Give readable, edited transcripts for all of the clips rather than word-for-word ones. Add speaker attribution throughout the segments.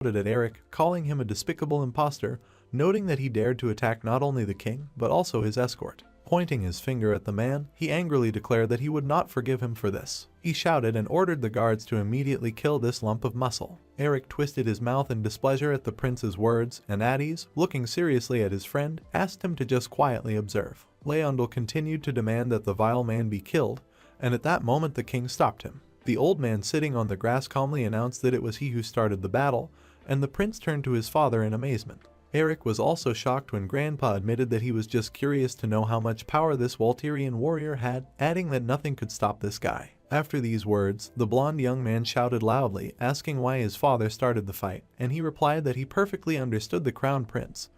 Speaker 1: at Eric, calling him a despicable imposter, noting that he dared to attack not only the king, but also his escort. Pointing his finger at the man, he angrily declared that he would not forgive him for this. He shouted and ordered the guards to immediately kill this lump of muscle. Eric twisted his mouth in displeasure at the prince's words, and Addis, looking seriously at his friend, asked him to just quietly observe. Leondel continued to demand that the vile man be killed, and at that moment the king stopped him. The old man sitting on the grass calmly announced that it was he who started the battle, and the prince turned to his father in amazement. Eric was also shocked when Grandpa admitted that he was just curious to know how much power this Walterian warrior had, adding that nothing could stop this guy. After these words, the blonde young man shouted loudly, asking why his father started the fight, and he replied that he perfectly understood the crown prince,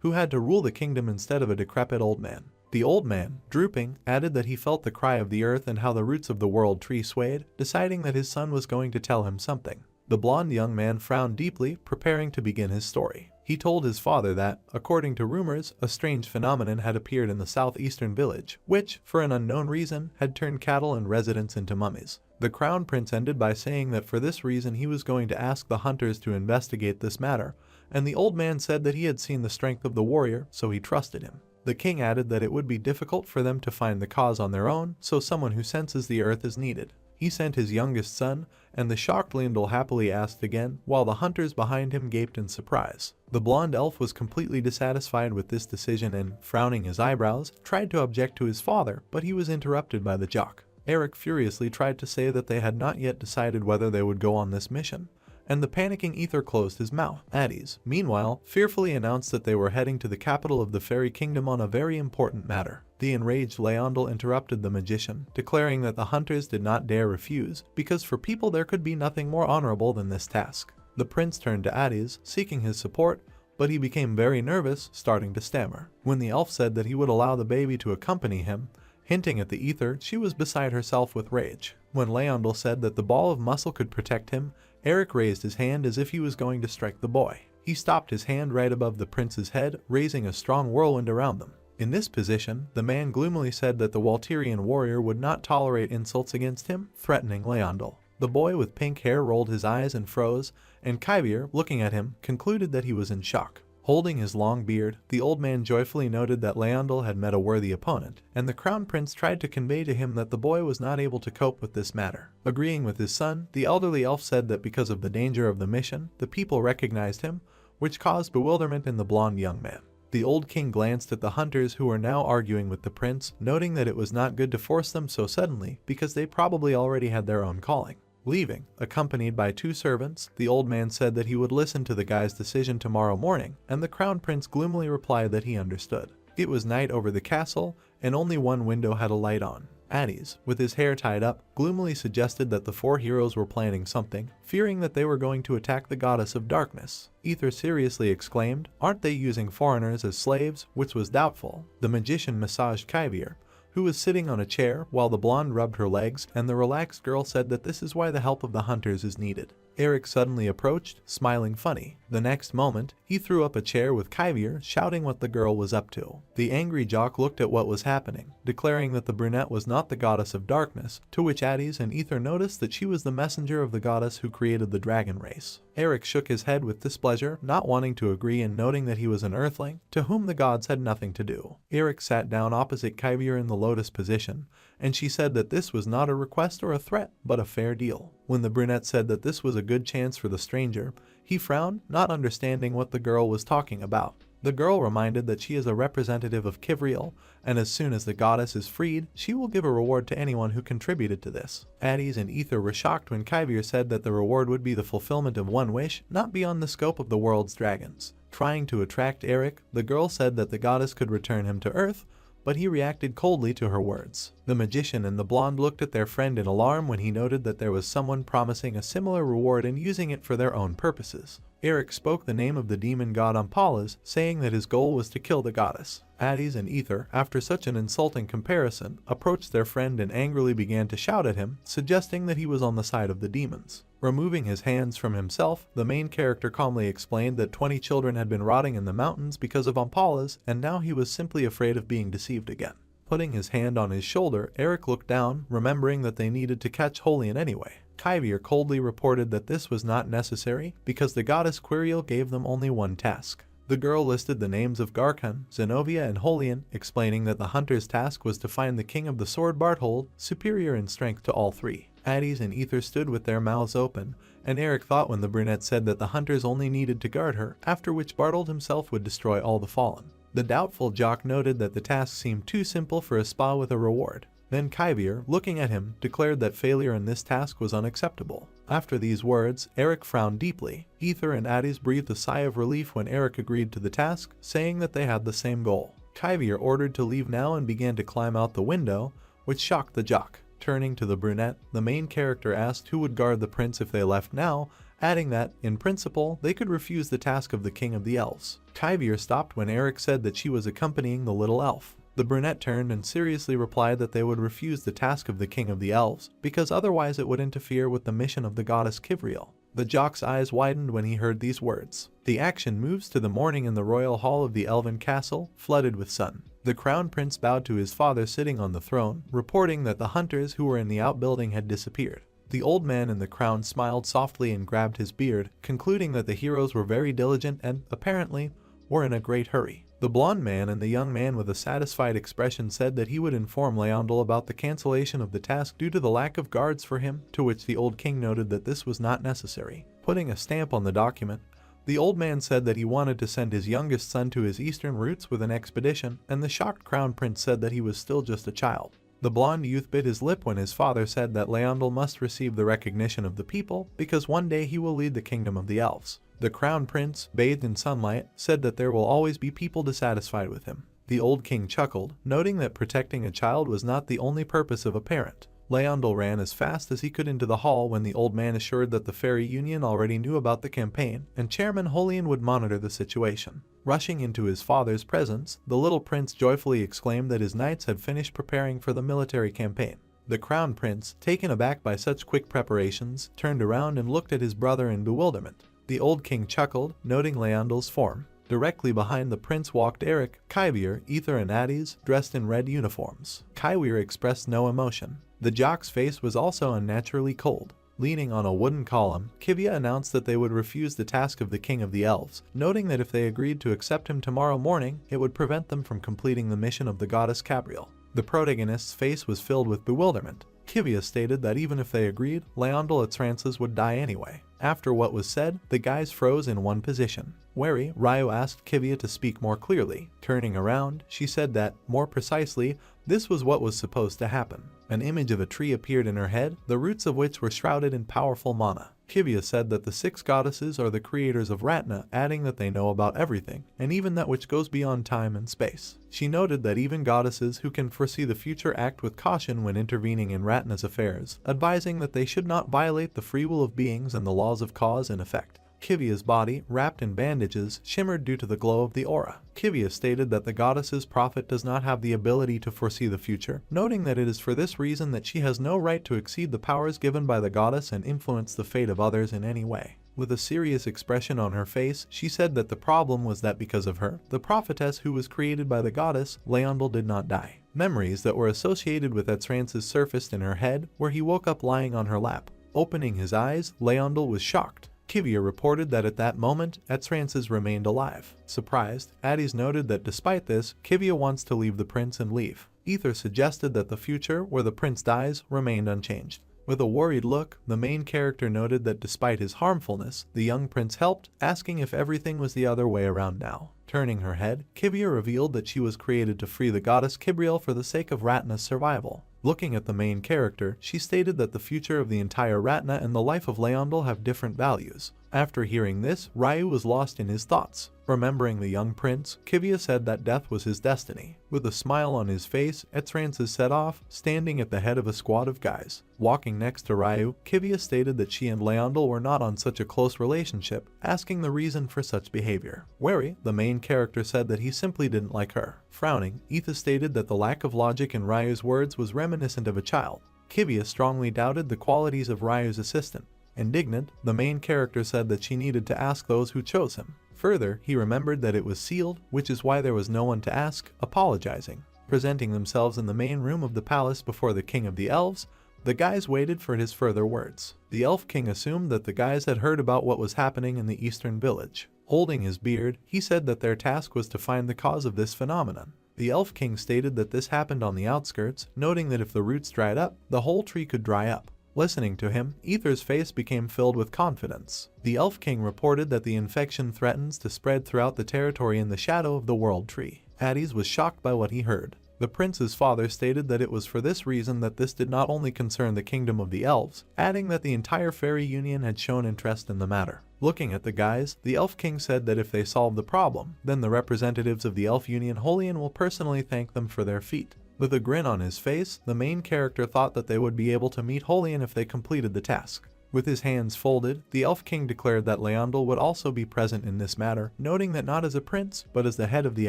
Speaker 1: who had to rule the kingdom instead of a decrepit old man. The old man, drooping, added that he felt the cry of the earth and how the roots of the world tree swayed, deciding that his son was going to tell him something. The blonde young man frowned deeply, preparing to begin his story. He told his father that, according to rumors, a strange phenomenon had appeared in the southeastern village, which, for an unknown reason, had turned cattle and residents into mummies. The crown prince ended by saying that for this reason he was going to ask the hunters to investigate this matter, and the old man said that he had seen the strength of the warrior, so he trusted him. The king added that it would be difficult for them to find the cause on their own, so someone who senses the earth is needed. He sent his youngest son, and the shocked Leondel happily asked again, while the hunters behind him gaped in surprise. The blonde elf was completely dissatisfied with this decision and, frowning his eyebrows, tried to object to his father, but he was interrupted by the jock. Eric furiously tried to say that they had not yet decided whether they would go on this mission, and the panicking Ether closed his mouth. Addis, meanwhile, fearfully announced that they were heading to the capital of the fairy kingdom on a very important matter. The enraged Leondel interrupted the magician, declaring that the hunters did not dare refuse, because for people there could be nothing more honorable than this task. The prince turned to Addis, seeking his support, but he became very nervous, starting to stammer. When the elf said that he would allow the baby to accompany him, hinting at the Ether, she was beside herself with rage. When Leondel said that the ball of muscle could protect him, Eric raised his hand as if he was going to strike the boy. He stopped his hand right above the prince's head, raising a strong whirlwind around them. In this position, the man gloomily said that the Walterian warrior would not tolerate insults against him, threatening Leondel. The boy with pink hair rolled his eyes and froze, and Kyvier, looking at him, concluded that he was in shock. Holding his long beard, the old man joyfully noted that Leondel had met a worthy opponent, and the crown prince tried to convey to him that the boy was not able to cope with this matter. Agreeing with his son, the elderly elf said that because of the danger of the mission, the people recognized him, which caused bewilderment in the blonde young man. The old king glanced at the hunters who were now arguing with the prince, noting that it was not good to force them so suddenly because they probably already had their own calling. Leaving, accompanied by 2 servants, the old man said that he would listen to the guy's decision tomorrow morning, and the crown prince gloomily replied that he understood. It was night over the castle, and only one window had a light on. Addis, with his hair tied up, gloomily suggested that the 4 heroes were planning something, fearing that they were going to attack the goddess of darkness. Ether seriously exclaimed, "Aren't they using foreigners as slaves?" which was doubtful. The magician massaged Kyvier, who was sitting on a chair while the blonde rubbed her legs, and the relaxed girl said that this is why the help of the hunters is needed. Eric suddenly approached, smiling funny. The next moment, he threw up a chair with Kyvier, shouting what the girl was up to. The angry jock looked at what was happening, declaring that the brunette was not the goddess of darkness, to which Addis and Ether noticed that she was the messenger of the goddess who created the dragon race. Eric shook his head with displeasure, not wanting to agree and noting that he was an earthling, to whom the gods had nothing to do. Eric sat down opposite Kyvier in the lotus position, and she said that this was not a request or a threat, but a fair deal. When the brunette said that this was a good chance for the stranger, he frowned, not understanding what the girl was talking about. The girl reminded that she is a representative of Kivriel, and as soon as the goddess is freed, she will give a reward to anyone who contributed to this. Addis and Ether were shocked when Kyvier said that the reward would be the fulfillment of one wish, not beyond the scope of the world's dragons. Trying to attract Eric, the girl said that the goddess could return him to Earth, but he reacted coldly to her words. The magician and the blonde looked at their friend in alarm when he noted that there was someone promising a similar reward and using it for their own purposes. Eric spoke the name of the demon god Ampalas, saying that his goal was to kill the goddess. Addis and Ether, after such an insulting comparison, approached their friend and angrily began to shout at him, suggesting that he was on the side of the demons. Removing his hands from himself, the main character calmly explained that 20 children had been rotting in the mountains because of Ampalas, and now he was simply afraid of being deceived again. Putting his hand on his shoulder, Eric looked down, remembering that they needed to catch Holian anyway. Kyvier coldly reported that this was not necessary because the goddess Quiriel gave them only one task. The girl listed the names of Garkhan, Zenobia, and Holian, explaining that the hunter's task was to find the king of the sword Barthold, superior in strength to all three. Addis and Ether stood with their mouths open, and Eric thought when the brunette said that the hunters only needed to guard her, after which Barthold himself would destroy all the fallen. The doubtful jock noted that the task seemed too simple for a spa with a reward. Then Kyvier, looking at him, declared that failure in this task was unacceptable. After these words, Eric frowned deeply. Ether and Addis breathed a sigh of relief when Eric agreed to the task, saying that they had the same goal. Kyvier ordered to leave now and began to climb out the window, which shocked the jock. Turning to the brunette, the main character asked who would guard the prince if they left now, adding that, in principle, they could refuse the task of the king of the elves. Kyvier stopped when Eric said that she was accompanying the little elf. The brunette turned and seriously replied that they would refuse the task of the king of the elves, because otherwise it would interfere with the mission of the goddess Quiriel. The jock's eyes widened when he heard these words. The action moves to the morning in the royal hall of the elven castle, flooded with sun. The crown prince bowed to his father sitting on the throne, reporting that the hunters who were in the outbuilding had disappeared. The old man in the crown smiled softly and grabbed his beard, concluding that the heroes were very diligent and, apparently, were in a great hurry. The blonde man and the young man with a satisfied expression said that he would inform Leondel about the cancellation of the task due to the lack of guards for him, to which the old king noted that this was not necessary. Putting a stamp on the document, the old man said that he wanted to send his youngest son to his eastern roots with an expedition, and the shocked crown prince said that he was still just a child. The blonde youth bit his lip when his father said that Leondel must receive the recognition of the people because one day he will lead the kingdom of the elves. The crown prince, bathed in sunlight, said that there will always be people dissatisfied with him. The old king chuckled, noting that protecting a child was not the only purpose of a parent. Leondel ran as fast as he could into the hall when the old man assured that the Fairy Union already knew about the campaign, and Chairman Holian would monitor the situation. Rushing into his father's presence, the little prince joyfully exclaimed that his knights had finished preparing for the military campaign. The crown prince, taken aback by such quick preparations, turned around and looked at his brother in bewilderment. The old king chuckled, noting Leondel's form. Directly behind the prince walked Eric, Kyvier, Ether, and Addis, dressed in red uniforms. Kyvier expressed no emotion. The jock's face was also unnaturally cold. Leaning on a wooden column, Kyvier announced that they would refuse the task of the king of the elves, noting that if they agreed to accept him tomorrow morning, it would prevent them from completing the mission of the goddess Quiriel. The protagonist's face was filled with bewilderment. Kyvier stated that even if they agreed, Leondel Atrances would die anyway. After what was said, the guys froze in one position. Wary, Ryu asked Kyvier to speak more clearly. Turning around, she said that, more precisely, this was what was supposed to happen. An image of a tree appeared in her head, the roots of which were shrouded in powerful mana. Kyvier said that the 6 goddesses are the creators of Ratna, adding that they know about everything, and even that which goes beyond time and space. She noted that even goddesses who can foresee the future act with caution when intervening in Ratna's affairs, advising that they should not violate the free will of beings and the laws of cause and effect. Kyvier's body, wrapped in bandages, shimmered due to the glow of the aura. Kyvier stated that the goddess's prophet does not have the ability to foresee the future, noting that it is for this reason that she has no right to exceed the powers given by the goddess and influence the fate of others in any way. With a serious expression on her face, she said that the problem was that because of her, the prophetess who was created by the goddess, Leondel did not die. Memories that were associated with Atrances surfaced in her head, where he woke up lying on her lap. Opening his eyes, Leondel was shocked. Kyvier reported that at that moment, Atrances remained alive. Surprised, Addis noted that despite this, Kyvier wants to leave the prince and leave. Ether suggested that the future, where the prince dies, remained unchanged. With a worried look, the main character noted that despite his harmfulness, the young prince helped, asking if everything was the other way around now. Turning her head, Kyvier revealed that she was created to free the goddess Quiriel for the sake of Ratna's survival. Looking at the main character, she stated that the future of the entire Ratna and the life of Leondel have different values. After hearing this, Ryu was lost in his thoughts. Remembering the young prince, Kyvier said that death was his destiny. With a smile on his face, Atrances set off, standing at the head of a squad of guys. Walking next to Ryu, Kyvier stated that she and Leondel were not on such a close relationship, asking the reason for such behavior. Wary, the main character, said that he simply didn't like her. Frowning, Ether stated that the lack of logic in Ryu's words was reminiscent of a child. Kyvier strongly doubted the qualities of Ryu's assistant. Indignant, the main character said that she needed to ask those who chose him. Further, he remembered that it was sealed, which is why there was no one to ask, apologizing. Presenting themselves in the main room of the palace before the king of the elves, the guys waited for his further words. The elf king assumed that the guys had heard about what was happening in the eastern village. Holding his beard, he said that their task was to find the cause of this phenomenon. The elf king stated that this happened on the outskirts, noting that if the roots dried up, the whole tree could dry up. Listening to him, Ether's face became filled with confidence. The elf king reported that the infection threatens to spread throughout the territory in the shadow of the world tree. Hades was shocked by what he heard. The prince's father stated that it was for this reason that this did not only concern the kingdom of the elves, adding that the entire fairy union had shown interest in the matter. Looking at the guys, the elf king said that if they solve the problem, then the representatives of the elf union Holian will personally thank them for their feat. With a grin on his face, the main character thought that they would be able to meet Holian if they completed the task. With his hands folded, the elf king declared that Leandal would also be present in this matter, noting that not as a prince, but as the head of the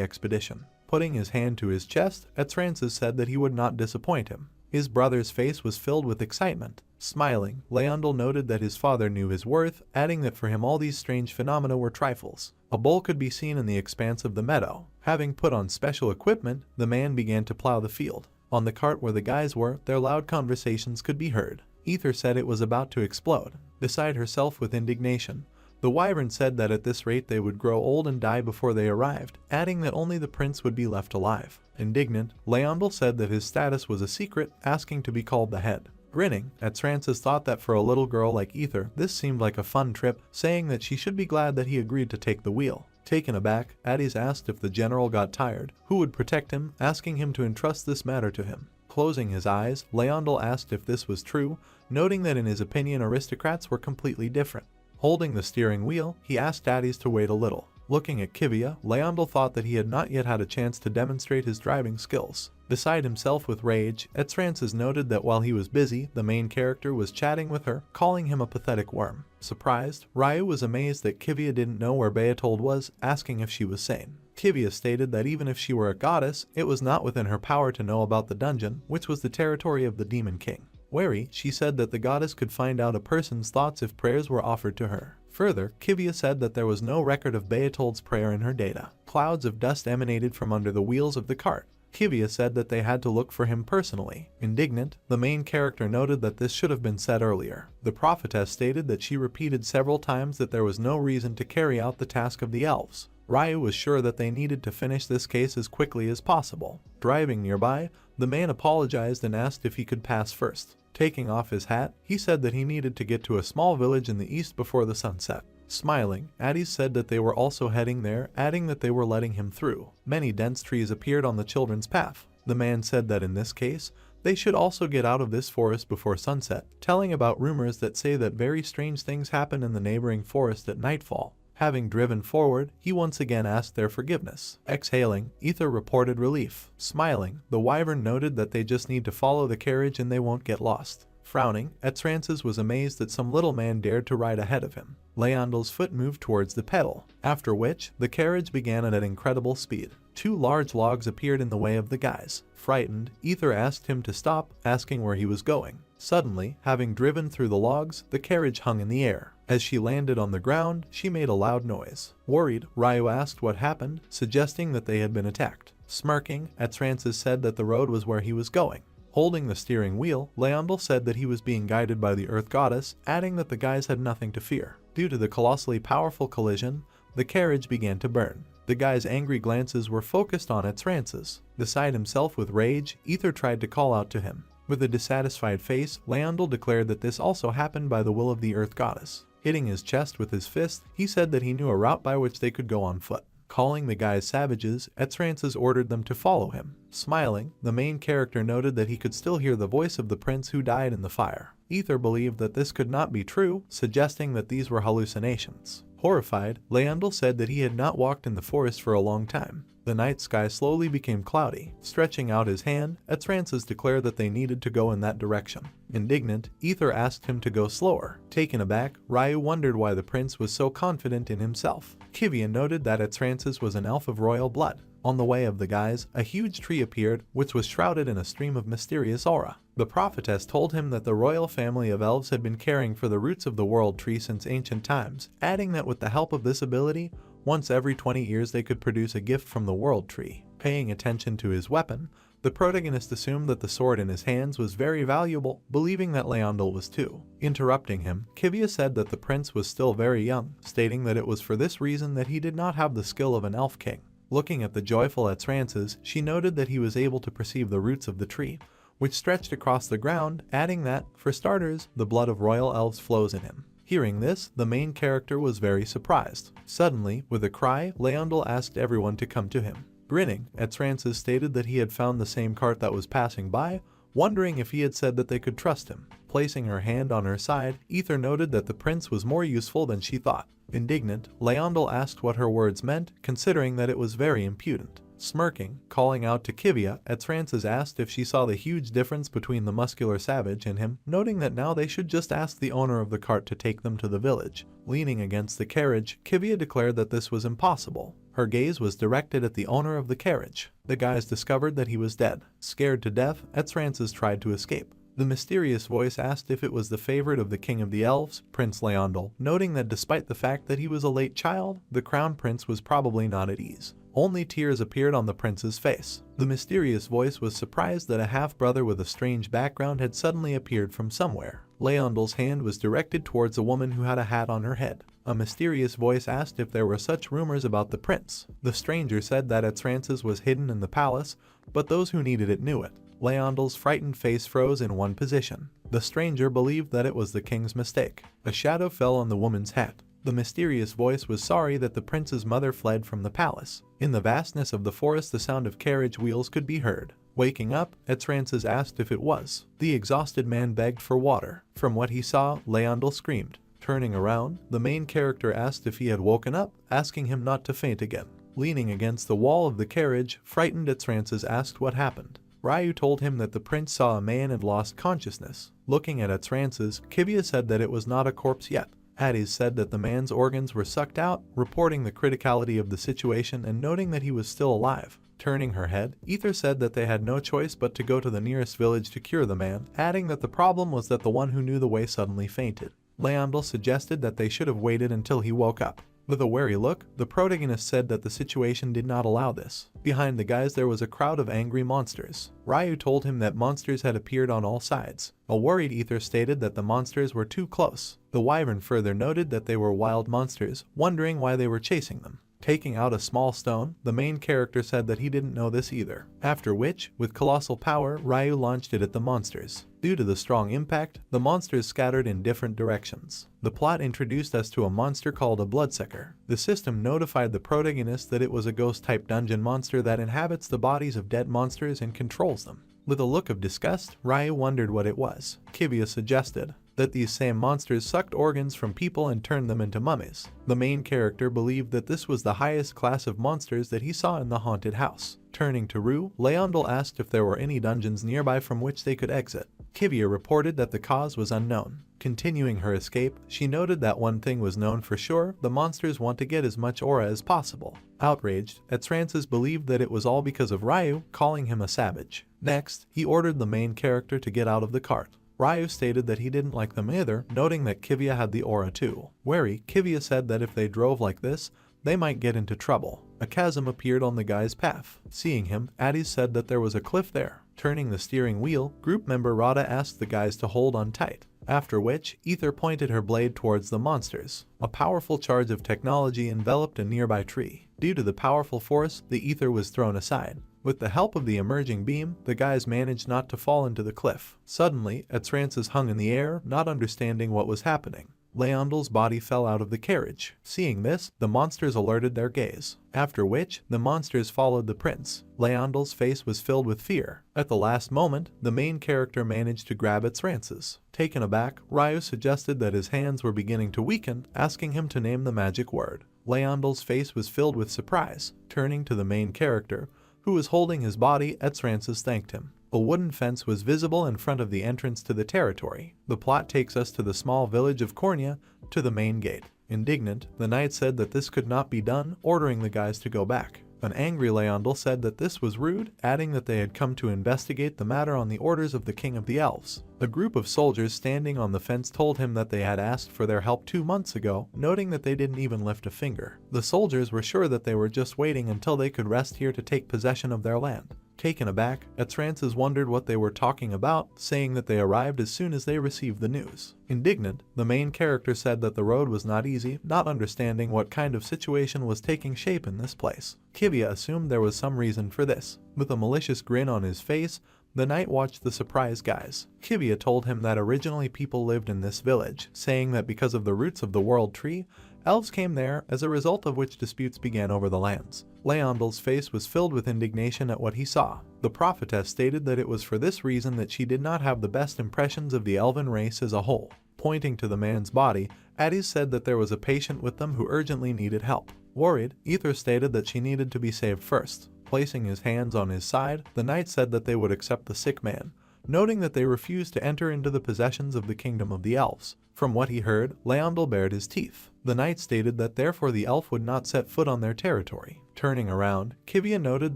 Speaker 1: expedition. Putting his hand to his chest, Etrances said that he would not disappoint him. His brother's face was filled with excitement. Smiling, Leandal noted that his father knew his worth, adding that for him all these strange phenomena were trifles. A bull could be seen in the expanse of the meadow. Having put on special equipment, the man began to plow the field. On the cart where the guys were, their loud conversations could be heard. Ether said it was about to explode. Beside herself with indignation, the wyvern said that at this rate they would grow old and die before they arrived, adding that only the prince would be left alive. Indignant, Leandal said that his status was a secret, asking to be called the head. Grinning, Etrances thought that for a little girl like Ether, this seemed like a fun trip, saying that she should be glad that he agreed to take the wheel. Taken aback, Hades asked if the general got tired, who would protect him, asking him to entrust this matter to him. Closing his eyes, Leandal asked if this was true, noting that in his opinion aristocrats were completely different. Holding the steering wheel, he asked Hades to wait a little. Looking at Kivia, Leandal thought that he had not yet had a chance to demonstrate his driving skills. Beside himself with rage, Etrances noted that while he was busy, the main character was chatting with her, calling him a pathetic worm. Surprised, Ryu was amazed that Kivia didn't know where Beatold was, asking if she was sane. Kivia stated that even if she were a goddess, it was not within her power to know about the dungeon, which was the territory of the Demon King. Wary, she said that the goddess could find out a person's thoughts if prayers were offered to her. Further, Kivia said that there was no record of Beatold's prayer in her data. Clouds of dust emanated from under the wheels of the cart. Kivia said that they had to look for him personally. Indignant, the main character noted that this should have been said earlier. The prophetess stated that she repeated several times that there was no reason to carry out the task of the elves. Ryu was sure that they needed to finish this case as quickly as possible. Driving nearby, the man apologized and asked if he could pass first. Taking off his hat, he said that he needed to get to a small village in the east before the sunset. Smiling, Hades said that they were also heading there, adding that they were letting him through. Many dense trees appeared on the children's path. The man said that in this case, they should also get out of this forest before sunset, telling about rumors that say that very strange things happen in the neighboring forest at nightfall. Having driven forward, he once again asked their forgiveness. Exhaling, Ether reported relief. Smiling, the wyvern noted that they just need to follow the carriage and they won't get lost. Frowning, Etrances was amazed that some little man dared to ride ahead of him. Leandal's foot moved towards the pedal, after which, the carriage began at an incredible speed. Two large logs appeared in the way of the guys. Frightened, Ether asked him to stop, asking where he was going. Suddenly, having driven through the logs, the carriage hung in the air. As she landed on the ground, she made a loud noise. Worried, Ryu asked what happened, suggesting that they had been attacked. Smirking, Etrances said that the road was where he was going. Holding the steering wheel, Leandal said that he was being guided by the Earth Goddess, adding that the guys had nothing to fear. Due to the colossally powerful collision, the carriage began to burn. The guy's angry glances were focused on Etrances. Beside himself with rage, Ether tried to call out to him. With a dissatisfied face, Leandal declared that this also happened by the will of the Earth Goddess. Hitting his chest with his fist, he said that he knew a route by which they could go on foot. Calling the guys savages, Etrances ordered them to follow him. Smiling, the main character noted that he could still hear the voice of the prince who died in the fire. Ether believed that this could not be true, suggesting that these were hallucinations. Horrified, Leandal said that he had not walked in the forest for a long time. The night sky slowly became cloudy. Stretching out his hand, Etrances declared that they needed to go in that direction. Indignant, Ether asked him to go slower. Taken aback, Ryu wondered why the prince was so confident in himself. Kivia noted that Etrances was an elf of royal blood. On the way of the guys, a huge tree appeared, which was shrouded in a stream of mysterious aura. The prophetess told him that the royal family of elves had been caring for the roots of the world tree since ancient times, adding that with the help of this ability, once every 20 years they could produce a gift from the world tree. Paying attention to his weapon, The protagonist assumed that the sword in his hands was very valuable, believing that Leondel was too. Interrupting him, Kivia said that the prince was still very young, stating that it was for this reason that he did not have the skill of an elf king. Looking at the joyful Atrances, she noted that he was able to perceive the roots of the tree, which stretched across the ground, adding that, for starters, the blood of royal elves flows in him. Hearing this, the main character was very surprised. Suddenly, with a cry, Leondel asked everyone to come to him. Grinning, Atrances stated that he had found the same cart that was passing by, wondering if he had said that they could trust him. Placing her hand on her side, Ether noted that the prince was more useful than she thought. Indignant, Leondel asked what her words meant, considering that it was very impudent. Smirking, calling out to Kivia, Atrances asked if she saw the huge difference between the muscular savage and him, noting that now they should just ask the owner of the cart to take them to the village. Leaning against the carriage, Kivia declared that this was impossible. Her gaze was directed at the owner of the carriage. The guys discovered that he was dead. Scared to death, Atrances tried to escape. The mysterious voice asked if it was the favorite of the king of the elves, Prince Leondel, noting that despite the fact that he was a late child, the crown prince was probably not at ease. Only tears appeared on the prince's face. The mysterious voice was surprised that a half-brother with a strange background had suddenly appeared from somewhere. Leondel's hand was directed towards a woman who had a hat on her head. A mysterious voice asked if there were such rumors about the prince. The stranger said that Atrances was hidden in the palace, but those who needed it knew it. Leondel's frightened face froze in one position. The stranger believed that it was the king's mistake. A shadow fell on the woman's hat. The mysterious voice was sorry that the prince's mother fled from the palace. In the vastness of the forest, the sound of carriage wheels could be heard. Waking up, Atrances asked if it was. The exhausted man begged for water. From what he saw, Leondel screamed. Turning around, the main character asked if he had woken up, asking him not to faint again. Leaning against the wall of the carriage, frightened Atrances asked what happened. Ryu told him that the prince saw a man and lost consciousness. Looking at Atrances, Kivia said that it was not a corpse yet. Addis said that the man's organs were sucked out, reporting the criticality of the situation and noting that he was still alive. Turning her head, Ether said that they had no choice but to go to the nearest village to cure the man, adding that the problem was that the one who knew the way suddenly fainted. Leondel suggested that they should have waited until he woke up. With a wary look, the protagonist said that the situation did not allow this. Behind the guys there was a crowd of angry monsters. Ryu told him that monsters had appeared on all sides. A worried Ether stated that the monsters were too close. The wyvern further noted that they were wild monsters, wondering why they were chasing them. Taking out a small stone, the main character said that he didn't know this either. After which, with colossal power, Ryu launched it at the monsters. Due to the strong impact, the monsters scattered in different directions. The plot introduced us to a monster called a bloodsucker. The system notified the protagonist that it was a ghost-type dungeon monster that inhabits the bodies of dead monsters and controls them. With a look of disgust, Ryu wondered what it was. Kivia suggested that these same monsters sucked organs from people and turned them into mummies. The main character believed that this was the highest class of monsters that he saw in the haunted house. Turning to Rue, Leondel asked if there were any dungeons nearby from which they could exit. Kivia reported that the cause was unknown. Continuing her escape, she noted that one thing was known for sure: the monsters want to get as much aura as possible. Outraged, Atrances believed that it was all because of Ryu, calling him a savage. Next, he ordered the main character to get out of the cart. Ryu stated that he didn't like them either, noting that Kivia had the aura too. Wary, Kivia said that if they drove like this, they might get into trouble. A chasm appeared on the guy's path. Seeing him, Addis said that there was a cliff there. Turning the steering wheel, group member Rada asked the guys to hold on tight. After which, Ether pointed her blade towards the monsters. A powerful charge of technology enveloped a nearby tree. Due to the powerful force, the ether was thrown aside. With the help of the emerging beam, the guys managed not to fall into the cliff. Suddenly, Atrances hung in the air, not understanding what was happening. Leondel's body fell out of the carriage. Seeing this, the monsters alerted their gaze. After which, the monsters followed the prince. Leondel's face was filled with fear. At the last moment, the main character managed to grab Atrances. Taken aback, Ryu suggested that his hands were beginning to weaken, asking him to name the magic word. Leondel's face was filled with surprise. Turning to the main character, who was holding his body, Atrances thanked him. A wooden fence was visible in front of the entrance to the territory. The plot takes us to the small village of Cornea, to the main gate. Indignant, the knight said that this could not be done, ordering the guys to go back. An angry Leondel said that this was rude, adding that they had come to investigate the matter on the orders of the king of the elves. A group of soldiers standing on the fence told him that they had asked for their help 2 months ago, noting that they didn't even lift a finger. The soldiers were sure that they were just waiting until they could rest here to take possession of their land. Taken aback, Atrances wondered what they were talking about, saying that they arrived as soon as they received the news. Indignant, the main character said that the road was not easy, not understanding what kind of situation was taking shape in this place. Kivia assumed there was some reason for this. With a malicious grin on his face, the knight watched the surprised guys. Kivia told him that originally people lived in this village, saying that because of the roots of the world tree, elves came there, as a result of which disputes began over the lands. Leondel's face was filled with indignation at what he saw. The prophetess stated that it was for this reason that she did not have the best impressions of the elven race as a whole. Pointing to the man's body, Addis said that there was a patient with them who urgently needed help. Worried, Ether stated that she needed to be saved first. Placing his hands on his side, the knight said that they would accept the sick man, noting that they refused to enter into the possessions of the kingdom of the elves. From what he heard, Leondel bared his teeth. The knight stated that therefore the elf would not set foot on their territory. Turning around, Kivia noted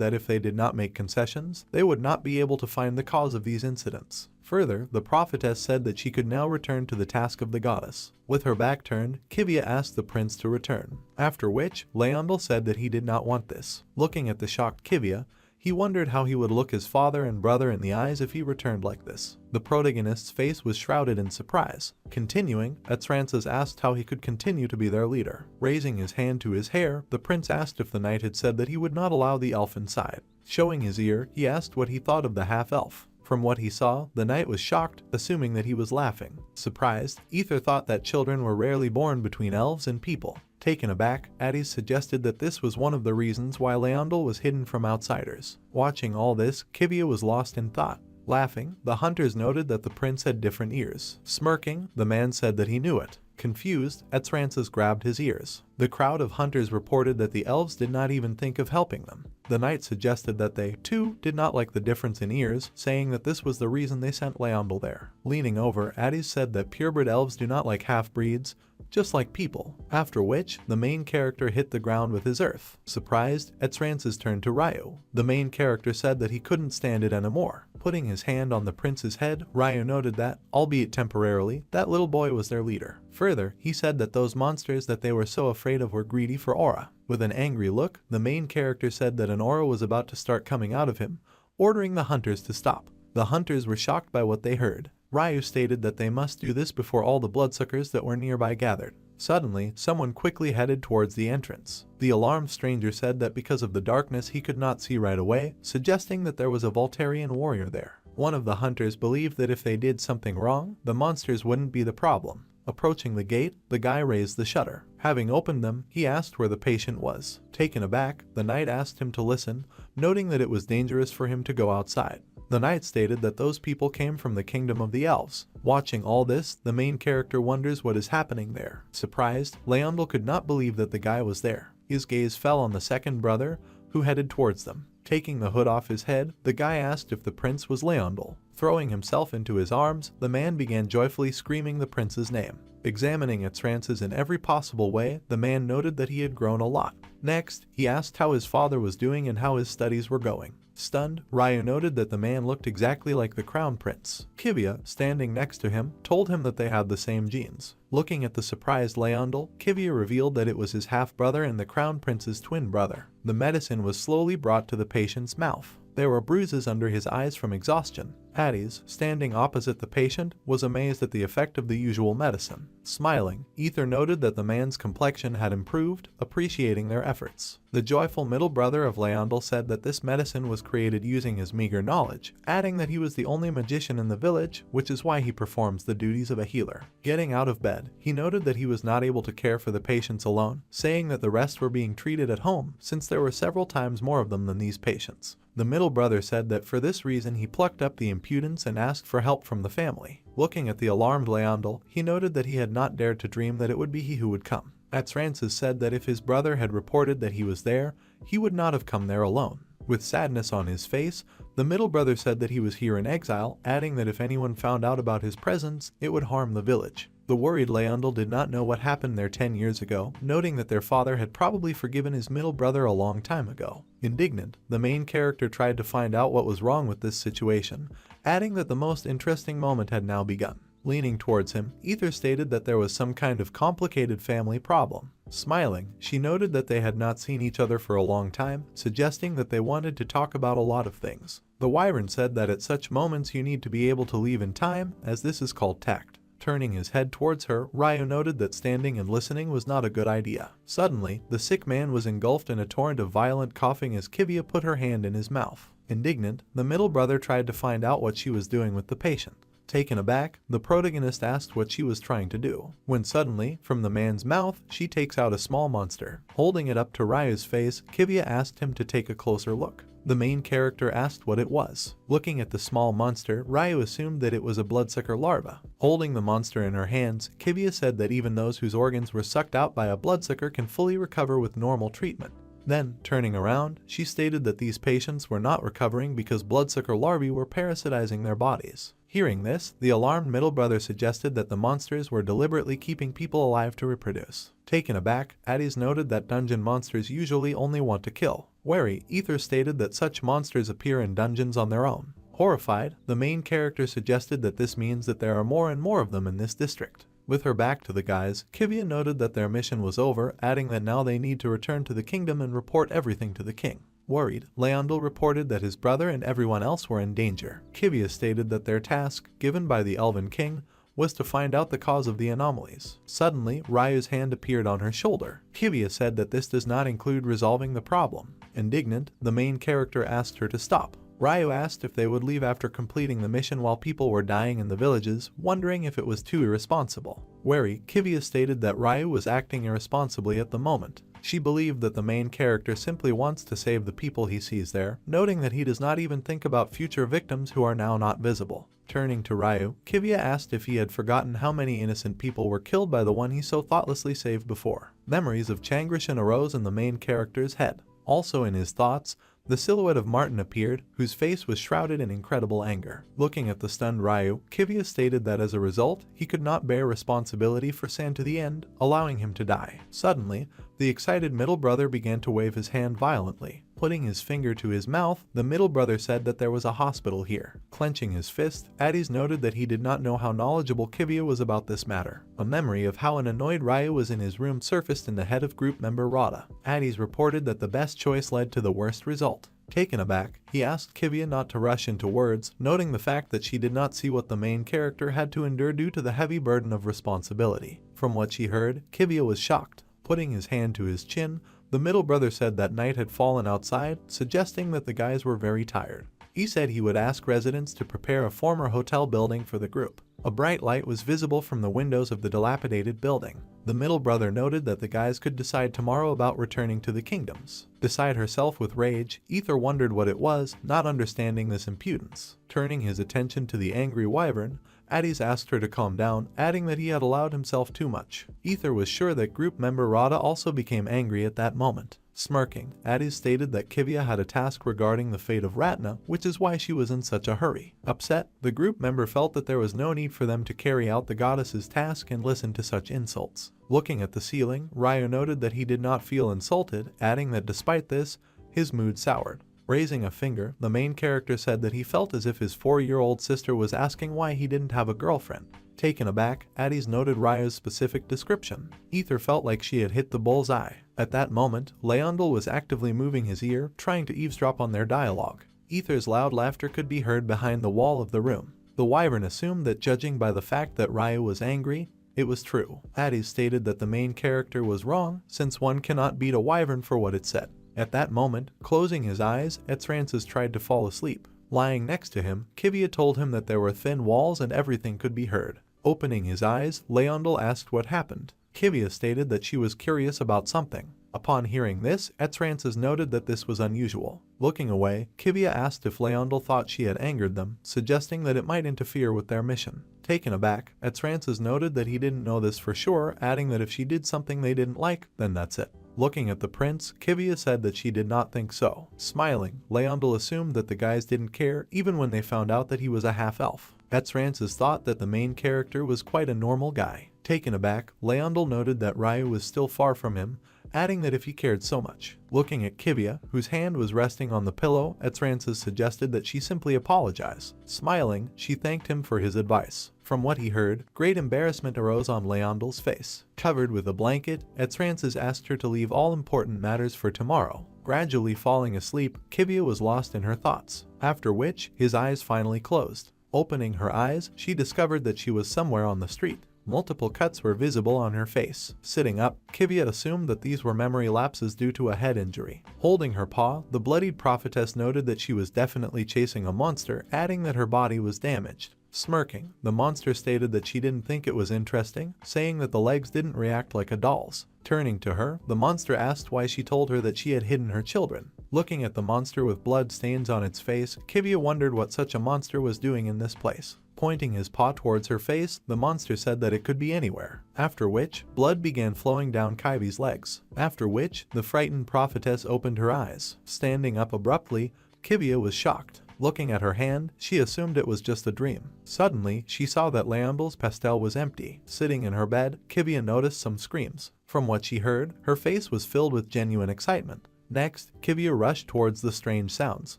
Speaker 1: that if they did not make concessions, they would not be able to find the cause of these incidents. Further, the prophetess said that she could now return to the task of the goddess. With her back turned, Kivia asked the prince to return, after which, Leondel said that he did not want this. Looking at the shocked Kivia, he wondered how he would look his father and brother in the eyes if he returned like this. The protagonist's face was shrouded in surprise. Continuing, Atrances asked how he could continue to be their leader. Raising his hand to his hair, the prince asked if the knight had said that he would not allow the elf inside. Showing his ear, he asked what he thought of the half-elf. From what he saw, the knight was shocked, assuming that he was laughing. Surprised, Ether thought that children were rarely born between elves and people. Taken aback, Addis suggested that this was one of the reasons why Leondel was hidden from outsiders. Watching all this, Kivia was lost in thought. Laughing, the hunters noted that the prince had different ears. Smirking, the man said that he knew it. Confused, Atrances grabbed his ears. The crowd of hunters reported that the elves did not even think of helping them. The knight suggested that they, too, did not like the difference in ears, saying that this was the reason they sent Leondel there. Leaning over, Addis said that purebred elves do not like half-breeds, just like people, after which, the main character hit the ground with his earth. Surprised, Atrances turned to Ryu. The main character said that he couldn't stand it anymore. Putting his hand on the prince's head, Ryu noted that, albeit temporarily, that little boy was their leader. Further, he said that those monsters that they were so afraid of were greedy for aura. With an angry look, the main character said that an aura was about to start coming out of him, ordering the hunters to stop. The hunters were shocked by what they heard. Ryu stated that they must do this before all the bloodsuckers that were nearby gathered. Suddenly, someone quickly headed towards the entrance. The alarmed stranger said that because of the darkness he could not see right away, suggesting that there was a Voltarian warrior there. One of the hunters believed that if they did something wrong, the monsters wouldn't be the problem. Approaching the gate, the guy raised the shutter. Having opened them, he asked where the patient was. Taken aback, the knight asked him to listen, noting that it was dangerous for him to go outside. The knight stated that those people came from the kingdom of the elves. Watching all this, the main character wonders what is happening there. Surprised, Leondel could not believe that the guy was there. His gaze fell on the second brother, who headed towards them. Taking the hood off his head, the guy asked if the prince was Leondel. Throwing himself into his arms, the man began joyfully screaming the prince's name. Examining Atrances in every possible way, the man noted that he had grown a lot. Next, he asked how his father was doing and how his studies were going. Stunned, Ryu noted that the man looked exactly like the crown prince. Kivia, standing next to him, told him that they had the same genes. Looking at the surprised Leondel, Kivia revealed that it was his half-brother and the crown prince's twin brother. The medicine was slowly brought to the patient's mouth. There were bruises under his eyes from exhaustion. Addis, standing opposite the patient, was amazed at the effect of the usual medicine. Smiling, Ether noted that the man's complexion had improved, appreciating their efforts. The joyful middle brother of Leondel said that this medicine was created using his meager knowledge, adding that he was the only magician in the village, which is why he performs the duties of a healer. Getting out of bed, he noted that he was not able to care for the patients alone, saying that the rest were being treated at home, since there were several times more of them than these patients. The middle brother said that for this reason he plucked up the impudence and asked for help from the family. Looking at the alarmed Leondel, he noted that he had not dared to dream that it would be he who would come. Atrances said that if his brother had reported that he was there, he would not have come there alone. With sadness on his face, the middle brother said that he was here in exile, adding that if anyone found out about his presence, it would harm the village. The worried Leondel did not know what happened there 10 years ago, noting that their father had probably forgiven his middle brother a long time ago. Indignant, the main character tried to find out what was wrong with this situation, adding that the most interesting moment had now begun. Leaning towards him, Ether stated that there was some kind of complicated family problem. Smiling, she noted that they had not seen each other for a long time, suggesting that they wanted to talk about a lot of things. The wyvern said that at such moments you need to be able to leave in time, as this is called tact. Turning his head towards her, Ryu noted that standing and listening was not a good idea. Suddenly, the sick man was engulfed in a torrent of violent coughing as Kivia put her hand in his mouth. Indignant, the middle brother tried to find out what she was doing with the patient. Taken aback, the protagonist asked what she was trying to do, when suddenly, from the man's mouth, she takes out a small monster. Holding it up to Ryu's face, Kivia asked him to take a closer look. The main character asked what it was. Looking at the small monster, Ryu assumed that it was a bloodsucker larva. Holding the monster in her hands, Kivia said that even those whose organs were sucked out by a bloodsucker can fully recover with normal treatment. Then, turning around, she stated that these patients were not recovering because bloodsucker larvae were parasitizing their bodies. Hearing this, the alarmed middle brother suggested that the monsters were deliberately keeping people alive to reproduce. Taken aback, Addis noted that dungeon monsters usually only want to kill. Wary, Ether stated that such monsters appear in dungeons on their own. Horrified, the main character suggested that this means that there are more and more of them in this district. With her back to the guys, Kivia noted that their mission was over, adding that now they need to return to the kingdom and report everything to the king. Worried, Leondel reported that his brother and everyone else were in danger. Kivia stated that their task, given by the Elven King, was to find out the cause of the anomalies. Suddenly, Ryu's hand appeared on her shoulder. Kivia said that this does not include resolving the problem. Indignant, the main character asked her to stop. Ryu asked if they would leave after completing the mission while people were dying in the villages, wondering if it was too irresponsible. Wary, Kivia stated that Ryu was acting irresponsibly at the moment. She believed that the main character simply wants to save the people he sees there, noting that he does not even think about future victims who are now not visible. Turning to Ryu, Kivia asked if he had forgotten how many innocent people were killed by the one he so thoughtlessly saved before. Memories of Changrishan arose in the main character's head. Also in his thoughts, the silhouette of Martin appeared, whose face was shrouded in incredible anger. Looking at the stunned Ryu, Kivia stated that as a result, he could not bear responsibility for San to the end, allowing him to die. Suddenly, the excited middle brother began to wave his hand violently. Putting his finger to his mouth, the middle brother said that there was a hospital here. Clenching his fist, Addis noted that he did not know how knowledgeable Kivia was about this matter. A memory of how an annoyed Ryu was in his room surfaced in the head of group member Rada. Addis reported that the best choice led to the worst result. Taken aback, he asked Kivia not to rush into words, noting the fact that she did not see what the main character had to endure due to the heavy burden of responsibility. From what she heard, Kivia was shocked. Putting his hand to his chin, the middle brother said that night had fallen outside, suggesting that the guys were very tired. He said he would ask residents to prepare a former hotel building for the group. A bright light was visible from the windows of the dilapidated building. The middle brother noted that the guys could decide tomorrow about returning to the kingdoms. Beside herself with rage, Ether wondered what it was, not understanding this impudence. Turning his attention to the angry wyvern, Addis asked her to calm down, adding that he had allowed himself too much. Ether was sure that group member Rada also became angry at that moment. Smirking, Addis stated that Kivia had a task regarding the fate of Ratna, which is why she was in such a hurry. Upset, the group member felt that there was no need for them to carry out the goddess's task and listen to such insults. Looking at the ceiling, Ryu noted that he did not feel insulted, adding that despite this, his mood soured. Raising a finger, the main character said that he felt as if his 4-year-old sister was asking why he didn't have a girlfriend. Taken aback, Addis noted Ryu's specific description. Ether felt like she had hit the bull's eye. At that moment, Leondel was actively moving his ear, trying to eavesdrop on their dialogue. Ether's loud laughter could be heard behind the wall of the room. The wyvern assumed that judging by the fact that Ryu was angry, it was true. Addis stated that the main character was wrong, since one cannot beat a wyvern for what it said. At that moment, closing his eyes, Etzrances tried to fall asleep. Lying next to him, Kivia told him that there were thin walls and everything could be heard. Opening his eyes, Leondel asked what happened. Kivia stated that she was curious about something. Upon hearing this, Etzrances noted that this was unusual. Looking away, Kivia asked if Leondel thought she had angered them, suggesting that it might interfere with their mission. Taken aback, Etzrances noted that he didn't know this for sure, adding that if she did something they didn't like, then that's it. Looking at the prince, Kivia said that she did not think so. Smiling, Leondel assumed that the guys didn't care even when they found out that he was a half-elf. Etzrances thought that the main character was quite a normal guy. Taken aback, Leondel noted that Ryu was still far from him, adding that if he cared so much. Looking at Kivia, whose hand was resting on the pillow, Atrances suggested that she simply apologize. Smiling, she thanked him for his advice. From what he heard, great embarrassment arose on Leondel's face. Covered with a blanket, Atrances asked her to leave all important matters for tomorrow. Gradually falling asleep, Kivia was lost in her thoughts, after which his eyes finally closed. Opening her eyes, she discovered that she was somewhere on the street. Multiple cuts were visible on her face. Sitting up, Kivia assumed that these were memory lapses due to a head injury. Holding her paw, the bloodied prophetess noted that she was definitely chasing a monster, adding that her body was damaged. Smirking, the monster stated that she didn't think it was interesting, saying that the legs didn't react like a doll's. Turning to her, the monster asked why she told her that she had hidden her children. Looking at the monster with blood stains on its face, Kivia wondered what such a monster was doing in this place. Pointing his paw towards her face, the monster said that it could be anywhere. After which, blood began flowing down Kaivi's legs. After which, the frightened prophetess opened her eyes. Standing up abruptly, Kivia was shocked. Looking at her hand, she assumed it was just a dream. Suddenly, she saw that Leondel's pastel was empty. Sitting in her bed, Kivia noticed some screams. From what she heard, her face was filled with genuine excitement. Next, Kivia rushed towards the strange sounds.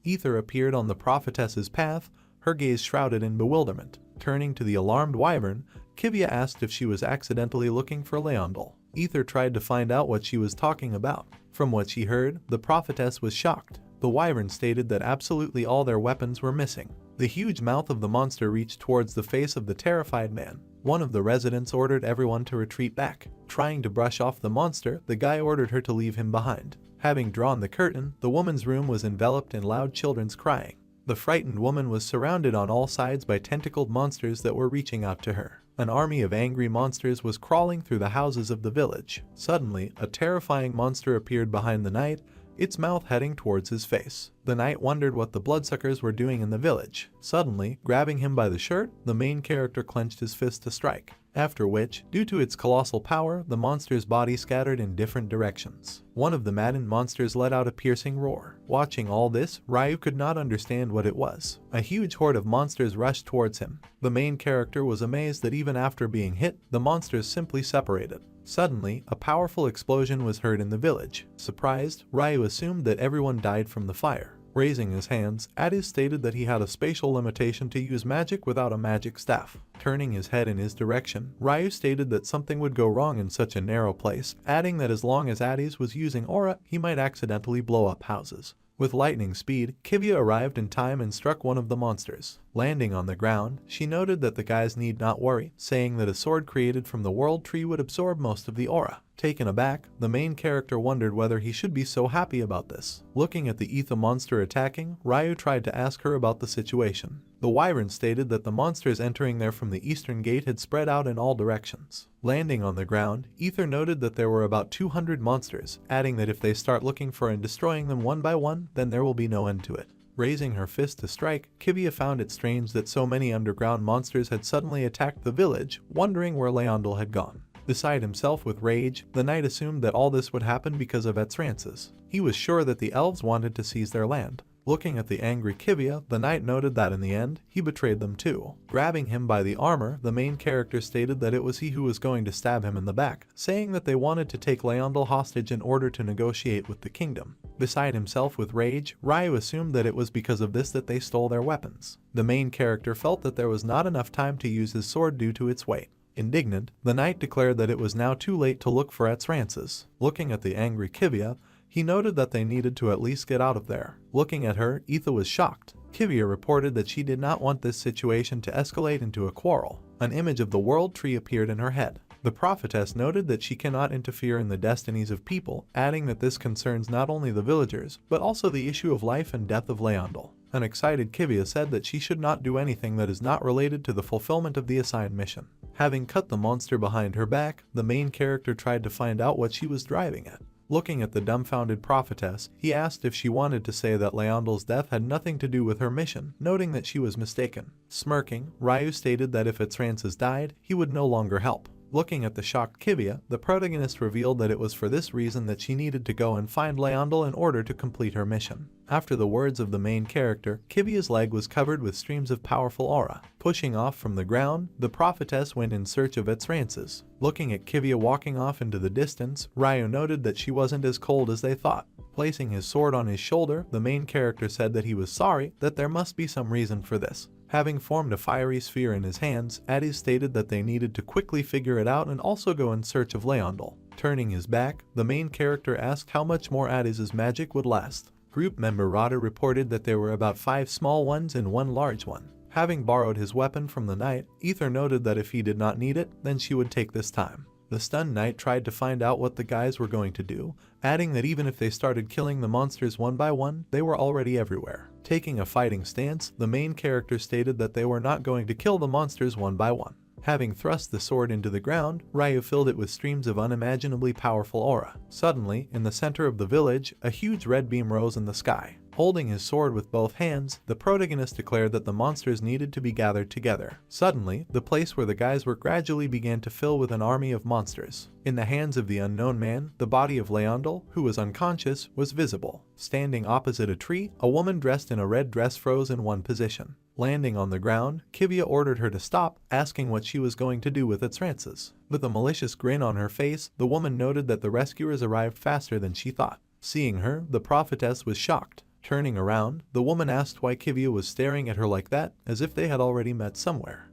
Speaker 1: Ether appeared on the prophetess's path, her gaze shrouded in bewilderment. Turning to the alarmed wyvern, Kivia asked if she was accidentally looking for Leondel. Ether tried to find out what she was talking about. From what she heard, the prophetess was shocked. The wyvern stated that absolutely all their weapons were missing. The huge mouth of the monster reached towards the face of the terrified man. One of the residents ordered everyone to retreat back. Trying to brush off the monster, the guy ordered her to leave him behind. Having drawn the curtain, the woman's room was enveloped in loud children's crying. The frightened woman was surrounded on all sides by tentacled monsters that were reaching out to her. An army of angry monsters was crawling through the houses of the village. Suddenly, a terrifying monster appeared behind the knight, its mouth heading towards his face. The knight wondered what the bloodsuckers were doing in the village. Suddenly, grabbing him by the shirt, the main character clenched his fist to strike. After which, due to its colossal power, the monster's body scattered in different directions. One of the maddened monsters let out a piercing roar. Watching all this, Ryu could not understand what it was. A huge horde of monsters rushed towards him. The main character was amazed that even after being hit, the monsters simply separated. Suddenly, a powerful explosion was heard in the village. Surprised, Ryu assumed that everyone died from the fire. Raising his hands, Addis stated that he had a spatial limitation to use magic without a magic staff. Turning his head in his direction, Ryu stated that something would go wrong in such a narrow place, adding that as long as Addis was using aura, he might accidentally blow up houses. With lightning speed, Kivia arrived in time and struck one of the monsters. Landing on the ground, she noted that the guys need not worry, saying that a sword created from the world tree would absorb most of the aura. Taken aback, the main character wondered whether he should be so happy about this. Looking at the ether monster attacking, Ryu tried to ask her about the situation. The wyvern stated that the monsters entering there from the eastern gate had spread out in all directions. Landing on the ground, Ether noted that there were about 200 monsters, adding that if they start looking for and destroying them one by one, then there will be no end to it. Raising her fist to strike, Kivia found it strange that so many underground monsters had suddenly attacked the village, wondering where Leondel had gone. Beside himself with rage, the knight assumed that all this would happen because of Atrances. He was sure that the elves wanted to seize their land. Looking at the angry Kivia, the knight noted that in the end, he betrayed them too. Grabbing him by the armor, the main character stated that it was he who was going to stab him in the back, saying that they wanted to take Leondel hostage in order to negotiate with the kingdom. Beside himself with rage, Ryu assumed that it was because of this that they stole their weapons. The main character felt that there was not enough time to use his sword due to its weight. Indignant, the knight declared that it was now too late to look for Atrances. Looking at the angry Kivia, he noted that they needed to at least get out of there. Looking at her, Etha was shocked. Kivia reported that she did not want this situation to escalate into a quarrel. An image of the world tree appeared in her head. The prophetess noted that she cannot interfere in the destinies of people, adding that this concerns not only the villagers, but also the issue of life and death of Leondel. An excited Kivia said that she should not do anything that is not related to the fulfillment of the assigned mission. Having cut the monster behind her back, the main character tried to find out what she was driving at. Looking at the dumbfounded prophetess, he asked if she wanted to say that Leondel's death had nothing to do with her mission, noting that she was mistaken. Smirking, Ryu stated that if Atrances died, he would no longer help. Looking at the shocked Kivia, the protagonist revealed that it was for this reason that she needed to go and find Leondel in order to complete her mission. After the words of the main character, Kivia's leg was covered with streams of powerful aura. Pushing off from the ground, the prophetess went in search of its rances. Looking at Kivia walking off into the distance, Ryu noted that she wasn't as cold as they thought. Placing his sword on his shoulder, the main character said that he was sorry, that there must be some reason for this. Having formed a fiery sphere in his hands, Addis stated that they needed to quickly figure it out and also go in search of Leondel. Turning his back, the main character asked how much more Addis's magic would last. Group member Rada reported that there were about 5 small ones and 1 large one. Having borrowed his weapon from the knight, Ether noted that if he did not need it, then she would take this time. The stunned knight tried to find out what the guys were going to do, adding that even if they started killing the monsters one by one, they were already everywhere. Taking a fighting stance, the main character stated that they were not going to kill the monsters one by one. Having thrust the sword into the ground, Ryu filled it with streams of unimaginably powerful aura. Suddenly, in the center of the village, a huge red beam rose in the sky. Holding his sword with both hands, the protagonist declared that the monsters needed to be gathered together. Suddenly, the place where the guys were gradually began to fill with an army of monsters. In the hands of the unknown man, the body of Leondel, who was unconscious, was visible. Standing opposite a tree, a woman dressed in a red dress froze in one position. Landing on the ground, Kivia ordered her to stop, asking what she was going to do with its rances. With a malicious grin on her face, the woman noted that the rescuers arrived faster than she thought. Seeing her, the prophetess was shocked. Turning around, the woman asked why Kivia was staring at her like that, as if they had already met somewhere.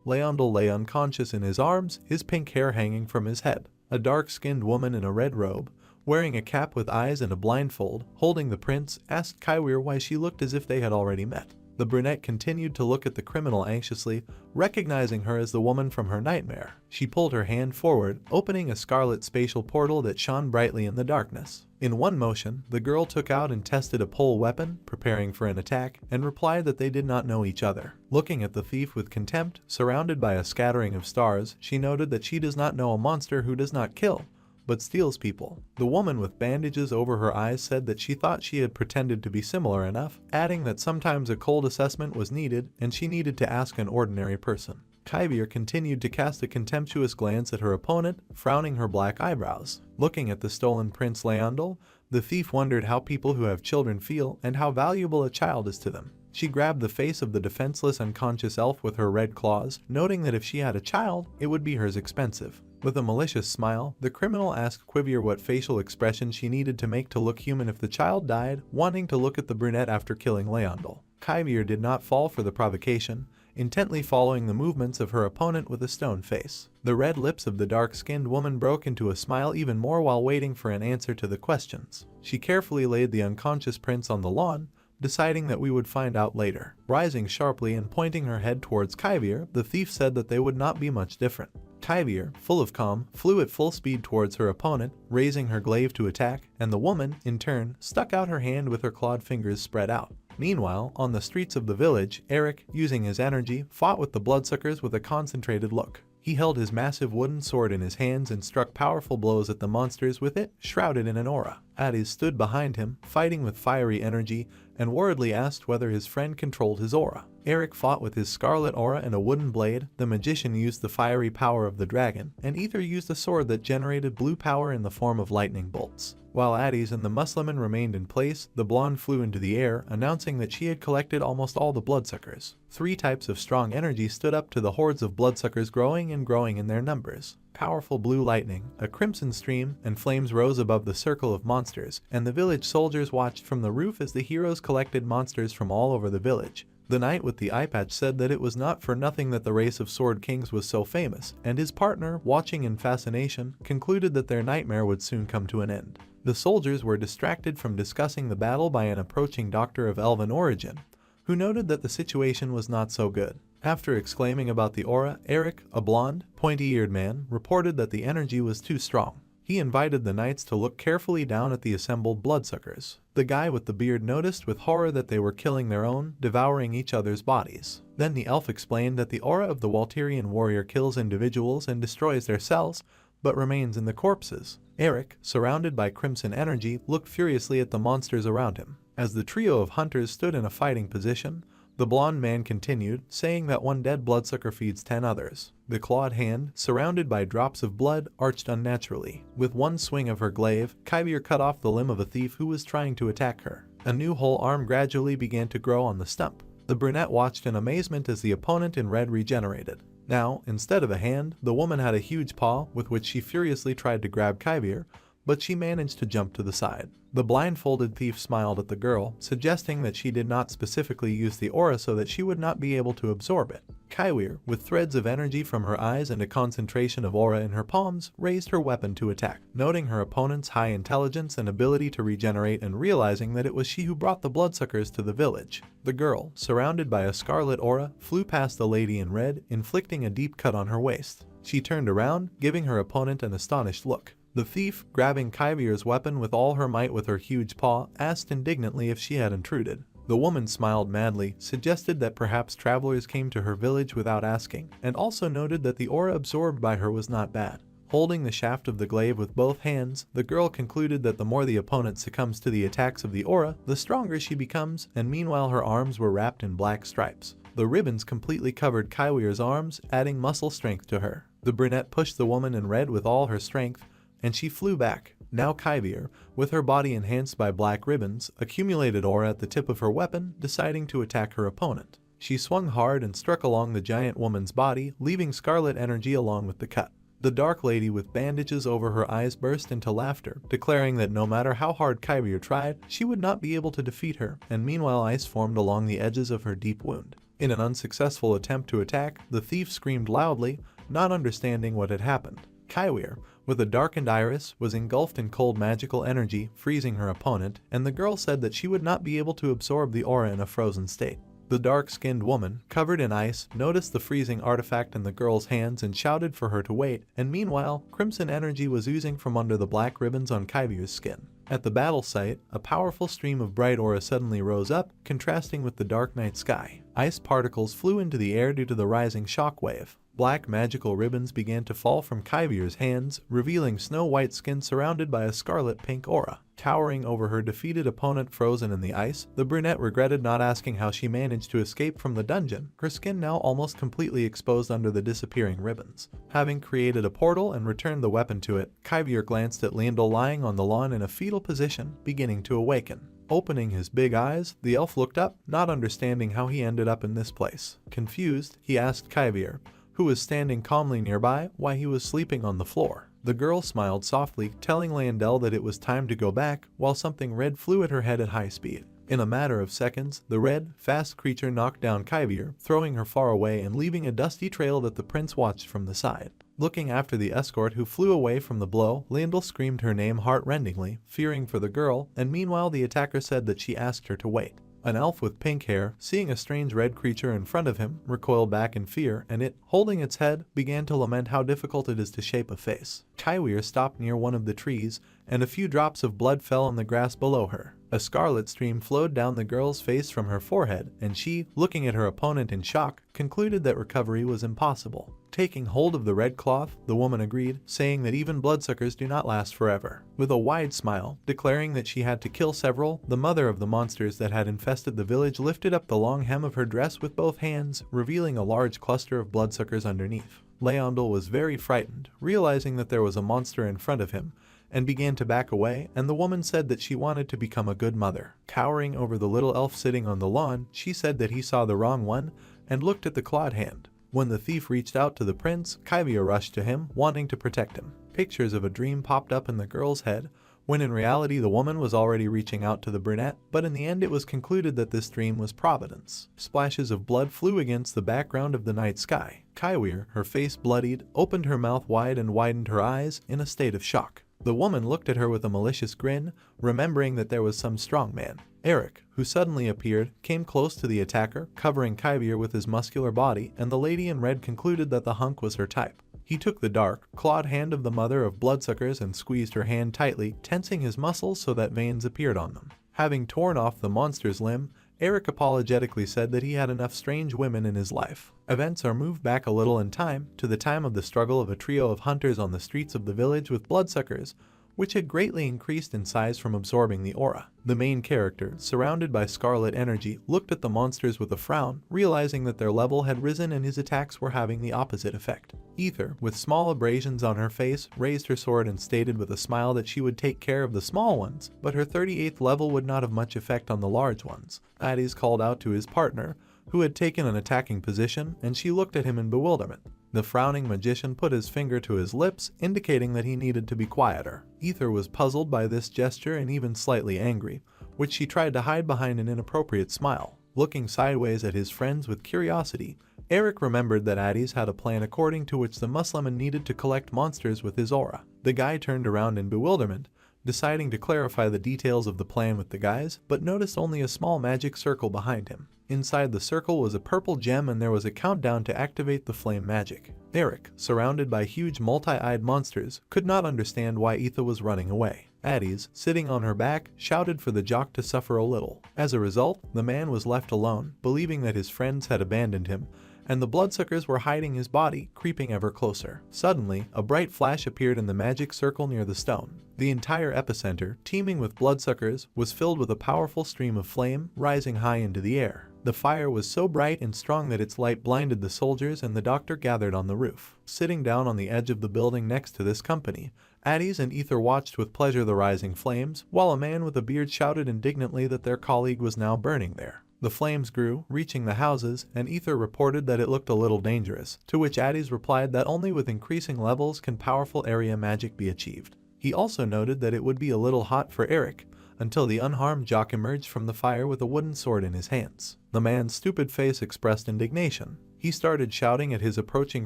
Speaker 1: Leondel lay unconscious in his arms, his pink hair hanging from his head. A dark-skinned woman in a red robe, wearing a cap with eyes and a blindfold, holding the prince, asked Kaiwir why she looked as if they had already met. The brunette continued to look at the criminal anxiously, recognizing her as the woman from her nightmare. She pulled her hand forward, opening a scarlet spatial portal that shone brightly in the darkness. In one motion, the girl took out and tested a pole weapon, preparing for an attack, and replied that they did not know each other. Looking at the thief with contempt, surrounded by a scattering of stars, she noted that she does not know a monster who does not kill, but steals people. The woman with bandages over her eyes said that she thought she had pretended to be similar enough, adding that sometimes a cold assessment was needed and she needed to ask an ordinary person. Kaiwir continued to cast a contemptuous glance at her opponent, frowning her black eyebrows. Looking at the stolen Prince Leondel, the thief wondered how people who have children feel and how valuable a child is to them. She grabbed the face of the defenseless unconscious elf with her red claws, noting that if she had a child, it would be hers expensive. With a malicious smile, the criminal asked Kaiwir what facial expression she needed to make to look human if the child died, wanting to look at the brunette after killing Leondel. Kaiwir did not fall for the provocation, intently following the movements of her opponent with a stone face. The red lips of the dark-skinned woman broke into a smile even more while waiting for an answer to the questions. She carefully laid the unconscious prince on the lawn, deciding that we would find out later. Rising sharply and pointing her head towards Kaiwir, the thief said that they would not be much different. Kaiwir, full of calm, flew at full speed towards her opponent, raising her glaive to attack, and the woman, in turn, stuck out her hand with her clawed fingers spread out. Meanwhile, on the streets of the village, Eric, using his energy, fought with the bloodsuckers with a concentrated look. He held his massive wooden sword in his hands and struck powerful blows at the monsters with it, shrouded in an aura. Addis stood behind him, fighting with fiery energy, and worriedly asked whether his friend controlled his aura. Eric fought with his scarlet aura and a wooden blade, the magician used the fiery power of the dragon, and Ether used a sword that generated blue power in the form of lightning bolts. While Addis and the Musliman remained in place, the blonde flew into the air, announcing that she had collected almost all the bloodsuckers. 3 types of strong energy stood up to the hordes of bloodsuckers growing and growing in their numbers. Powerful blue lightning, a crimson stream, and flames rose above the circle of monsters, and the village soldiers watched from the roof as the heroes collected monsters from all over the village. The knight with the eye patch said that it was not for nothing that the race of Sword Kings was so famous, and his partner, watching in fascination, concluded that their nightmare would soon come to an end. The soldiers were distracted from discussing the battle by an approaching doctor of elven origin, who noted that the situation was not so good. After exclaiming about the aura, Eric, a blonde, pointy-eared man, reported that the energy was too strong. He invited the knights to look carefully down at the assembled bloodsuckers. The guy with the beard noticed with horror that they were killing their own, devouring each other's bodies. Then the elf explained that the aura of the Walterian warrior kills individuals and destroys their cells, but remains in the corpses. Eric, surrounded by crimson energy, looked furiously at the monsters around him. As the trio of hunters stood in a fighting position, The blonde man continued, saying that one dead bloodsucker feeds 10 others. The clawed hand, surrounded by drops of blood, arched unnaturally. With one swing of her glaive, Kyvier cut off the limb of a thief who was trying to attack her. A new whole arm gradually began to grow on the stump. The brunette watched in amazement as the opponent in red regenerated. Now, instead of a hand, the woman had a huge paw with which she furiously tried to grab Kyvier, but she managed to jump to the side. The blindfolded thief smiled at the girl, suggesting that she did not specifically use the aura so that she would not be able to absorb it. Kyvier, with threads of energy from her eyes and a concentration of aura in her palms, raised her weapon to attack. Noting her opponent's high intelligence and ability to regenerate and realizing that it was she who brought the bloodsuckers to the village, the girl, surrounded by a scarlet aura, flew past the lady in red, inflicting a deep cut on her waist. She turned around, giving her opponent an astonished look. The thief, grabbing Kyvier's weapon with all her might with her huge paw, asked indignantly if she had intruded. The woman smiled madly, suggested that perhaps travelers came to her village without asking, and also noted that the aura absorbed by her was not bad. Holding the shaft of the glaive with both hands, the girl concluded that the more the opponent succumbs to the attacks of the aura, the stronger she becomes, and meanwhile her arms were wrapped in black stripes. The ribbons completely covered Kyvier's arms, adding muscle strength to her. The brunette pushed the woman in red with all her strength, and she flew back. Now Kyvier, with her body enhanced by black ribbons, accumulated aura at the tip of her weapon, deciding to attack her opponent. She swung hard and struck along the giant woman's body, leaving scarlet energy along with the cut. The dark lady with bandages over her eyes burst into laughter, declaring that no matter how hard Kyvier tried, she would not be able to defeat her, and meanwhile ice formed along the edges of her deep wound. In an unsuccessful attempt to attack, the thief screamed loudly, not understanding what had happened. Kyvier, with a darkened iris, was engulfed in cold magical energy, freezing her opponent, and the girl said that she would not be able to absorb the aura in a frozen state. The dark-skinned woman, covered in ice, noticed the freezing artifact in the girl's hands and shouted for her to wait, and meanwhile, crimson energy was oozing from under the black ribbons on Kyvier's skin. At the battle site, a powerful stream of bright aura suddenly rose up, contrasting with the dark night sky. Ice particles flew into the air due to the rising shock wave. Black magical ribbons began to fall from Kyvier's hands, revealing snow-white skin surrounded by a scarlet-pink aura. Towering over her defeated opponent frozen in the ice, the brunette regretted not asking how she managed to escape from the dungeon, her skin now almost completely exposed under the disappearing ribbons. Having created a portal and returned the weapon to it, Kyvier glanced at Leandel lying on the lawn in a fetal position, beginning to awaken. Opening his big eyes, the elf looked up, not understanding how he ended up in this place. Confused, he asked Kyvier, who was standing calmly nearby, why he was sleeping on the floor. The girl smiled softly, telling Leandel that it was time to go back, while something red flew at her head at high speed. In a matter of seconds, the red, fast creature knocked down Kyvier, throwing her far away and leaving a dusty trail that the prince watched from the side. Looking after the escort who flew away from the blow, Leandel screamed her name heart-rendingly, fearing for the girl, and meanwhile the attacker said that she asked her to wait. An elf with pink hair, seeing a strange red creature in front of him, recoiled back in fear, and it, holding its head, began to lament how difficult it is to shape a face. Kyvier stopped near one of the trees, and a few drops of blood fell on the grass below her. A scarlet stream flowed down the girl's face from her forehead, and she, looking at her opponent in shock, concluded that recovery was impossible. Taking hold of the red cloth, the woman agreed, saying that even bloodsuckers do not last forever. With a wide smile, declaring that she had to kill several, the mother of the monsters that had infested the village lifted up the long hem of her dress with both hands, revealing a large cluster of bloodsuckers underneath. Leandel was very frightened, realizing that there was a monster in front of him, and began to back away, and the woman said that she wanted to become a good mother. Cowering over the little elf sitting on the lawn, she said that he saw the wrong one, and looked at the clawed hand. When the thief reached out to the prince, Kyvier rushed to him, wanting to protect him. Pictures of a dream popped up in the girl's head, when in reality the woman was already reaching out to the brunette, but in the end it was concluded that this dream was Providence. Splashes of blood flew against the background of the night sky. Kyvier, her face bloodied, opened her mouth wide and widened her eyes, in a state of shock. The woman looked at her with a malicious grin, remembering that there was some strong man. Eric, who suddenly appeared, came close to the attacker, covering Kyvier with his muscular body, and the lady in red concluded that the hunk was her type. He took the dark, clawed hand of the mother of bloodsuckers and squeezed her hand tightly, tensing his muscles so that veins appeared on them. Having torn off the monster's limb, Eric apologetically said that he had enough strange women in his life. Events are moved back a little in time, to the time of the struggle of a trio of hunters on the streets of the village with bloodsuckers, which had greatly increased in size from absorbing the aura. The main character, surrounded by scarlet energy, looked at the monsters with a frown, realizing that their level had risen and his attacks were having the opposite effect. Ether, with small abrasions on her face, raised her sword and stated with a smile that she would take care of the small ones, but her 38th level would not have much effect on the large ones. Addis called out to his partner, who had taken an attacking position, and she looked at him in bewilderment. The frowning magician put his finger to his lips, indicating that he needed to be quieter. Ether was puzzled by this gesture and even slightly angry, which she tried to hide behind an inappropriate smile. Looking sideways at his friends with curiosity, Eric remembered that Addis had a plan according to which the Muslim needed to collect monsters with his aura. The guy turned around in bewilderment, deciding to clarify the details of the plan with the guys, but noticed only a small magic circle behind him. Inside the circle was a purple gem and there was a countdown to activate the flame magic. Eric, surrounded by huge multi-eyed monsters, could not understand why Ether was running away. Addis, sitting on her back, shouted for the jock to suffer a little. As a result, the man was left alone, believing that his friends had abandoned him, and the bloodsuckers were hiding his body, creeping ever closer. Suddenly, a bright flash appeared in the magic circle near the stone. The entire epicenter, teeming with bloodsuckers, was filled with a powerful stream of flame, rising high into the air. The fire was so bright and strong that its light blinded the soldiers and the doctor gathered on the roof. Sitting down on the edge of the building next to this company, Addis and Ether watched with pleasure the rising flames, while a man with a beard shouted indignantly that their colleague was now burning there. The flames grew, reaching the houses, and Ether reported that it looked a little dangerous, to which Addis replied that only with increasing levels can powerful area magic be achieved. He also noted that it would be a little hot for Eric, until the unharmed jock emerged from the fire with a wooden sword in his hands. The man's stupid face expressed indignation. He started shouting at his approaching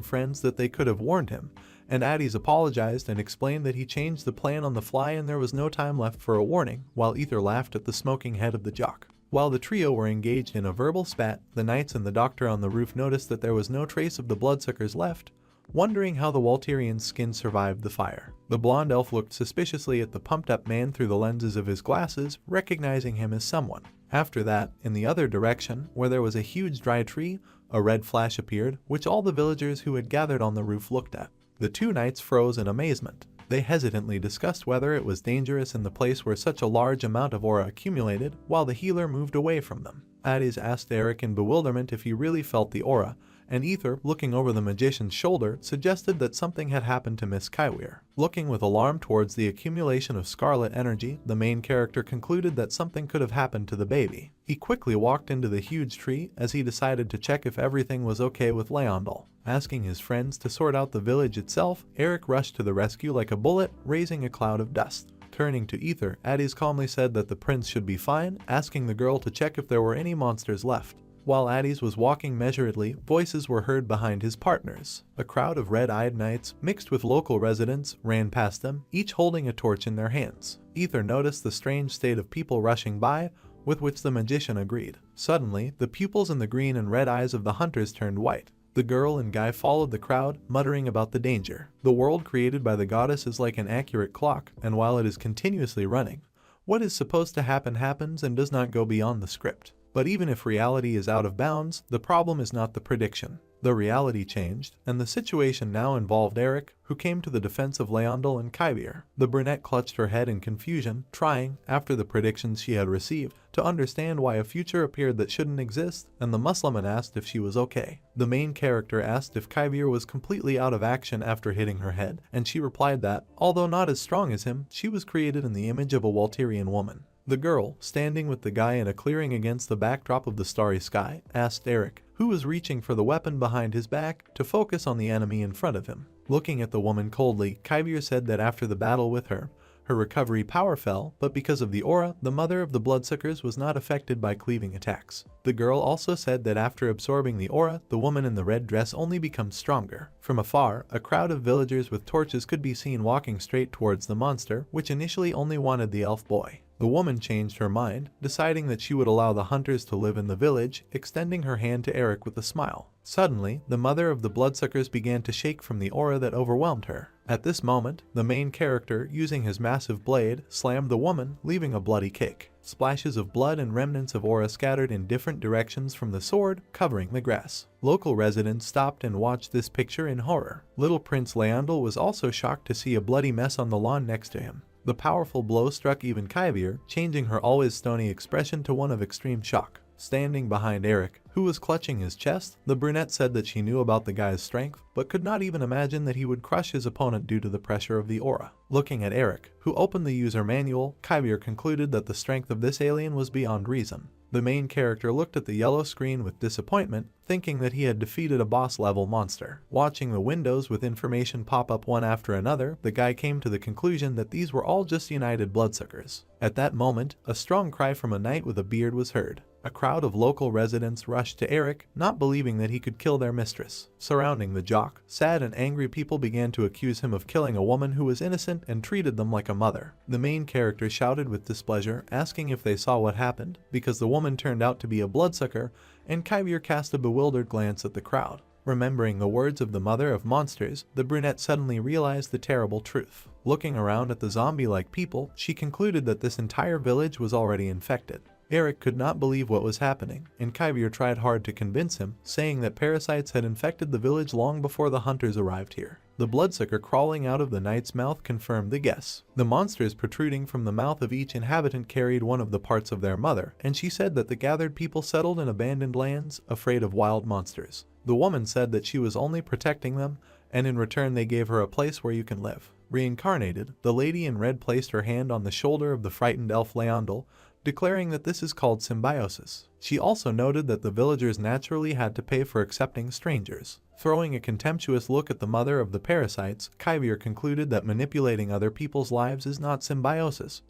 Speaker 1: friends that they could have warned him, and Addis apologized and explained that he changed the plan on the fly and there was no time left for a warning, while Ether laughed at the smoking head of the jock. While the trio were engaged in a verbal spat, the knights and the doctor on the roof noticed that there was no trace of the bloodsuckers left, wondering how the Walterian's skin survived the fire. The blonde elf looked suspiciously at the pumped-up man through the lenses of his glasses, recognizing him as someone. After that, in the other direction, where there was a huge dry tree, a red flash appeared, which all the villagers who had gathered on the roof looked at. The two knights froze in amazement. They hesitantly discussed whether it was dangerous in the place where such a large amount of aura accumulated, while the healer moved away from them. Addis asked Eric in bewilderment if he really felt the aura, and Ether, looking over the magician's shoulder, suggested that something had happened to Miss Kaiwir. Looking with alarm towards the accumulation of scarlet energy, the main character concluded that something could have happened to the baby. He quickly walked into the huge tree as he decided to check if everything was okay with Leondal. Asking his friends to sort out the village itself, Eric rushed to the rescue like a bullet, raising a cloud of dust. Turning to Ether, Addis calmly said that the prince should be fine, asking the girl to check if there were any monsters left. While Addis was walking measuredly, voices were heard behind his partners. A crowd of red-eyed knights, mixed with local residents, ran past them, each holding a torch in their hands. Ether noticed the strange state of people rushing by, with which the magician agreed. Suddenly, the pupils in the green and red eyes of the hunters turned white. The girl and guy followed the crowd, muttering about the danger. The world created by the goddess is like an accurate clock, and while it is continuously running, what is supposed to happen happens and does not go beyond the script. But even if reality is out of bounds, the problem is not the prediction. The reality changed, and the situation now involved Eric, who came to the defense of Leondal and Kaiwir. The brunette clutched her head in confusion, trying, after the predictions she had received, to understand why a future appeared that shouldn't exist, and the Muslim asked if she was okay. The main character asked if Kaiwir was completely out of action after hitting her head, and she replied that, although not as strong as him, she was created in the image of a Walterian woman. The girl, standing with the guy in a clearing against the backdrop of the starry sky, asked Eric, who was reaching for the weapon behind his back, to focus on the enemy in front of him. Looking at the woman coldly, Kaiwir said that after the battle with her recovery power fell, but because of the aura, the mother of the bloodsuckers was not affected by cleaving attacks. The girl also said that after absorbing the aura, the woman in the red dress only becomes stronger. From afar, a crowd of villagers with torches could be seen walking straight towards the monster, which initially only wanted the elf boy. The woman changed her mind, deciding that she would allow the hunters to live in the village, extending her hand to Eric with a smile. Suddenly, the mother of the bloodsuckers began to shake from the aura that overwhelmed her. At this moment, the main character, using his massive blade, slammed the woman, leaving a bloody kick. Splashes of blood and remnants of aura scattered in different directions from the sword, covering the grass. Local residents stopped and watched this picture in horror. Little Prince Leondal was also shocked to see a bloody mess on the lawn next to him. The powerful blow struck even Kyvier, changing her always stony expression to one of extreme shock. Standing behind Eric, who was clutching his chest, the brunette said that she knew about the guy's strength, but could not even imagine that he would crush his opponent due to the pressure of the aura. Looking at Eric, who opened the user manual, Kyvier concluded that the strength of this alien was beyond reason. The main character looked at the yellow screen with disappointment, thinking that he had defeated a boss-level monster. Watching the windows with information pop up one after another, the guy came to the conclusion that these were all just united bloodsuckers. At that moment, a strong cry from a knight with a beard was heard. A crowd of local residents rushed to Eric, not believing that he could kill their mistress. Surrounding the jock, sad and angry people began to accuse him of killing a woman who was innocent and treated them like a mother. The main character shouted with displeasure, asking if they saw what happened, because the woman turned out to be a bloodsucker, and Kyvier cast a bewildered glance at the crowd. Remembering the words of the mother of monsters, the brunette suddenly realized the terrible truth. Looking around at the zombie-like people, she concluded that this entire village was already infected. Eric could not believe what was happening, and Kyvier tried hard to convince him, saying that parasites had infected the village long before the hunters arrived here. The bloodsucker crawling out of the knight's mouth confirmed the guess. The monsters protruding from the mouth of each inhabitant carried one of the parts of their mother, and she said that the gathered people settled in abandoned lands, afraid of wild monsters. The woman said that she was only protecting them, and in return they gave her a place where you can live. Reincarnated, the lady in red placed her hand on the shoulder of the frightened elf Leondel, declaring that this is called symbiosis. She also noted that the villagers naturally had to pay for accepting strangers. Throwing a contemptuous look at the mother of the parasites, Kyvier concluded that manipulating other people's lives is not symbiosis,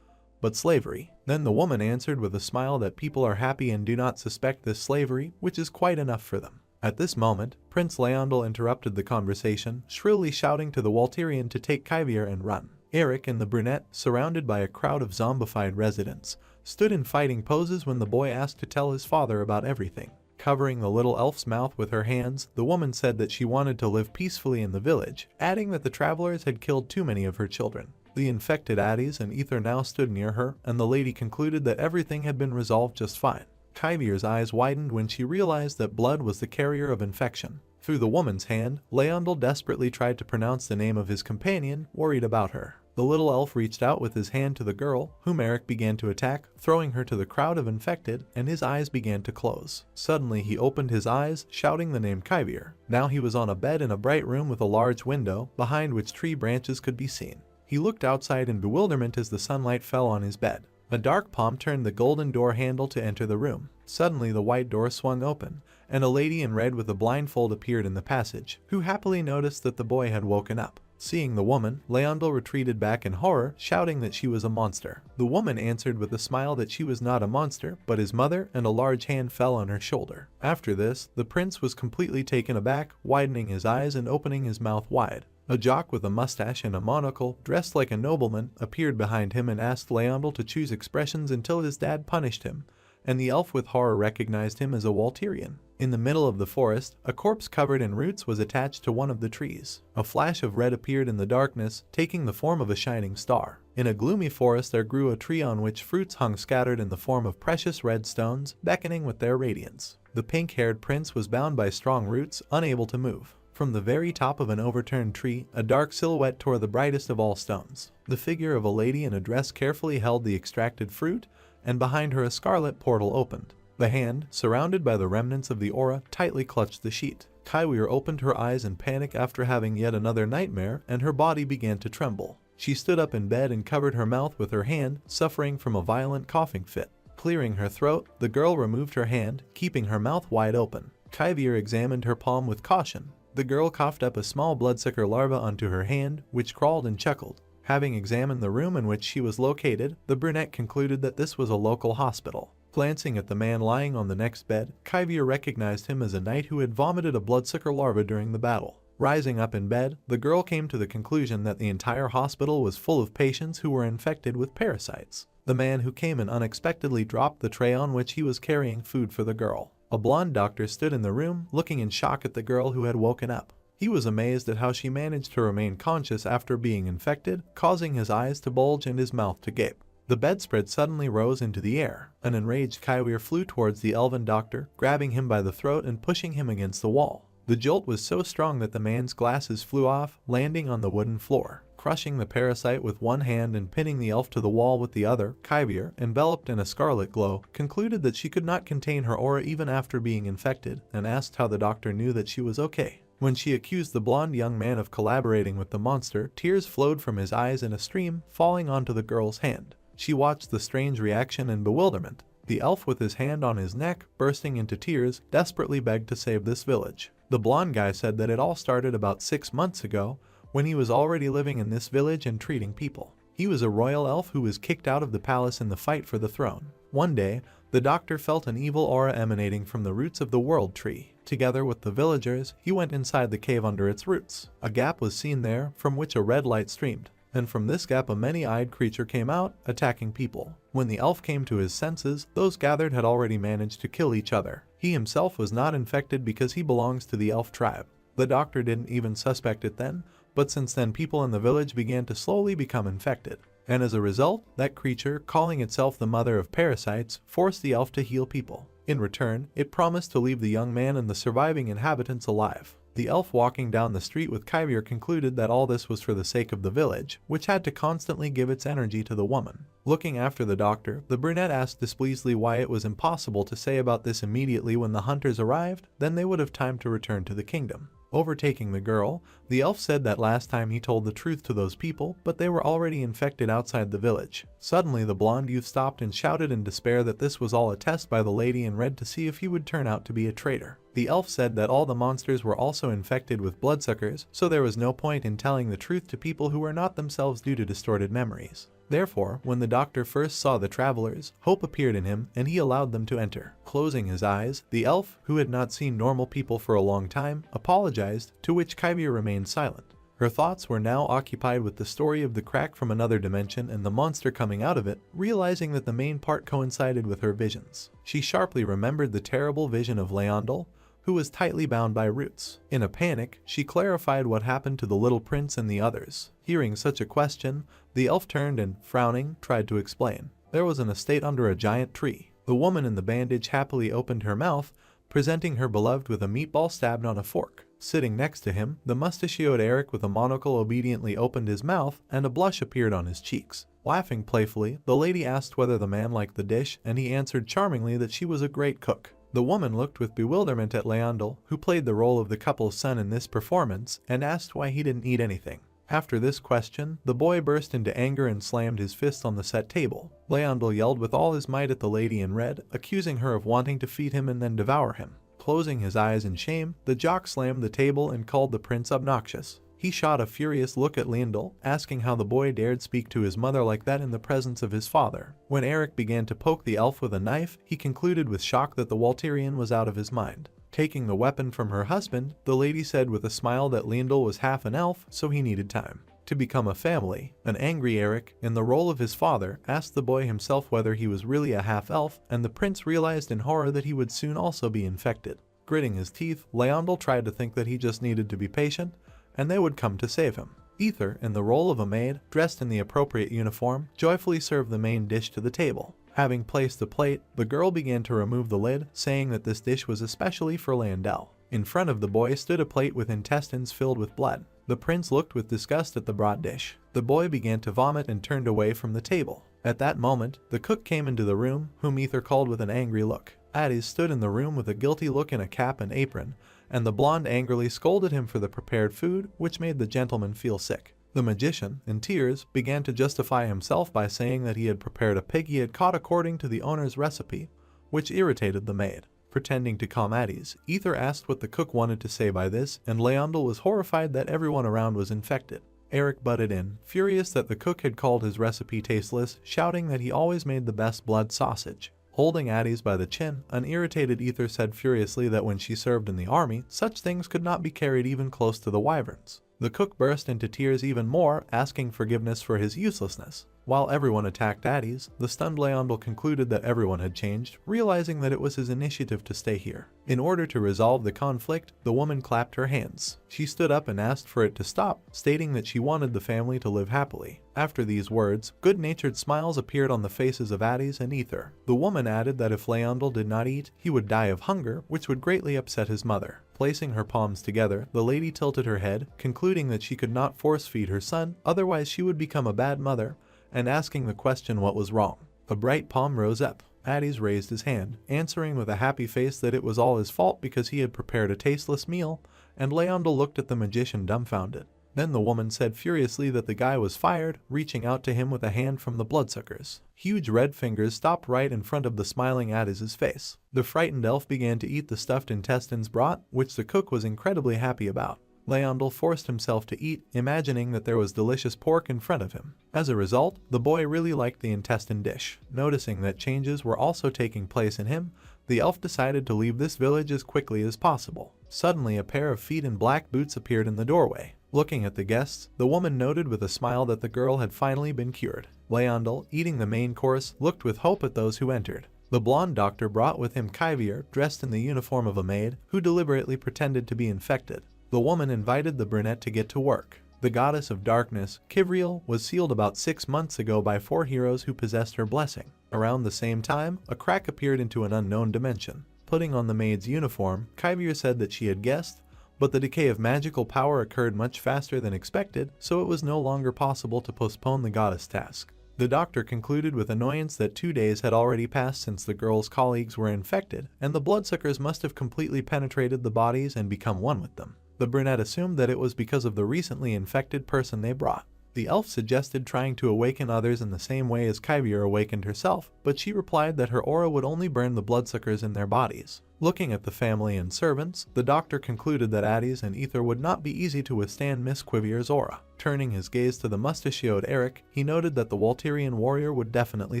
Speaker 1: but slavery. Then the woman answered with a smile that people are happy and do not suspect this slavery, which is quite enough for them. At this moment, Prince Leondel interrupted the conversation, shrilly shouting to the Walterian to take Kyvier and run. Eric and the brunette, surrounded by a crowd of zombified residents, stood in fighting poses when the boy asked to tell his father about everything. Covering the little elf's mouth with her hands, the woman said that she wanted to live peacefully in the village, adding that the travelers had killed too many of her children. The infected Addies and Ether now stood near her, and the lady concluded that everything had been resolved just fine. Kyvier's eyes widened when she realized that blood was the carrier of infection. Through the woman's hand, Leondel desperately tried to pronounce the name of his companion, worried about her. The little elf reached out with his hand to the girl, whom Eric began to attack, throwing her to the crowd of infected, and his eyes began to close. Suddenly he opened his eyes, shouting the name Kyvier. Now he was on a bed in a bright room with a large window, behind which tree branches could be seen. He looked outside in bewilderment as the sunlight fell on his bed. A dark palm turned the golden door handle to enter the room. Suddenly the white door swung open, and a lady in red with a blindfold appeared in the passage, who happily noticed that the boy had woken up. Seeing the woman, Leondel retreated back in horror, shouting that she was a monster. The woman answered with a smile that she was not a monster, but his mother, and a large hand fell on her shoulder. After this, the prince was completely taken aback, widening his eyes and opening his mouth wide. A jock with a mustache and a monocle, dressed like a nobleman, appeared behind him and asked Leondel to choose expressions until his dad punished him, and the elf with horror recognized him as a Walterian. In the middle of the forest, a corpse covered in roots was attached to one of the trees. A flash of red appeared in the darkness, taking the form of a shining star. In a gloomy forest there grew a tree on which fruits hung scattered in the form of precious red stones, beckoning with their radiance. The pink-haired prince was bound by strong roots, unable to move. From the very top of an overturned tree, a dark silhouette tore the brightest of all stones. The figure of a lady in a dress carefully held the extracted fruit, and behind her a scarlet portal opened. The hand, surrounded by the remnants of the aura, tightly clutched the sheet. Kyvier opened her eyes in panic after having yet another nightmare, and her body began to tremble. She stood up in bed and covered her mouth with her hand, suffering from a violent coughing fit. Clearing her throat, the girl removed her hand, keeping her mouth wide open. Kyvier examined her palm with caution. The girl coughed up a small bloodsucker larva onto her hand, which crawled and chuckled. Having examined the room in which she was located, the brunette concluded that this was a local hospital. Glancing at the man lying on the next bed, Kyvier recognized him as a knight who had vomited a bloodsucker larva during the battle. Rising up in bed, the girl came to the conclusion that the entire hospital was full of patients who were infected with parasites. The man who came in unexpectedly dropped the tray on which he was carrying food for the girl. A blonde doctor stood in the room, looking in shock at the girl who had woken up. He was amazed at how she managed to remain conscious after being infected, causing his eyes to bulge and his mouth to gape. The bedspread suddenly rose into the air. An enraged Kyvier flew towards the elven doctor, grabbing him by the throat and pushing him against the wall. The jolt was so strong that the man's glasses flew off, landing on the wooden floor. crushing the parasite with one hand and pinning the elf to the wall with the other. Kyvier, enveloped in a scarlet glow, concluded that she could not contain her aura even after being infected, and asked how the doctor knew that she was okay. When she accused the blonde young man of collaborating with the monster, tears flowed from his eyes in a stream, falling onto the girl's hand. She watched the strange reaction in bewilderment. The elf, with his hand on his neck, bursting into tears, desperately begged to save this village. The blonde guy said that it all started about 6 months ago, when he was already living in this village and treating people. He was a royal elf who was kicked out of the palace in the fight for the throne. One day, the doctor felt an evil aura emanating from the roots of the world tree. Together with the villagers, he went inside the cave under its roots. A gap was seen there, from which a red light streamed, and from this gap a many-eyed creature came out, attacking people. When the elf came to his senses, those gathered had already managed to kill each other. He himself was not infected because he belongs to the elf tribe. The doctor didn't even suspect it then, but since then people in the village began to slowly become infected. And as a result, that creature, calling itself the mother of parasites, forced the elf to heal people. In return, it promised to leave the young man and the surviving inhabitants alive. The elf walking down the street with Kyvier concluded that all this was for the sake of the village, which had to constantly give its energy to the woman. Looking after the doctor, the brunette asked displeasedly why it was impossible to say about this immediately when the hunters arrived, then they would have time to return to the kingdom. Overtaking the girl, the elf said that last time he told the truth to those people, but they were already infected outside the village. Suddenly the blonde youth stopped and shouted in despair that this was all a test by the lady in red to see if he would turn out to be a traitor. The elf said that all the monsters were also infected with bloodsuckers, so there was no point in telling the truth to people who were not themselves due to distorted memories. Therefore, when the doctor first saw the travelers, hope appeared in him and he allowed them to enter. Closing his eyes, the elf, who had not seen normal people for a long time, apologized, to which Kyvier remained silent. Her thoughts were now occupied with the story of the crack from another dimension and the monster coming out of it, realizing that the main part coincided with her visions. She sharply remembered the terrible vision of Leondel, who was tightly bound by roots. In a panic, she clarified what happened to the little prince and the others. Hearing such a question, the elf turned and, frowning, tried to explain. There was an estate under a giant tree. The woman in the bandage happily opened her mouth, presenting her beloved with a meatball stabbed on a fork. Sitting next to him, the mustachioed Eric with a monocle obediently opened his mouth, and a blush appeared on his cheeks. Laughing playfully, the lady asked whether the man liked the dish, and he answered charmingly that she was a great cook. The woman looked with bewilderment at Leondel, who played the role of the couple's son in this performance, and asked why he didn't eat anything. After this question, the boy burst into anger and slammed his fist on the set table. Leondel yelled with all his might at the lady in red, accusing her of wanting to feed him and then devour him. Closing his eyes in shame, the jock slammed the table and called the prince obnoxious. He shot a furious look at Leondel, asking how the boy dared speak to his mother like that in the presence of his father. When Eric began to poke the elf with a knife, he concluded with shock that the Walterian was out of his mind. Taking the weapon from her husband, the lady said with a smile that Leondel was half an elf, so he needed time to become a family. An angry Eric, in the role of his father, asked the boy himself whether he was really a half-elf, and the prince realized in horror that he would soon also be infected. Gritting his teeth, Leondel tried to think that he just needed to be patient, and they would come to save him. Ether, in the role of a maid, dressed in the appropriate uniform, joyfully served the main dish to the table. Having placed the plate, the girl began to remove the lid, saying that this dish was especially for Leondel. In front of the boy stood a plate with intestines filled with blood. The prince looked with disgust at the brought dish. The boy began to vomit and turned away from the table. At that moment, the cook came into the room, whom Ether called with an angry look. Addis stood in the room with a guilty look in a cap and apron, and the blonde angrily scolded him for the prepared food, which made the gentleman feel sick. The magician, in tears, began to justify himself by saying that he had prepared a pig he had caught according to the owner's recipe, which irritated the maid. Pretending to calm Addis, Ether asked what the cook wanted to say by this, and Leondel was horrified that everyone around was infected. Eric butted in, furious that the cook had called his recipe tasteless, shouting that he always made the best blood sausage. Holding Addis by the chin, an irritated Ether said furiously that when she served in the army, such things could not be carried even close to the wyverns. The cook burst into tears even more, asking forgiveness for his uselessness. While everyone attacked Addis, the stunned Leondel concluded that everyone had changed, realizing that it was his initiative to stay here. In order to resolve the conflict, the woman clapped her hands. She stood up and asked for it to stop, stating that she wanted the family to live happily. After these words, good-natured smiles appeared on the faces of Addis and Ether. The woman added that if Leondel did not eat, he would die of hunger, which would greatly upset his mother. Placing her palms together, the lady tilted her head, concluding that she could not force-feed her son, otherwise she would become a bad mother, and asking the question what was wrong. A bright palm rose up. Addis raised his hand, answering with a happy face that it was all his fault because he had prepared a tasteless meal, and Leondel looked at the magician dumbfounded. Then the woman said furiously that the guy was fired, reaching out to him with a hand from the bloodsuckers. Huge red fingers stopped right in front of the smiling Addis's face. The frightened elf began to eat the stuffed intestines brought, which the cook was incredibly happy about. Leondel forced himself to eat, imagining that there was delicious pork in front of him. As a result, the boy really liked the intestine dish. Noticing that changes were also taking place in him, the elf decided to leave this village as quickly as possible. Suddenly, a pair of feet in black boots appeared in the doorway. Looking at the guests, the woman noted with a smile that the girl had finally been cured. Leondel, eating the main course, looked with hope at those who entered. The blonde doctor brought with him Kyvier, dressed in the uniform of a maid, who deliberately pretended to be infected. The woman invited the brunette to get to work. The goddess of darkness, Kivriel, was sealed about 6 months ago by 4 heroes who possessed her blessing. Around the same time, a crack appeared into an unknown dimension. Putting on the maid's uniform, Kyvier said that she had guessed, but the decay of magical power occurred much faster than expected, so it was no longer possible to postpone the goddess task. The doctor concluded with annoyance that 2 days had already passed since the girl's colleagues were infected, and the bloodsuckers must have completely penetrated the bodies and become one with them. The brunette assumed that it was because of the recently infected person they brought. The elf suggested trying to awaken others in the same way as Kyvier awakened herself, but she replied that her aura would only burn the bloodsuckers in their bodies. Looking at the family and servants, the doctor concluded that Addis and Ether would not be easy to withstand Miss Quivier's aura. Turning his gaze to the mustachioed Eric, he noted that the Walterian warrior would definitely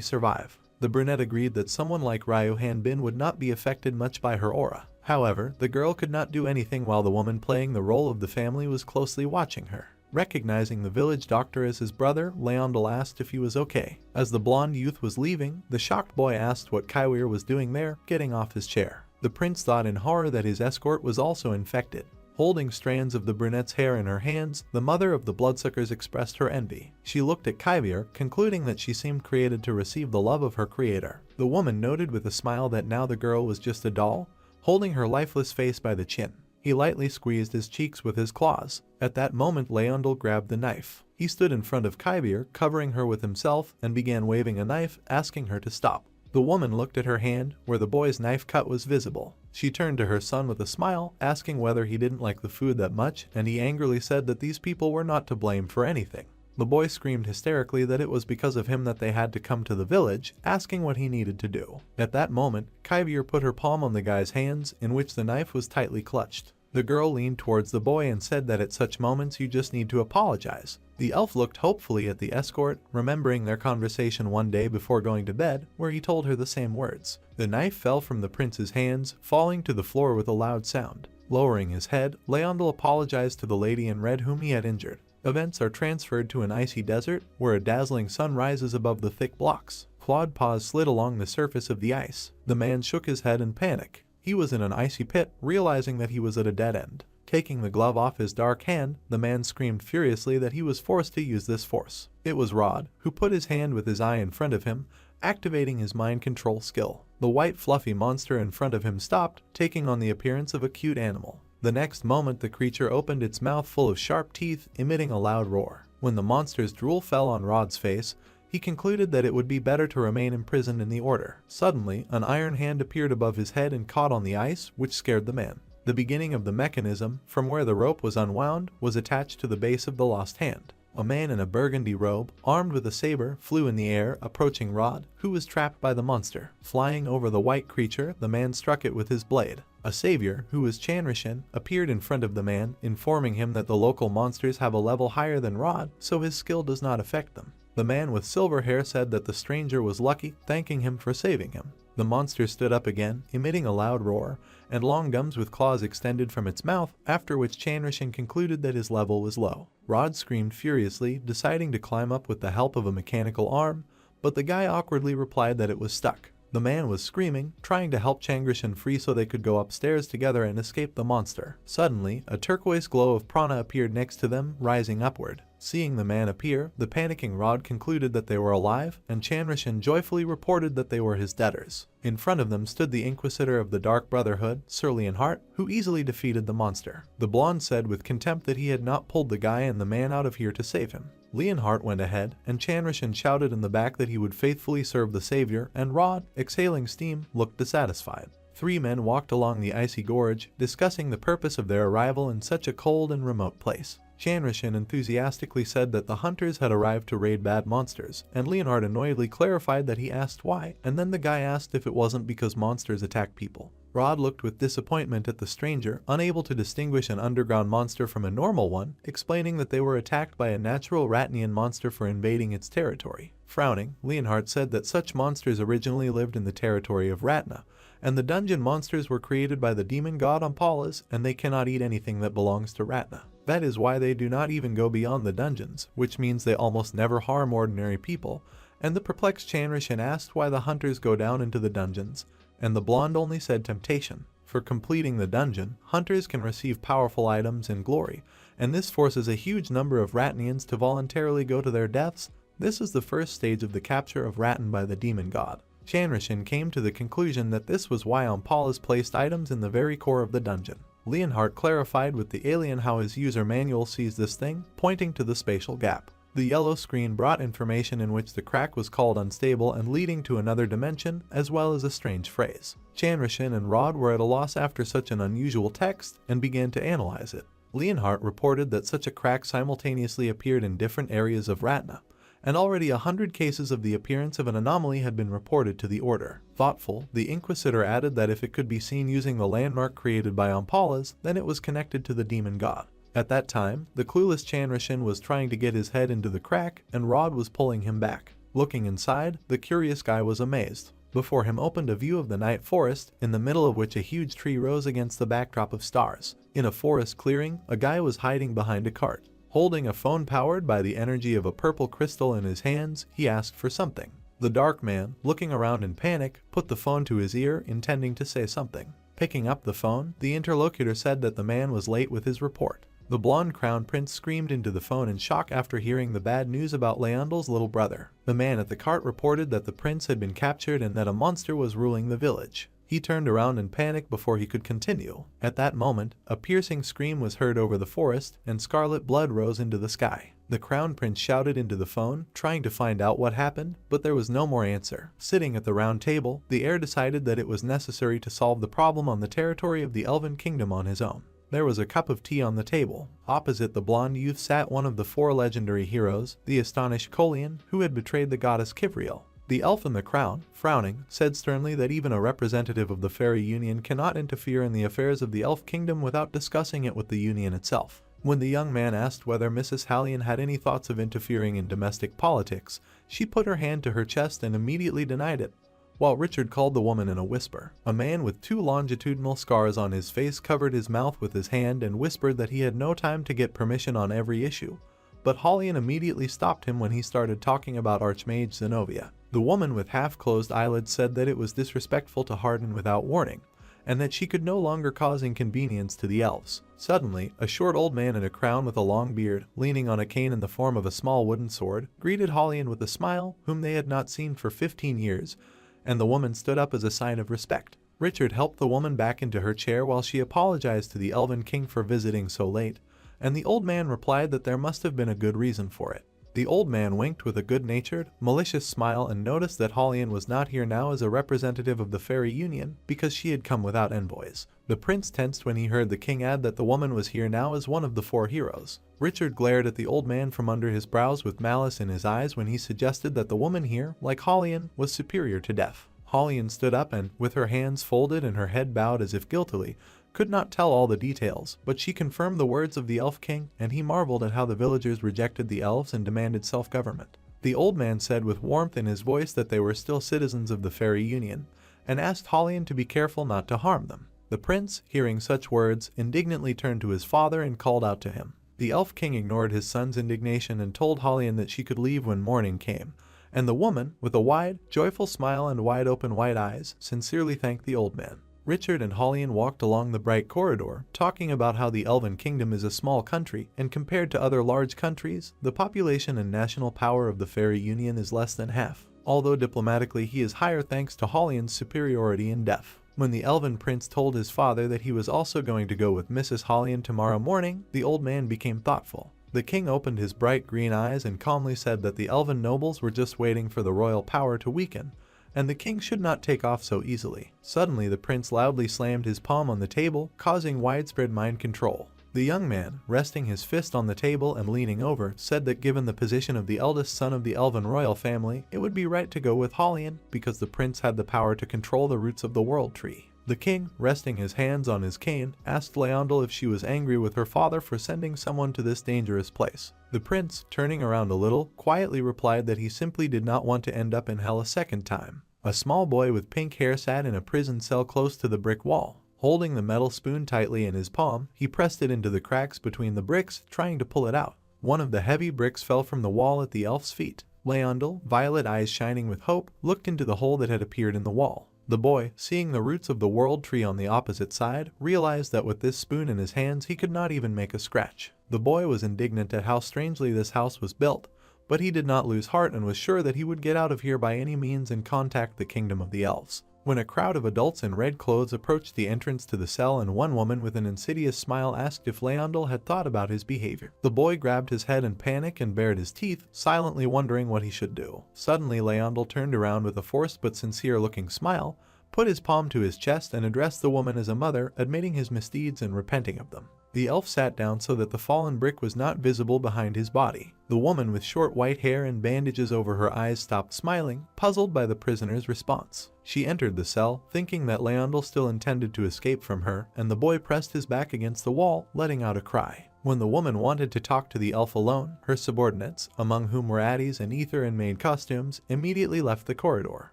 Speaker 1: survive. The brunette agreed that someone like Ryu Hanbin would not be affected much by her aura. However, the girl could not do anything while the woman playing the role of the family was closely watching her. Recognizing the village doctor as his brother, Leondel asked if he was okay. As the blonde youth was leaving, the shocked boy asked what Kywier was doing there, getting off his chair. The prince thought in horror that his escort was also infected. Holding strands of the brunette's hair in her hands, the mother of the bloodsuckers expressed her envy. She looked at Kyvier, concluding that she seemed created to receive the love of her creator. The woman noted with a smile that now the girl was just a doll, holding her lifeless face by the chin. He lightly squeezed his cheeks with his claws. At that moment, Leondel grabbed the knife. He stood in front of Kyvier, covering her with himself, and began waving a knife, asking her to stop. The woman looked at her hand, where the boy's knife cut was visible. She turned to her son with a smile, asking whether he didn't like the food that much, and he angrily said that these people were not to blame for anything. The boy screamed hysterically that it was because of him that they had to come to the village, asking what he needed to do. At that moment, Kyvier put her palm on the guy's hands, in which the knife was tightly clutched. The girl leaned towards the boy and said that at such moments you just need to apologize. The elf looked hopefully at the escort, remembering their conversation one day before going to bed, where he told her the same words. The knife fell from the prince's hands, falling to the floor with a loud sound. Lowering his head, Leondel apologized to the lady in red whom he had injured. Events are transferred to an icy desert, where a dazzling sun rises above the thick blocks. Clawed paws slid along the surface of the ice. The man shook his head in panic. He was in an icy pit, realizing that he was at a dead end. Taking the glove off his dark hand, the man screamed furiously that he was forced to use this force. It was Rod, who put his hand with his eye in front of him, activating his mind control skill. The white fluffy monster in front of him stopped, taking on the appearance of a cute animal. The next moment the creature opened its mouth full of sharp teeth, emitting a loud roar. When the monster's drool fell on Rod's face, he concluded that it would be better to remain imprisoned in the order. Suddenly, an iron hand appeared above his head and caught on the ice, which scared the man. The beginning of the mechanism, from where the rope was unwound, was attached to the base of the lost hand. A man in a burgundy robe, armed with a saber, flew in the air, approaching Rod, who was trapped by the monster. Flying over the white creature, the man struck it with his blade. A savior, who was Chanrishin, appeared in front of the man, informing him that the local monsters have a level higher than Rod, so his skill does not affect them. The man with silver hair said that the stranger was lucky, thanking him for saving him. The monster stood up again, emitting a loud roar, and long gums with claws extended from its mouth, after which Chanrishin concluded that his level was low. Rod screamed furiously, deciding to climb up with the help of a mechanical arm, but the guy awkwardly replied that it was stuck. The man was screaming, trying to help Chanrishin free so they could go upstairs together and escape the monster. Suddenly, a turquoise glow of prana appeared next to them, rising upward. Seeing the man appear, the panicking Rod concluded that they were alive, and Chanrishin joyfully reported that they were his debtors. In front of them stood the Inquisitor of the Dark Brotherhood, Sir Leonhardt, who easily defeated the monster. The blonde said with contempt that he had not pulled the guy and the man out of here to save him. Leonhardt went ahead, and Chanrishin shouted in the back that he would faithfully serve the savior, and Rod, exhaling steam, looked dissatisfied. Three men walked along the icy gorge, discussing the purpose of their arrival in such a cold and remote place. Chanrishin enthusiastically said that the hunters had arrived to raid bad monsters, and Leonhardt annoyedly clarified that he asked why, and then the guy asked if it wasn't because monsters attack people. Rod looked with disappointment at the stranger, unable to distinguish an underground monster from a normal one, explaining that they were attacked by a natural Ratnian monster for invading its territory. Frowning, Leonhardt said that such monsters originally lived in the territory of Ratna, and the dungeon monsters were created by the demon god Ampalas, and they cannot eat anything that belongs to Ratna. That is why they do not even go beyond the dungeons, which means they almost never harm ordinary people, and the perplexed Chanrishin asked why the hunters go down into the dungeons, and the blonde only said temptation. For completing the dungeon, hunters can receive powerful items and glory, and this forces a huge number of Ratnians to voluntarily go to their deaths. This is the first stage of the capture of Ratn by the demon god. Chanrishin came to the conclusion that this was why Ampalas placed items in the very core of the dungeon. Leonhardt clarified with the alien how his user manual sees this thing, pointing to the spatial gap. The yellow screen brought information in which the crack was called unstable and leading to another dimension, as well as a strange phrase. Chanrishin and Rod were at a loss after such an unusual text and began to analyze it. Leonhardt reported that such a crack simultaneously appeared in different areas of Ratna, and already 100 cases of the appearance of an anomaly had been reported to the Order. Thoughtful, the Inquisitor added that if it could be seen using the landmark created by Ampalas, then it was connected to the demon god. At that time, the clueless Chanrishin was trying to get his head into the crack, and Rod was pulling him back. Looking inside, the curious guy was amazed. Before him opened a view of the night forest, in the middle of which a huge tree rose against the backdrop of stars. In a forest clearing, a guy was hiding behind a cart. Holding a phone powered by the energy of a purple crystal in his hands, he asked for something. The dark man, looking around in panic, put the phone to his ear, intending to say something. Picking up the phone, the interlocutor said that the man was late with his report. The blonde crown prince screamed into the phone in shock after hearing the bad news about Leandal's little brother. The man at the cart reported that the prince had been captured and that a monster was ruling the village. He turned around in panic before he could continue. At that moment, a piercing scream was heard over the forest, and scarlet blood rose into the sky. The crown prince shouted into the phone, trying to find out what happened, but there was no more answer. Sitting at the round table, the heir decided that it was necessary to solve the problem on the territory of the Elven Kingdom on his own. There was a cup of tea on the table. Opposite the blonde youth sat one of the 4 legendary heroes, the astonished Kolian, who had betrayed the goddess Kivriel. The elf in the crown, frowning, said sternly that even a representative of the Fairy Union cannot interfere in the affairs of the Elf Kingdom without discussing it with the Union itself. When the young man asked whether Mrs. Hallion had any thoughts of interfering in domestic politics, she put her hand to her chest and immediately denied it, while Richard called the woman in a whisper. A man with 2 longitudinal scars on his face covered his mouth with his hand and whispered that he had no time to get permission on every issue, but Hallion immediately stopped him when he started talking about Archmage Zenobia. The woman with half-closed eyelids said that it was disrespectful to harden without warning, and that she could no longer cause inconvenience to the elves. Suddenly, a short old man in a crown with a long beard, leaning on a cane in the form of a small wooden sword, greeted Hallion with a smile, whom they had not seen for 15 years, and the woman stood up as a sign of respect. Richard helped the woman back into her chair while she apologized to the Elven King for visiting so late, and the old man replied that there must have been a good reason for it. The old man winked with a good-natured, malicious smile and noticed that Hallion was not here now as a representative of the Fairy Union because she had come without envoys. The prince tensed when he heard the king add that the woman was here now as one of the 4 heroes. Richard glared at the old man from under his brows with malice in his eyes when he suggested that the woman here, like Hallion, was superior to death. Hallion stood up and, with her hands folded and her head bowed as if guiltily, could not tell all the details, but she confirmed the words of the Elf King, and he marveled at how the villagers rejected the elves and demanded self-government. The old man said with warmth in his voice that they were still citizens of the Fairy Union, and asked Hallion to be careful not to harm them. The prince, hearing such words, indignantly turned to his father and called out to him. The elf king ignored his son's indignation and told Holian that she could leave when morning came, and the woman, with a wide, joyful smile and wide-open white eyes, sincerely thanked the old man. Richard and Holian walked along the bright corridor, talking about how the Elven Kingdom is a small country, and compared to other large countries, the population and national power of the Fairy Union is less than half, although diplomatically he is higher thanks to Holian's superiority in depth. When the Elven Prince told his father that he was also going to go with Mrs. Holian tomorrow morning, the old man became thoughtful. The king opened his bright green eyes and calmly said that the Elven nobles were just waiting for the royal power to weaken, and the king should not take off so easily. Suddenly, the prince loudly slammed his palm on the table, causing widespread mind control. The young man, resting his fist on the table and leaning over, said that given the position of the eldest son of the Elven royal family, it would be right to go with Holian because the prince had the power to control the roots of the world tree. The king, resting his hands on his cane, asked Leondel if she was angry with her father for sending someone to this dangerous place. The prince, turning around a little, quietly replied that he simply did not want to end up in hell a second time. A small boy with pink hair sat in a prison cell close to the brick wall. Holding the metal spoon tightly in his palm, he pressed it into the cracks between the bricks, trying to pull it out. One of the heavy bricks fell from the wall at the elf's feet. Leondel, violet eyes shining with hope, looked into the hole that had appeared in the wall. The boy, seeing the roots of the world tree on the opposite side, realized that with this spoon in his hands he could not even make a scratch. The boy was indignant at how strangely this house was built, but he did not lose heart and was sure that he would get out of here by any means and contact the kingdom of the elves. When a crowd of adults in red clothes approached the entrance to the cell and one woman with an insidious smile asked if Leondel had thought about his behavior. The boy grabbed his head in panic and bared his teeth, silently wondering what he should do. Suddenly Leondel turned around with a forced but sincere-looking smile, put his palm to his chest and addressed the woman as a mother, admitting his misdeeds and repenting of them. The elf sat down so that the fallen brick was not visible behind his body. The woman with short white hair and bandages over her eyes stopped smiling, puzzled by the prisoner's response. She entered the cell, thinking that Leondel still intended to escape from her, and the boy pressed his back against the wall, letting out a cry. When the woman wanted to talk to the elf alone, her subordinates, among whom were Addis and Ether in maid costumes, immediately left the corridor.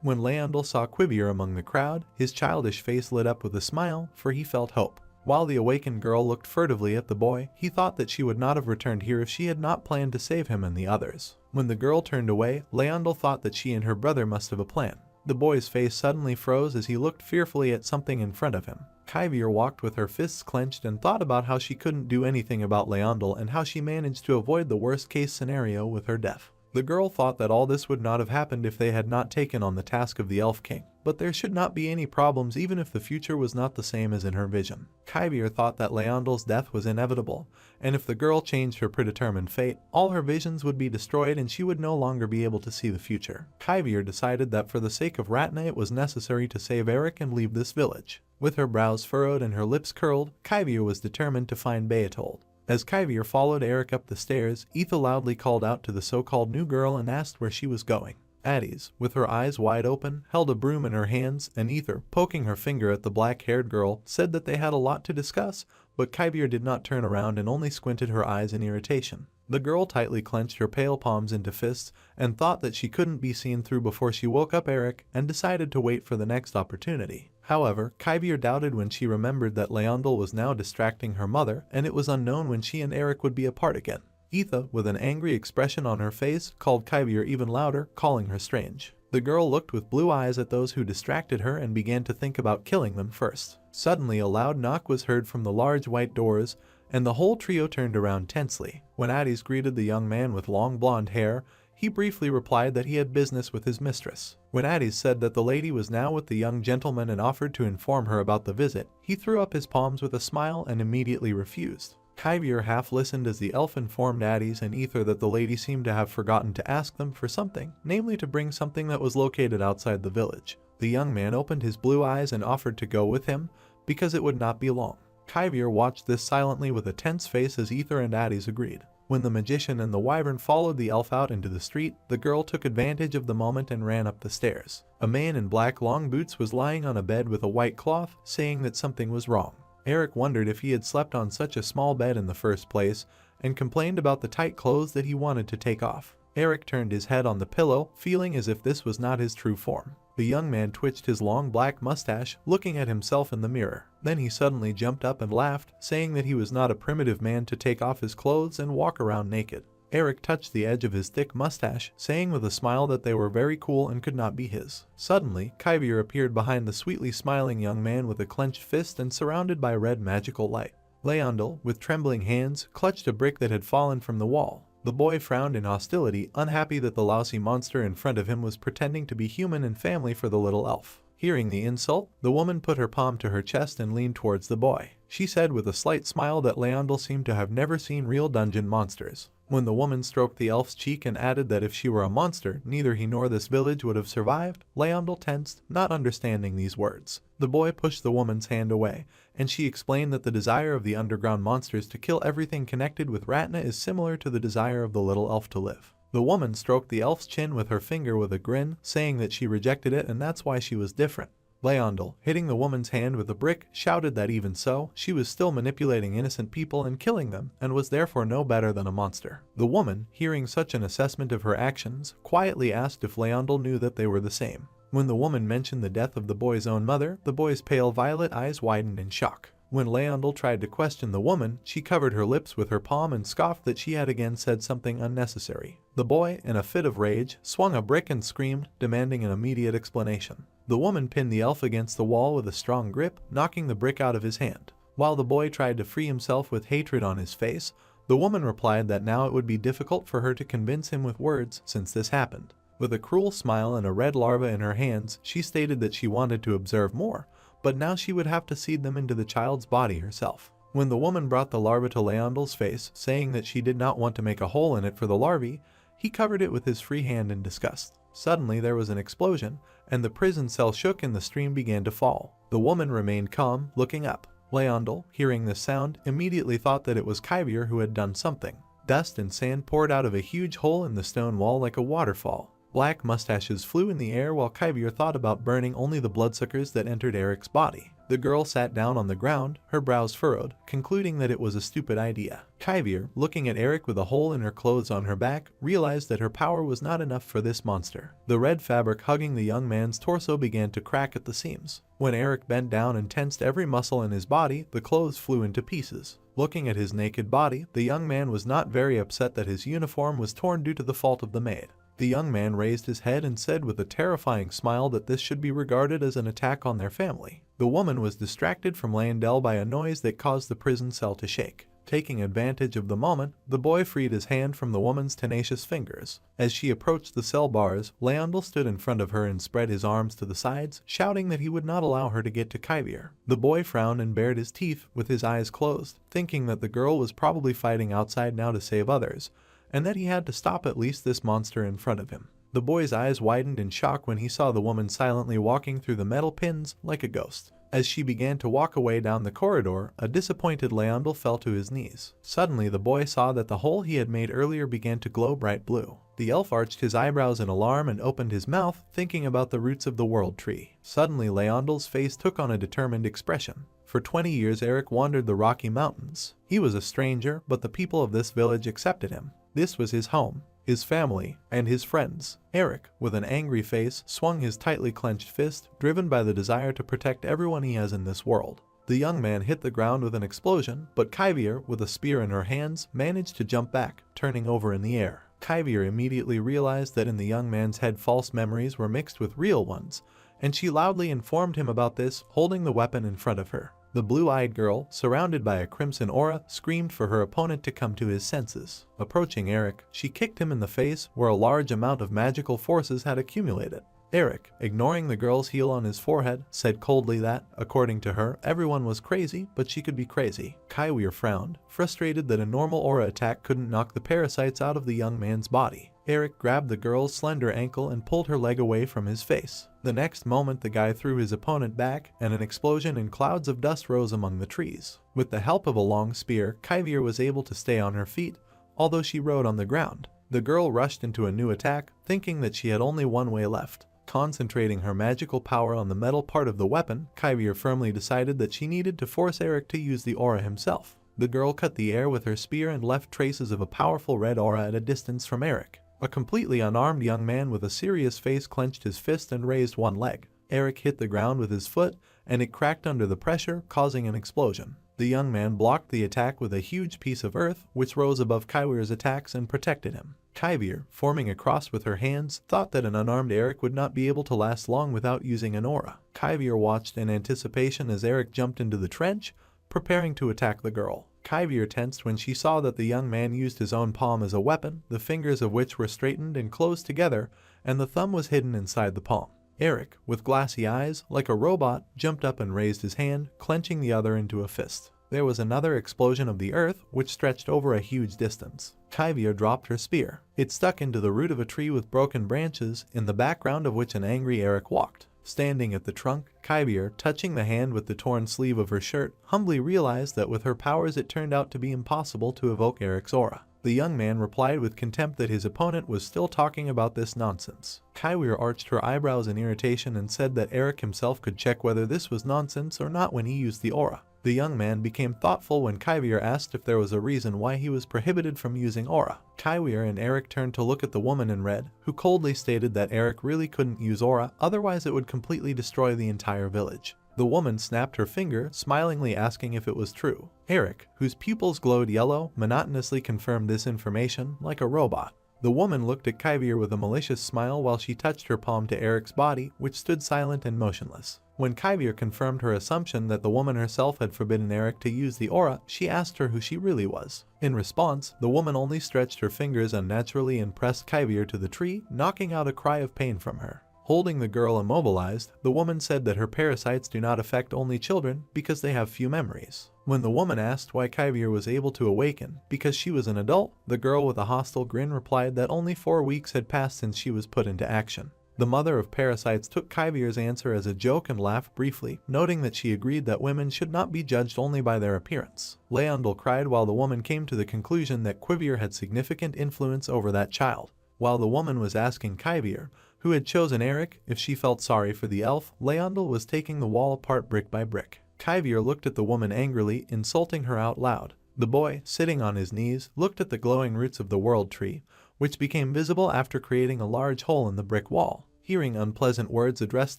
Speaker 1: When Leondel saw Quivier among the crowd, his childish face lit up with a smile, for he felt hope. While the awakened girl looked furtively at the boy, he thought that she would not have returned here if she had not planned to save him and the others. When the girl turned away, Leondel thought that she and her brother must have a plan. The boy's face suddenly froze as he looked fearfully at something in front of him. Quivier walked with her fists clenched and thought about how she couldn't do anything about Leondel and how she managed to avoid the worst-case scenario with her death. The girl thought that all this would not have happened if they had not taken on the task of the Elf King, but there should not be any problems even if the future was not the same as in her vision. Quivier thought that Leondel's death was inevitable, and if the girl changed her predetermined fate, all her visions would be destroyed and she would no longer be able to see the future. Quivier decided that for the sake of Ratna it was necessary to save Eric and leave this village. With her brows furrowed and her lips curled, Quivier was determined to find Beatold. As Quivier followed Eric up the stairs, Etha loudly called out to the so-called new girl and asked where she was going. Addis, with her eyes wide open, held a broom in her hands, and Ether, poking her finger at the black-haired girl, said that they had a lot to discuss, but Quivier did not turn around and only squinted her eyes in irritation. The girl tightly clenched her pale palms into fists and thought that she couldn't be seen through before she woke up Eric and decided to wait for the next opportunity. However, Quivier doubted when she remembered that Leondel was now distracting her mother and it was unknown when she and Eric would be apart again. Etha, with an angry expression on her face, called Quivier even louder, calling her strange. The girl looked with blue eyes at those who distracted her and began to think about killing them first. Suddenly, a loud knock was heard from the large white doors, and the whole trio turned around tensely. When Addis greeted the young man with long blonde hair, he briefly replied that he had business with his mistress. When Addis said that the lady was now with the young gentleman and offered to inform her about the visit, he threw up his palms with a smile and immediately refused. Quivier half listened as the elf informed Addis and Ether that the lady seemed to have forgotten to ask them for something, namely to bring something that was located outside the village. The young man opened his blue eyes and offered to go with him, because it would not be long. Quivier watched this silently with a tense face as Ether and Addis agreed. When the magician and the wyvern followed the elf out into the street, the girl took advantage of the moment and ran up the stairs. A man in black long boots was lying on a bed with a white cloth, saying that something was wrong. Eric wondered if he had slept on such a small bed in the first place, and complained about the tight clothes that he wanted to take off. Eric turned his head on the pillow, feeling as if this was not his true form. The young man twitched his long black mustache, looking at himself in the mirror. Then he suddenly jumped up and laughed, saying that he was not a primitive man to take off his clothes and walk around naked. Eric touched the edge of his thick mustache, saying with a smile that they were very cool and could not be his. Suddenly, Kyvier appeared behind the sweetly smiling young man with a clenched fist and surrounded by red magical light. Leondel, with trembling hands, clutched a brick that had fallen from the wall. The boy frowned in hostility, unhappy that the lousy monster in front of him was pretending to be human and family for the little elf. Hearing the insult, the woman put her palm to her chest and leaned towards the boy. She said with a slight smile that Leondel seemed to have never seen real dungeon monsters. When the woman stroked the elf's cheek and added that if she were a monster, neither he nor this village would have survived, Leondel tensed, not understanding these words. The boy pushed the woman's hand away, and she explained that the desire of the underground monsters to kill everything connected with Ratna is similar to the desire of the little elf to live. The woman stroked the elf's chin with her finger with a grin, saying that she rejected it and that's why she was different. Leondel, hitting the woman's hand with a brick, shouted that even so, she was still manipulating innocent people and killing them, and was therefore no better than a monster. The woman, hearing such an assessment of her actions, quietly asked if Leondel knew that they were the same. When the woman mentioned the death of the boy's own mother, the boy's pale violet eyes widened in shock. When Leondel tried to question the woman, she covered her lips with her palm and scoffed that she had again said something unnecessary. The boy, in a fit of rage, swung a brick and screamed, demanding an immediate explanation. The woman pinned the elf against the wall with a strong grip, knocking the brick out of his hand. While the boy tried to free himself with hatred on his face, the woman replied that now it would be difficult for her to convince him with words since this happened. With a cruel smile and a red larva in her hands, she stated that she wanted to observe more, but now she would have to seed them into the child's body herself. When the woman brought the larva to Leondel's face, saying that she did not want to make a hole in it for the larvae, he covered it with his free hand in disgust. Suddenly there was an explosion, and the prison cell shook and the stream began to fall. The woman remained calm, looking up. Leondel, hearing this sound, immediately thought that it was Kyvier who had done something. Dust and sand poured out of a huge hole in the stone wall like a waterfall. Black mustaches flew in the air while Kyvier thought about burning only the bloodsuckers that entered Eric's body. The girl sat down on the ground, her brows furrowed, concluding that it was a stupid idea. Kyvier, looking at Eric with a hole in her clothes on her back, realized that her power was not enough for this monster. The red fabric hugging the young man's torso began to crack at the seams. When Eric bent down and tensed every muscle in his body, the clothes flew into pieces. Looking at his naked body, the young man was not very upset that his uniform was torn due to the fault of the maid. The young man raised his head and said with a terrifying smile that this should be regarded as an attack on their family. The woman was distracted from Leondel by a noise that caused the prison cell to shake. Taking advantage of the moment, the boy freed his hand from the woman's tenacious fingers. As she approached the cell bars, Leondel stood in front of her and spread his arms to the sides, shouting that he would not allow her to get to Kyvier. The boy frowned and bared his teeth, with his eyes closed, thinking that the girl was probably fighting outside now to save others, and that he had to stop at least this monster in front of him. The boy's eyes widened in shock when he saw the woman silently walking through the metal pins like a ghost. As she began to walk away down the corridor, a disappointed Leondel fell to his knees. Suddenly the boy saw that the hole he had made earlier began to glow bright blue. The elf arched his eyebrows in alarm and opened his mouth, thinking about the roots of the world tree. Suddenly Leondel's face took on a determined expression. For 20 years Eric wandered the Rocky Mountains. He was a stranger, but the people of this village accepted him. This was his home, his family, and his friends. Eric, with an angry face, swung his tightly clenched fist, driven by the desire to protect everyone he has in this world. The young man hit the ground with an explosion, but Kyvier, with a spear in her hands, managed to jump back, turning over in the air. Kyvier immediately realized that in the young man's head false memories were mixed with real ones, and she loudly informed him about this, holding the weapon in front of her. The blue-eyed girl, surrounded by a crimson aura, screamed for her opponent to come to his senses. Approaching Eric, she kicked him in the face where a large amount of magical forces had accumulated. Eric, ignoring the girl's heel on his forehead, said coldly that, according to her, everyone was crazy, but she could be crazy. Kyvier frowned, frustrated that a normal aura attack couldn't knock the parasites out of the young man's body. Eric grabbed the girl's slender ankle and pulled her leg away from his face. The next moment the guy threw his opponent back, and an explosion and clouds of dust rose among the trees. With the help of a long spear, Kyvier was able to stay on her feet, although she rode on the ground. The girl rushed into a new attack, thinking that she had only one way left. Concentrating her magical power on the metal part of the weapon, Kyvier firmly decided that she needed to force Eric to use the aura himself. The girl cut the air with her spear and left traces of a powerful red aura at a distance from Eric. A completely unarmed young man with a serious face clenched his fist and raised one leg. Eric hit the ground with his foot, and it cracked under the pressure, causing an explosion. The young man blocked the attack with a huge piece of earth, which rose above Kaivir's attacks and protected him. Kaivir, forming a cross with her hands, thought that an unarmed Eric would not be able to last long without using an aura. Kaivir watched in anticipation as Eric jumped into the trench, preparing to attack the girl. Kaivir tensed when she saw that the young man used his own palm as a weapon, the fingers of which were straightened and closed together, and the thumb was hidden inside the palm. Eric, with glassy eyes, like a robot, jumped up and raised his hand, clenching the other into a fist. There was another explosion of the earth, which stretched over a huge distance. Kaivir dropped her spear. It stuck into the root of a tree with broken branches, in the background of which an angry Eric walked. Standing at the trunk, Kaivir, touching the hand with the torn sleeve of her shirt, humbly realized that with her powers it turned out to be impossible to evoke Eric's aura. The young man replied with contempt that his opponent was still talking about this nonsense. Kaivir arched her eyebrows in irritation and said that Eric himself could check whether this was nonsense or not when he used the aura. The young man became thoughtful when Kaivir asked if there was a reason why he was prohibited from using aura. Kaivir and Eric turned to look at the woman in red, who coldly stated that Eric really couldn't use aura, otherwise it would completely destroy the entire village. The woman snapped her finger, smilingly asking if it was true. Eric, whose pupils glowed yellow, monotonously confirmed this information, like a robot. The woman looked at Kaivir with a malicious smile while she touched her palm to Eric's body, which stood silent and motionless. When Kaivir confirmed her assumption that the woman herself had forbidden Eric to use the aura, she asked her who she really was. In response, the woman only stretched her fingers unnaturally and pressed Kaivir to the tree, knocking out a cry of pain from her. Holding the girl immobilized, the woman said that her parasites do not affect only children because they have few memories. When the woman asked why Kaivir was able to awaken because she was an adult, the girl with a hostile grin replied that only 4 weeks had passed since she was put into action. The mother of parasites took Kaivir's answer as a joke and laughed briefly, noting that she agreed that women should not be judged only by their appearance. Leondel cried while the woman came to the conclusion that Kaivir had significant influence over that child. While the woman was asking Kaivir, who had chosen Eric, if she felt sorry for the elf, Leondel was taking the wall apart brick by brick. Kaivir looked at the woman angrily, insulting her out loud. The boy, sitting on his knees, looked at the glowing roots of the world tree, which became visible after creating a large hole in the brick wall. Hearing unpleasant words addressed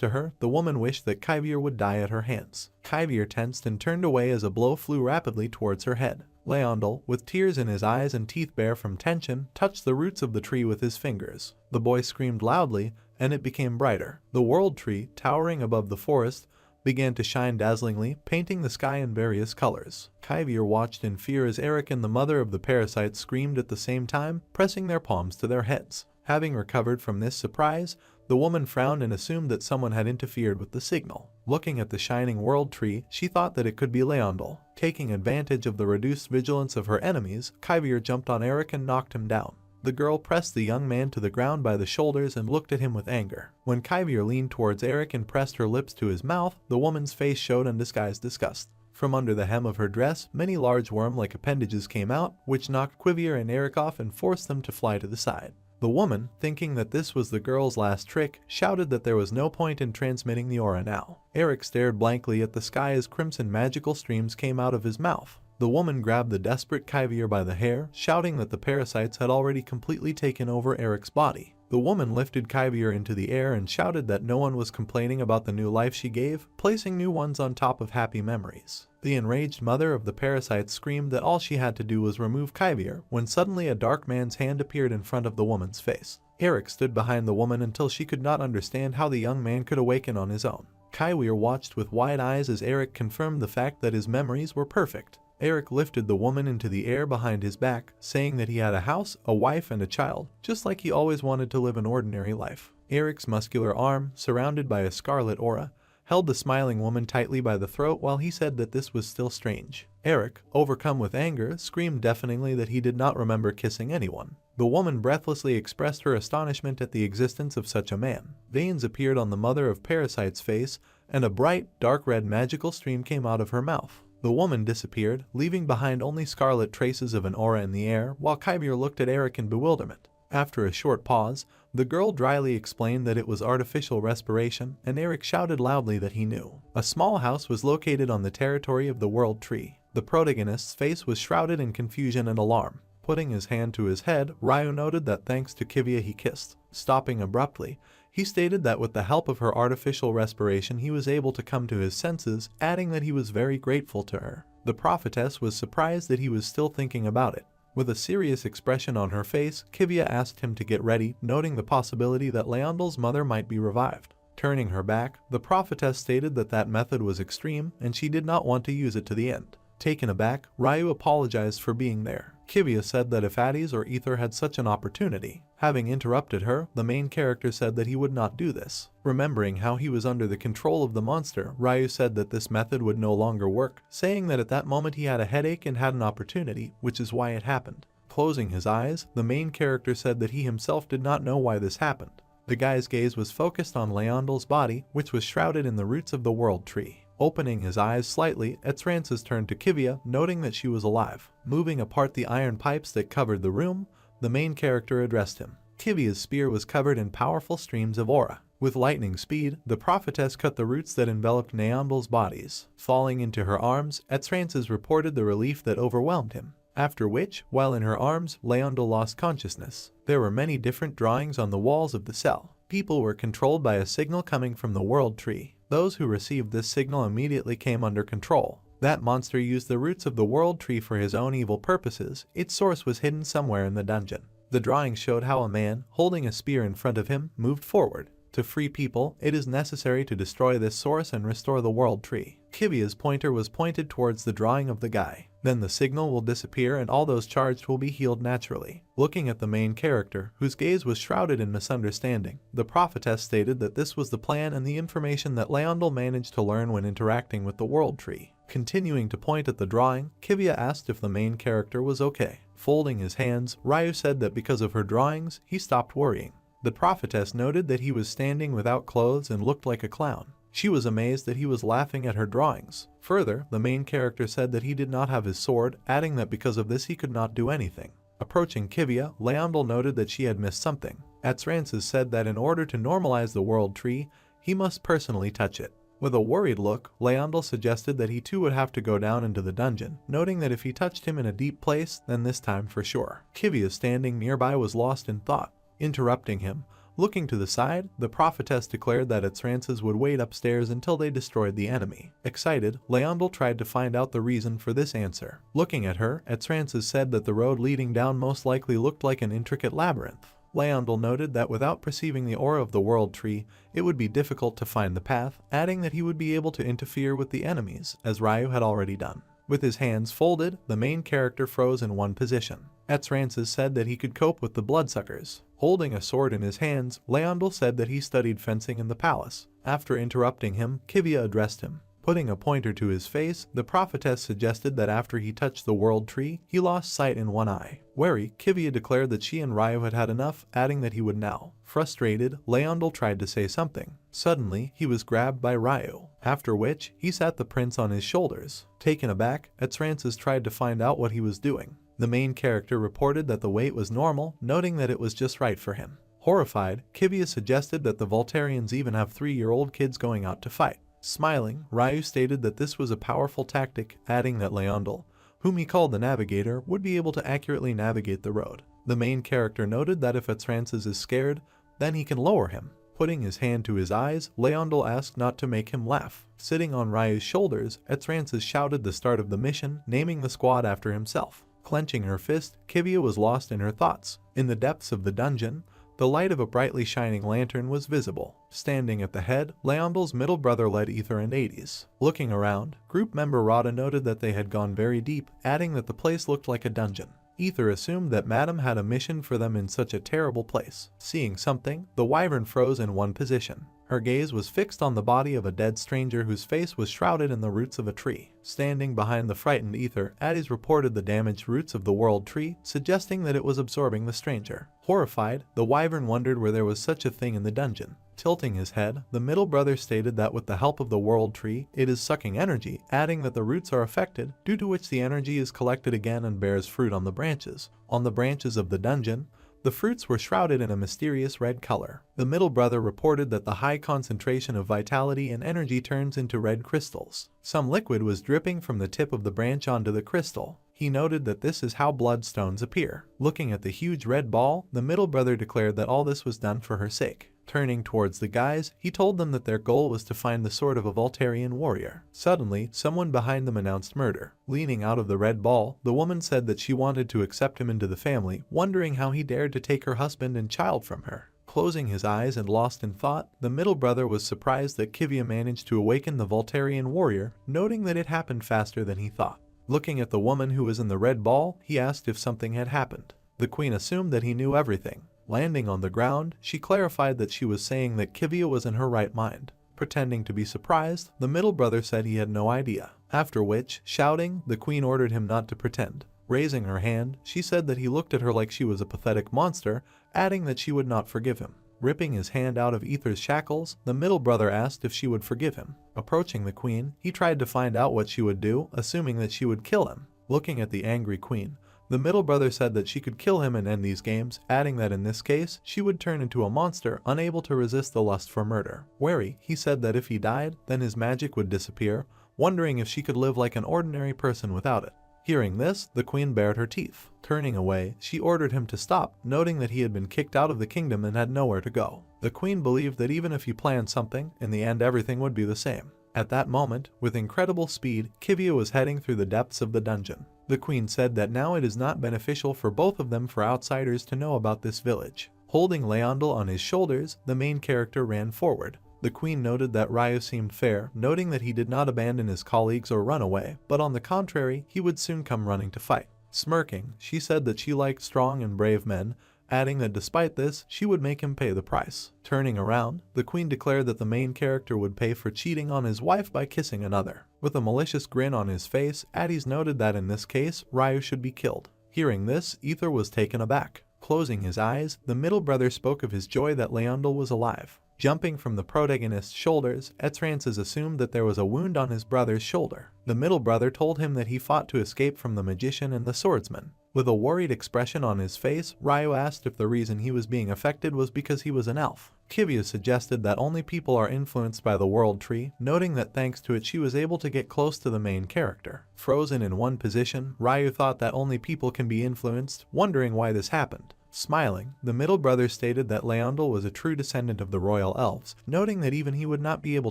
Speaker 1: to her, the woman wished that Kaivir would die at her hands. Kaivir tensed and turned away as a blow flew rapidly towards her head. Leondel, with tears in his eyes and teeth bare from tension, touched the roots of the tree with his fingers. The boy screamed loudly, and it became brighter. The world tree, towering above the forest, began to shine dazzlingly, painting the sky in various colors. Kaivir watched in fear as Eric and the mother of the parasites screamed at the same time, pressing their palms to their heads. Having recovered from this surprise, the woman frowned and assumed that someone had interfered with the signal. Looking at the shining world tree, she thought that it could be Leondel. Taking advantage of the reduced vigilance of her enemies, Kaivir jumped on Eric and knocked him down. The girl pressed the young man to the ground by the shoulders and looked at him with anger. When Kaivir leaned towards Eric and pressed her lips to his mouth, the woman's face showed undisguised disgust. From under the hem of her dress, many large worm-like appendages came out, which knocked Kaivir and Eric off and forced them to fly to the side. The woman, thinking that this was the girl's last trick, shouted that there was no point in transmitting the aura now. Eric stared blankly at the sky as crimson magical streams came out of his mouth. The woman grabbed the desperate Kaivir by the hair, shouting that the parasites had already completely taken over Eric's body. The woman lifted Kaivir into the air and shouted that no one was complaining about the new life she gave, placing new ones on top of happy memories. The enraged mother of the parasites screamed that all she had to do was remove Kaivir, when suddenly a dark man's hand appeared in front of the woman's face. Eric stood behind the woman until she could not understand how the young man could awaken on his own. Kaivir watched with wide eyes as Eric confirmed the fact that his memories were perfect. Eric lifted the woman into the air behind his back, saying that he had a house, a wife, and a child, just like he always wanted to live an ordinary life. Eric's muscular arm, surrounded by a scarlet aura, held the smiling woman tightly by the throat while he said that this was still strange. Eric, overcome with anger, screamed deafeningly that he did not remember kissing anyone. The woman breathlessly expressed her astonishment at the existence of such a man. Veins appeared on the mother of Parasite's face, and a bright, dark red magical stream came out of her mouth. The woman disappeared, leaving behind only scarlet traces of an aura in the air, while Kaivir looked at Eric in bewilderment. After a short pause, the girl dryly explained that it was artificial respiration, and Eric shouted loudly that he knew. A small house was located on the territory of the World Tree. The protagonist's face was shrouded in confusion and alarm. Putting his hand to his head, Ryu noted that thanks to Kivia he kissed. Stopping abruptly, he stated that with the help of her artificial respiration he was able to come to his senses, adding that he was very grateful to her. The prophetess was surprised that he was still thinking about it. With a serious expression on her face, Kivia asked him to get ready, noting the possibility that Leondel's mother might be revived. Turning her back, the prophetess stated that that method was extreme and she did not want to use it to the end. Taken aback, Ryu apologized for being there. Kivia said that if Hades or Ether had such an opportunity. Having interrupted her, the main character said that he would not do this. Remembering how he was under the control of the monster, Ryu said that this method would no longer work, saying that at that moment he had a headache and had an opportunity, which is why it happened. Closing his eyes, the main character said that he himself did not know why this happened. The guy's gaze was focused on Leondel's body, which was shrouded in the roots of the world tree. Opening his eyes slightly, Etrances turned to Kivia, noting that she was alive. Moving apart the iron pipes that covered the room, the main character addressed him. Kivia's spear was covered in powerful streams of aura. With lightning speed, the prophetess cut the roots that enveloped Leondel's bodies. Falling into her arms, Etrances reported the relief that overwhelmed him. After which, while in her arms, Leondel lost consciousness. There were many different drawings on the walls of the cell. People were controlled by a signal coming from the world tree. Those who received this signal immediately came under control. That monster used the roots of the world tree for his own evil purposes. Its source was hidden somewhere in the dungeon. The drawings showed how a man, holding a spear in front of him, moved forward. To free people, it is necessary to destroy this source and restore the world tree. Kivia's pointer was pointed towards the drawing of the guy. Then the signal will disappear and all those charged will be healed naturally. Looking at the main character, whose gaze was shrouded in misunderstanding, the prophetess stated that this was the plan and the information that Leondel managed to learn when interacting with the world tree. Continuing to point at the drawing, Kivia asked if the main character was okay. Folding his hands, Ryu said that because of her drawings, he stopped worrying. The prophetess noted that he was standing without clothes and looked like a clown. She was amazed that he was laughing at her drawings. Further, the main character said that he did not have his sword, adding that because of this he could not do anything. Approaching Kivia, Leondel noted that she had missed something. Etrances said that in order to normalize the world tree, he must personally touch it. With a worried look, Leondel suggested that he too would have to go down into the dungeon, noting that if he touched him in a deep place, then this time for sure. Kivia standing nearby was lost in thought. Interrupting him, looking to the side, the prophetess declared that Etrances would wait upstairs until they destroyed the enemy. Excited, Leondel tried to find out the reason for this answer. Looking at her, Etrances said that the road leading down most likely looked like an intricate labyrinth. Leondel noted that without perceiving the aura of the world tree, it would be difficult to find the path, adding that he would be able to interfere with the enemies, as Ryu had already done. With his hands folded, the main character froze in one position. Etrances said that he could cope with the bloodsuckers. Holding a sword in his hands, Leondel said that he studied fencing in the palace. After interrupting him, Kivia addressed him. Putting a pointer to his face, the prophetess suggested that after he touched the world tree, he lost sight in one eye. Wary, Kivia declared that she and Ryu had had enough, adding that he would now. Frustrated, Leondel tried to say something. Suddenly, he was grabbed by Ryu, after which, he sat the prince on his shoulders. Taken aback, Etrances tried to find out what he was doing. The main character reported that the weight was normal, noting that it was just right for him. Horrified, Kivia suggested that the Voltarians even have 3-year-old kids going out to fight. Smiling, Ryu stated that this was a powerful tactic, adding that Leondel, whom he called the Navigator, would be able to accurately navigate the road. The main character noted that if Etrances is scared, then he can lower him. Putting his hand to his eyes, Leondel asked not to make him laugh. Sitting on Ryu's shoulders, Etrances shouted the start of the mission, naming the squad after himself. Clenching her fist, Kivia was lost in her thoughts. In the depths of the dungeon, the light of a brightly shining lantern was visible. Standing at the head, Leondel's middle brother led Ether and Hades. Looking around, group member Rada noted that they had gone very deep, adding that the place looked like a dungeon. Ether assumed that Madame had a mission for them in such a terrible place. Seeing something, the wyvern froze in one position. Her gaze was fixed on the body of a dead stranger whose face was shrouded in the roots of a tree. Standing behind the frightened Ether, Hades reported the damaged roots of the world tree, suggesting that it was absorbing the stranger. Horrified, the wyvern wondered where there was such a thing in the dungeon. Tilting his head, the middle brother stated that with the help of the world tree, it is sucking energy, adding that the roots are affected, due to which the energy is collected again and bears fruit on the branches. On the branches of the dungeon, the fruits were shrouded in a mysterious red color. The middle brother reported that the high concentration of vitality and energy turns into red crystals. Some liquid was dripping from the tip of the branch onto the crystal. He noted that this is how bloodstones appear. Looking at the huge red ball, the middle brother declared that all this was done for her sake. Turning towards the guys, he told them that their goal was to find the sword of a Voltarian warrior. Suddenly, someone behind them announced murder. Leaning out of the red ball, the woman said that she wanted to accept him into the family, wondering how he dared to take her husband and child from her. Closing his eyes and lost in thought, the middle brother was surprised that Kivia managed to awaken the Voltarian warrior, noting that it happened faster than he thought. Looking at the woman who was in the red ball, he asked if something had happened. The queen assumed that he knew everything. Landing on the ground, she clarified that she was saying that Kivia was in her right mind. Pretending to be surprised, the middle brother said he had no idea. After which, shouting, the queen ordered him not to pretend. Raising her hand, she said that he looked at her like she was a pathetic monster, adding that she would not forgive him. Ripping his hand out of Ether's shackles, the middle brother asked if she would forgive him. Approaching the queen, he tried to find out what she would do, assuming that she would kill him. Looking at the angry queen, the middle brother said that she could kill him and end these games, adding that in this case, she would turn into a monster unable to resist the lust for murder. Wary, he said that if he died, then his magic would disappear, wondering if she could live like an ordinary person without it. Hearing this, the queen bared her teeth. Turning away, she ordered him to stop, noting that he had been kicked out of the kingdom and had nowhere to go. The queen believed that even if he planned something, in the end everything would be the same. At that moment, with incredible speed, Kivia was heading through the depths of the dungeon. The queen said that now it is not beneficial for both of them for outsiders to know about this village. Holding Leondel on his shoulders, the main character ran forward. The queen noted that Ryu seemed fair, noting that he did not abandon his colleagues or run away, but on the contrary, he would soon come running to fight. Smirking, she said that she liked strong and brave men, adding that despite this, she would make him pay the price. Turning around, the queen declared that the main character would pay for cheating on his wife by kissing another. With a malicious grin on his face, Addis noted that in this case, Ryu should be killed. Hearing this, Ether was taken aback. Closing his eyes, the middle brother spoke of his joy that Leondel was alive. Jumping from the protagonist's shoulders, Etrances assumed that there was a wound on his brother's shoulder. The middle brother told him that he fought to escape from the magician and the swordsman. With a worried expression on his face, Ryu asked if the reason he was being affected was because he was an elf. Kivia suggested that only people are influenced by the world tree, noting that thanks to it she was able to get close to the main character. Frozen in one position, Ryu thought that only people can be influenced, wondering why this happened. Smiling, the middle brother stated that Leondel was a true descendant of the royal elves, noting that even he would not be able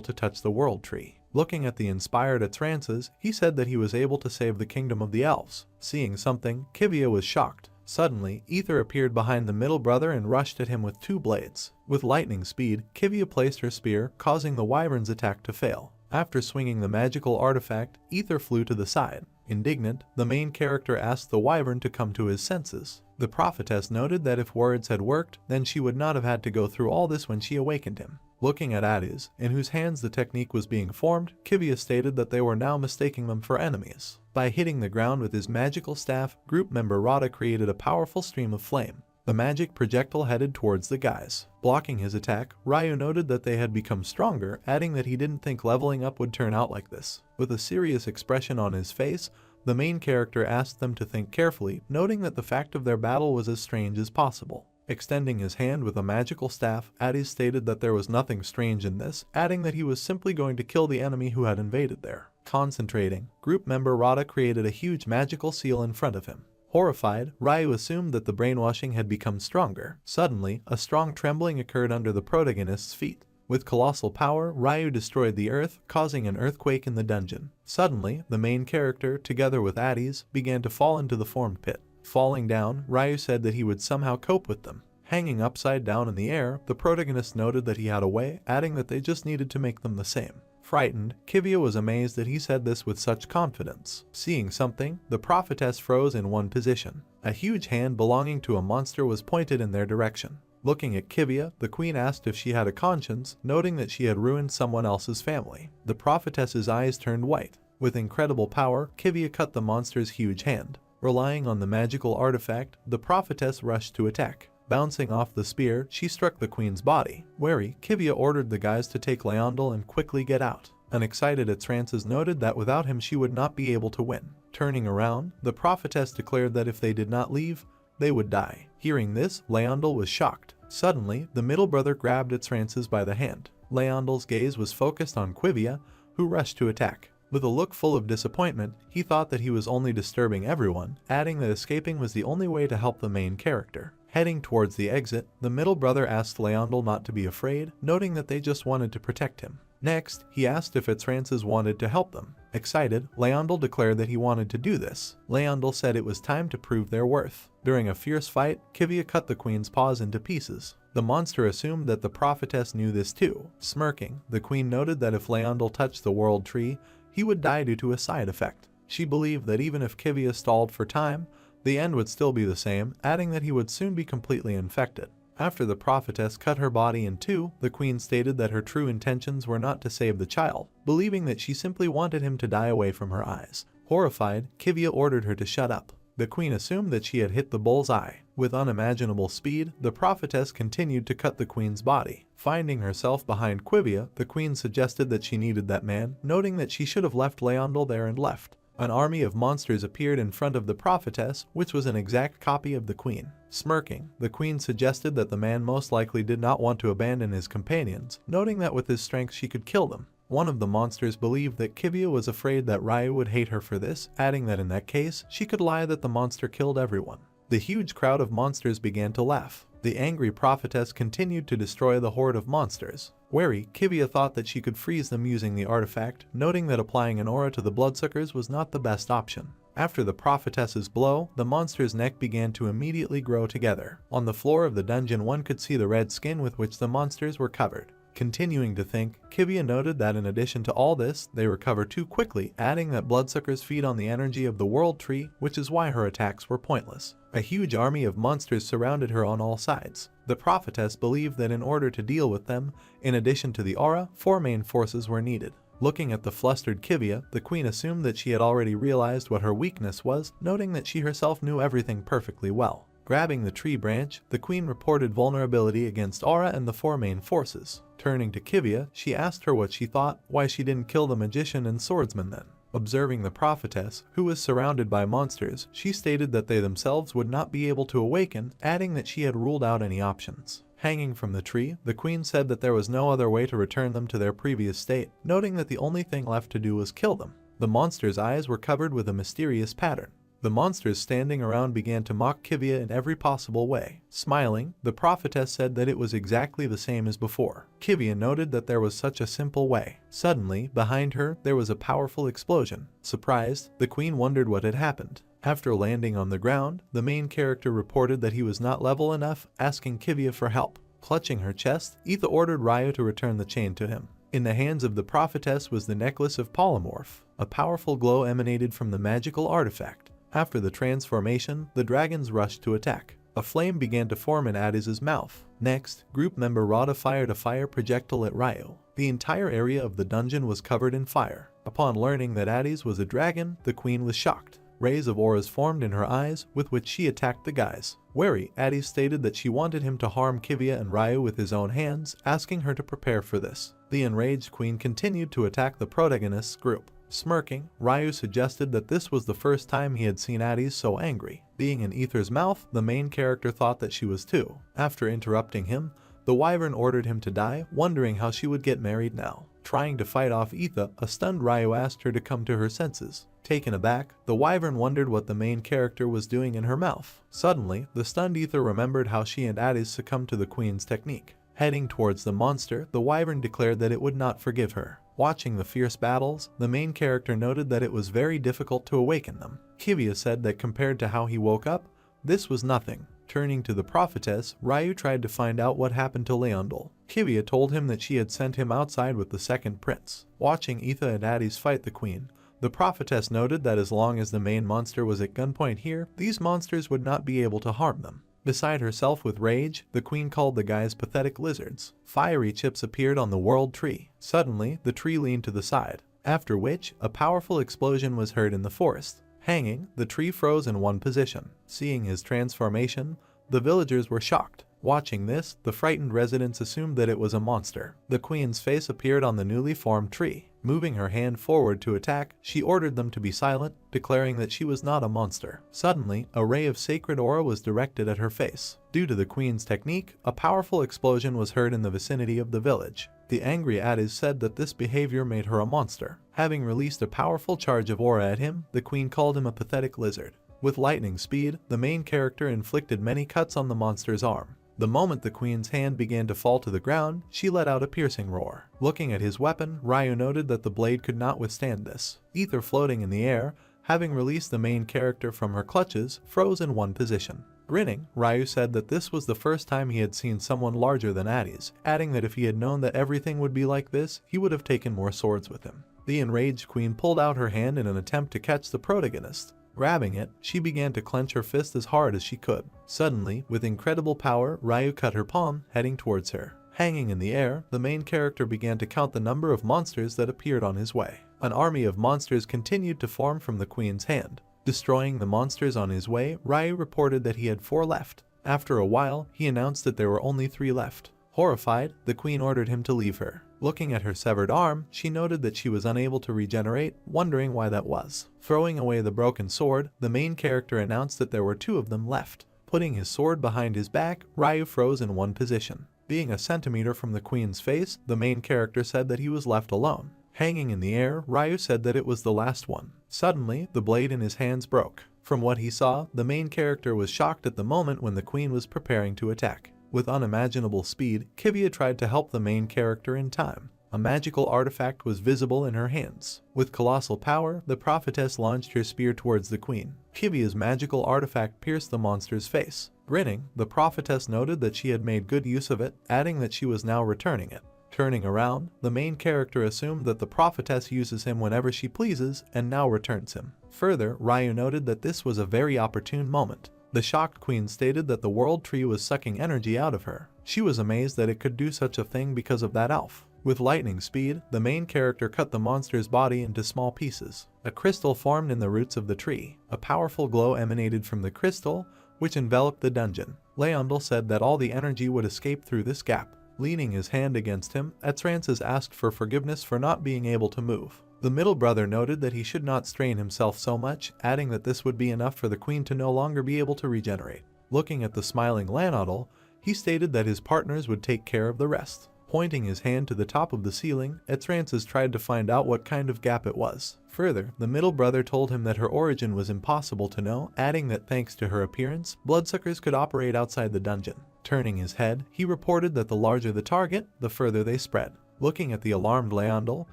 Speaker 1: to touch the world tree. Looking at the inspired Etrances, he said that he was able to save the kingdom of the elves. Seeing something, Kivia was shocked. Suddenly, Ether appeared behind the middle brother and rushed at him with two blades. With lightning speed, Kivia placed her spear, causing the wyvern's attack to fail. After swinging the magical artifact, Ether flew to the side. Indignant, the main character asked the wyvern to come to his senses. The prophetess noted that if words had worked, then she would not have had to go through all this when she awakened him. Looking at Addis, in whose hands the technique was being formed, Kivia stated that they were now mistaking them for enemies. By hitting the ground with his magical staff, group member Rada created a powerful stream of flame. The magic projectile headed towards the guys. Blocking his attack, Ryu noted that they had become stronger, adding that he didn't think leveling up would turn out like this. With a serious expression on his face, the main character asked them to think carefully, noting that the fact of their battle was as strange as possible. Extending his hand with a magical staff, Addis stated that there was nothing strange in this, adding that he was simply going to kill the enemy who had invaded there. Concentrating, group member Rada created a huge magical seal in front of him. Horrified, Ryu assumed that the brainwashing had become stronger. Suddenly, a strong trembling occurred under the protagonist's feet. With colossal power, Ryu destroyed the earth, causing an earthquake in the dungeon. Suddenly, the main character, together with Addis, began to fall into the formed pit. Falling down, Ryu said that he would somehow cope with them. Hanging upside down in the air, the protagonist noted that he had a way, adding that they just needed to make them the same. Frightened, Kivia was amazed that he said this with such confidence. Seeing something, the prophetess froze in one position. A huge hand belonging to a monster was pointed in their direction. Looking at Kivia, the queen asked if she had a conscience, noting that she had ruined someone else's family. The prophetess's eyes turned white. With incredible power, Kivia cut the monster's huge hand. Relying on the magical artifact, the prophetess rushed to attack. Bouncing off the spear, she struck the queen's body. Wary, Kivia ordered the guys to take Leondel and quickly get out. An excited Etrances noted that without him she would not be able to win. Turning around, the prophetess declared that if they did not leave, they would die. Hearing this, Leondel was shocked. Suddenly, the middle brother grabbed Etrances by the hand. Leondel's gaze was focused on Kivia, who rushed to attack. With a look full of disappointment, he thought that he was only disturbing everyone, adding that escaping was the only way to help the main character. Heading towards the exit, the middle brother asked Leondel not to be afraid, noting that they just wanted to protect him. Next, he asked if its Frances wanted to help them. Excited, Leondel declared that he wanted to do this. Leondel said it was time to prove their worth. During a fierce fight, Kivia cut the queen's paws into pieces. The monster assumed that the prophetess knew this too. Smirking, the queen noted that if Leondel touched the world tree, he would die due to a side effect. She believed that even if Kivia stalled for time, the end would still be the same, adding that he would soon be completely infected. After the prophetess cut her body in two, the queen stated that her true intentions were not to save the child, believing that she simply wanted him to die away from her eyes. Horrified, Kivia ordered her to shut up. The queen assumed that she had hit the bull's eye. With unimaginable speed, the prophetess continued to cut the queen's body. Finding herself behind Quivia, the queen suggested that she needed that man, noting that she should have left Leondel there and left. An army of monsters appeared in front of the prophetess, which was an exact copy of the queen. Smirking, the queen suggested that the man most likely did not want to abandon his companions, noting that with his strength she could kill them. One of the monsters believed that Kivia was afraid that Ryu would hate her for this, adding that in that case, she could lie that the monster killed everyone. The huge crowd of monsters began to laugh. The angry prophetess continued to destroy the horde of monsters. Wary, Kivia thought that she could freeze them using the artifact, noting that applying an aura to the bloodsuckers was not the best option. After the prophetess's blow, the monster's neck began to immediately grow together. On the floor of the dungeon, one could see the red skin with which the monsters were covered. Continuing to think, Kivia noted that in addition to all this, they recover too quickly, adding that bloodsuckers feed on the energy of the world tree, which is why her attacks were pointless. A huge army of monsters surrounded her on all sides. The prophetess believed that in order to deal with them, in addition to the aura, 4 main forces were needed. Looking at the flustered Kivia, the queen assumed that she had already realized what her weakness was, noting that she herself knew everything perfectly well. Grabbing the tree branch, the queen reported vulnerability against aura and the 4 main forces. Turning to Kivia, she asked her what she thought, why she didn't kill the magician and swordsman then. Observing the prophetess, who was surrounded by monsters, she stated that they themselves would not be able to awaken, adding that she had ruled out any options. Hanging from the tree, the queen said that there was no other way to return them to their previous state, noting that the only thing left to do was kill them. The monster's eyes were covered with a mysterious pattern. The monsters standing around began to mock Kivia in every possible way. Smiling, the prophetess said that it was exactly the same as before. Kivia noted that there was such a simple way. Suddenly, behind her, there was a powerful explosion. Surprised, the queen wondered what had happened. After landing on the ground, the main character reported that he was not level enough, asking Kivia for help. Clutching her chest, Etha ordered Ryu to return the chain to him. In the hands of the prophetess was the necklace of polymorph. A powerful glow emanated from the magical artifact. After the transformation, the dragons rushed to attack. A flame began to form in Addis's mouth. Next, group member Rada fired a fire projectile at Ryu. The entire area of the dungeon was covered in fire. Upon learning that Addis was a dragon, the queen was shocked. Rays of auras formed in her eyes, with which she attacked the guys. Wary, Addis stated that she wanted him to harm Kivia and Ryu with his own hands, asking her to prepare for this. The enraged queen continued to attack the protagonist's group. Smirking, Ryu suggested that this was the first time he had seen Addis so angry. Being in Ether's mouth, the main character thought that she was too. After interrupting him, the wyvern ordered him to die, wondering how she would get married now. Trying to fight off Etha, a stunned Ryu asked her to come to her senses. Taken aback, the wyvern wondered what the main character was doing in her mouth. Suddenly, the stunned Ether remembered how she and Addis succumbed to the queen's technique. Heading towards the monster, the wyvern declared that it would not forgive her. Watching the fierce battles, the main character noted that it was very difficult to awaken them. Kivia said that compared to how he woke up, this was nothing. Turning to the prophetess, Ryu tried to find out what happened to Leondel. Kivia told him that she had sent him outside with the second prince. Watching Etha and Addis fight the queen, the prophetess noted that as long as the main monster was at gunpoint here, these monsters would not be able to harm them. Beside herself with rage, the queen called the guys pathetic lizards. Fiery chips appeared on the world tree. Suddenly, the tree leaned to the side, after which, a powerful explosion was heard in the forest. Hanging, the tree froze in one position. Seeing his transformation, the villagers were shocked. Watching this, the frightened residents assumed that it was a monster. The queen's face appeared on the newly formed tree. Moving her hand forward to attack, she ordered them to be silent, declaring that she was not a monster. Suddenly, a ray of sacred aura was directed at her face. Due to the queen's technique, a powerful explosion was heard in the vicinity of the village. The angry Addis said that this behavior made her a monster. Having released a powerful charge of aura at him, the queen called him a pathetic lizard. With lightning speed, the main character inflicted many cuts on the monster's arm. The moment the queen's hand began to fall to the ground, she let out a piercing roar. Looking at his weapon, Ryu noted that the blade could not withstand this. Ether floating in the air, having released the main character from her clutches, froze in one position. Grinning, Ryu said that this was the first time he had seen someone larger than Addis, adding that if he had known that everything would be like this, he would have taken more swords with him. The enraged queen pulled out her hand in an attempt to catch the protagonist. Grabbing it, she began to clench her fist as hard as she could. Suddenly, with incredible power, Ryu cut her palm, heading towards her. Hanging in the air, the main character began to count the number of monsters that appeared on his way. An army of monsters continued to form from the queen's hand. Destroying the monsters on his way, Ryu reported that he had 4 left. After a while, he announced that there were only 3 left. Horrified, the queen ordered him to leave her. Looking at her severed arm, she noted that she was unable to regenerate, wondering why that was. Throwing away the broken sword, the main character announced that there were 2 of them left. Putting his sword behind his back, Ryu froze in one position. Being a centimeter from the queen's face, the main character said that he was left alone. Hanging in the air, Ryu said that it was the last one. Suddenly, the blade in his hands broke. From what he saw, the main character was shocked at the moment when the queen was preparing to attack. With unimaginable speed, Kivia tried to help the main character in time. A magical artifact was visible in her hands. With colossal power, the prophetess launched her spear towards the queen. Kivia's magical artifact pierced the monster's face. Grinning, the prophetess noted that she had made good use of it, adding that she was now returning it. Turning around, the main character assumed that the prophetess uses him whenever she pleases and now returns him. Further, Ryu noted that this was a very opportune moment. The shocked queen stated that the world tree was sucking energy out of her. She was amazed that it could do such a thing because of that elf. With lightning speed, the main character cut the monster's body into small pieces. A crystal formed in the roots of the tree. A powerful glow emanated from the crystal, which enveloped the dungeon. Leondel said that all the energy would escape through this gap. Leaning his hand against him, Atrances asked for forgiveness for not being able to move. The middle brother noted that he should not strain himself so much, adding that this would be enough for the queen to no longer be able to regenerate. Looking at the smiling Lanodel, he stated that his partners would take care of the rest. Pointing his hand to the top of the ceiling, Atrances tried to find out what kind of gap it was. Further, the middle brother told him that her origin was impossible to know, adding that thanks to her appearance, bloodsuckers could operate outside the dungeon. Turning his head, he reported that the larger the target, the further they spread. Looking at the alarmed Leondel,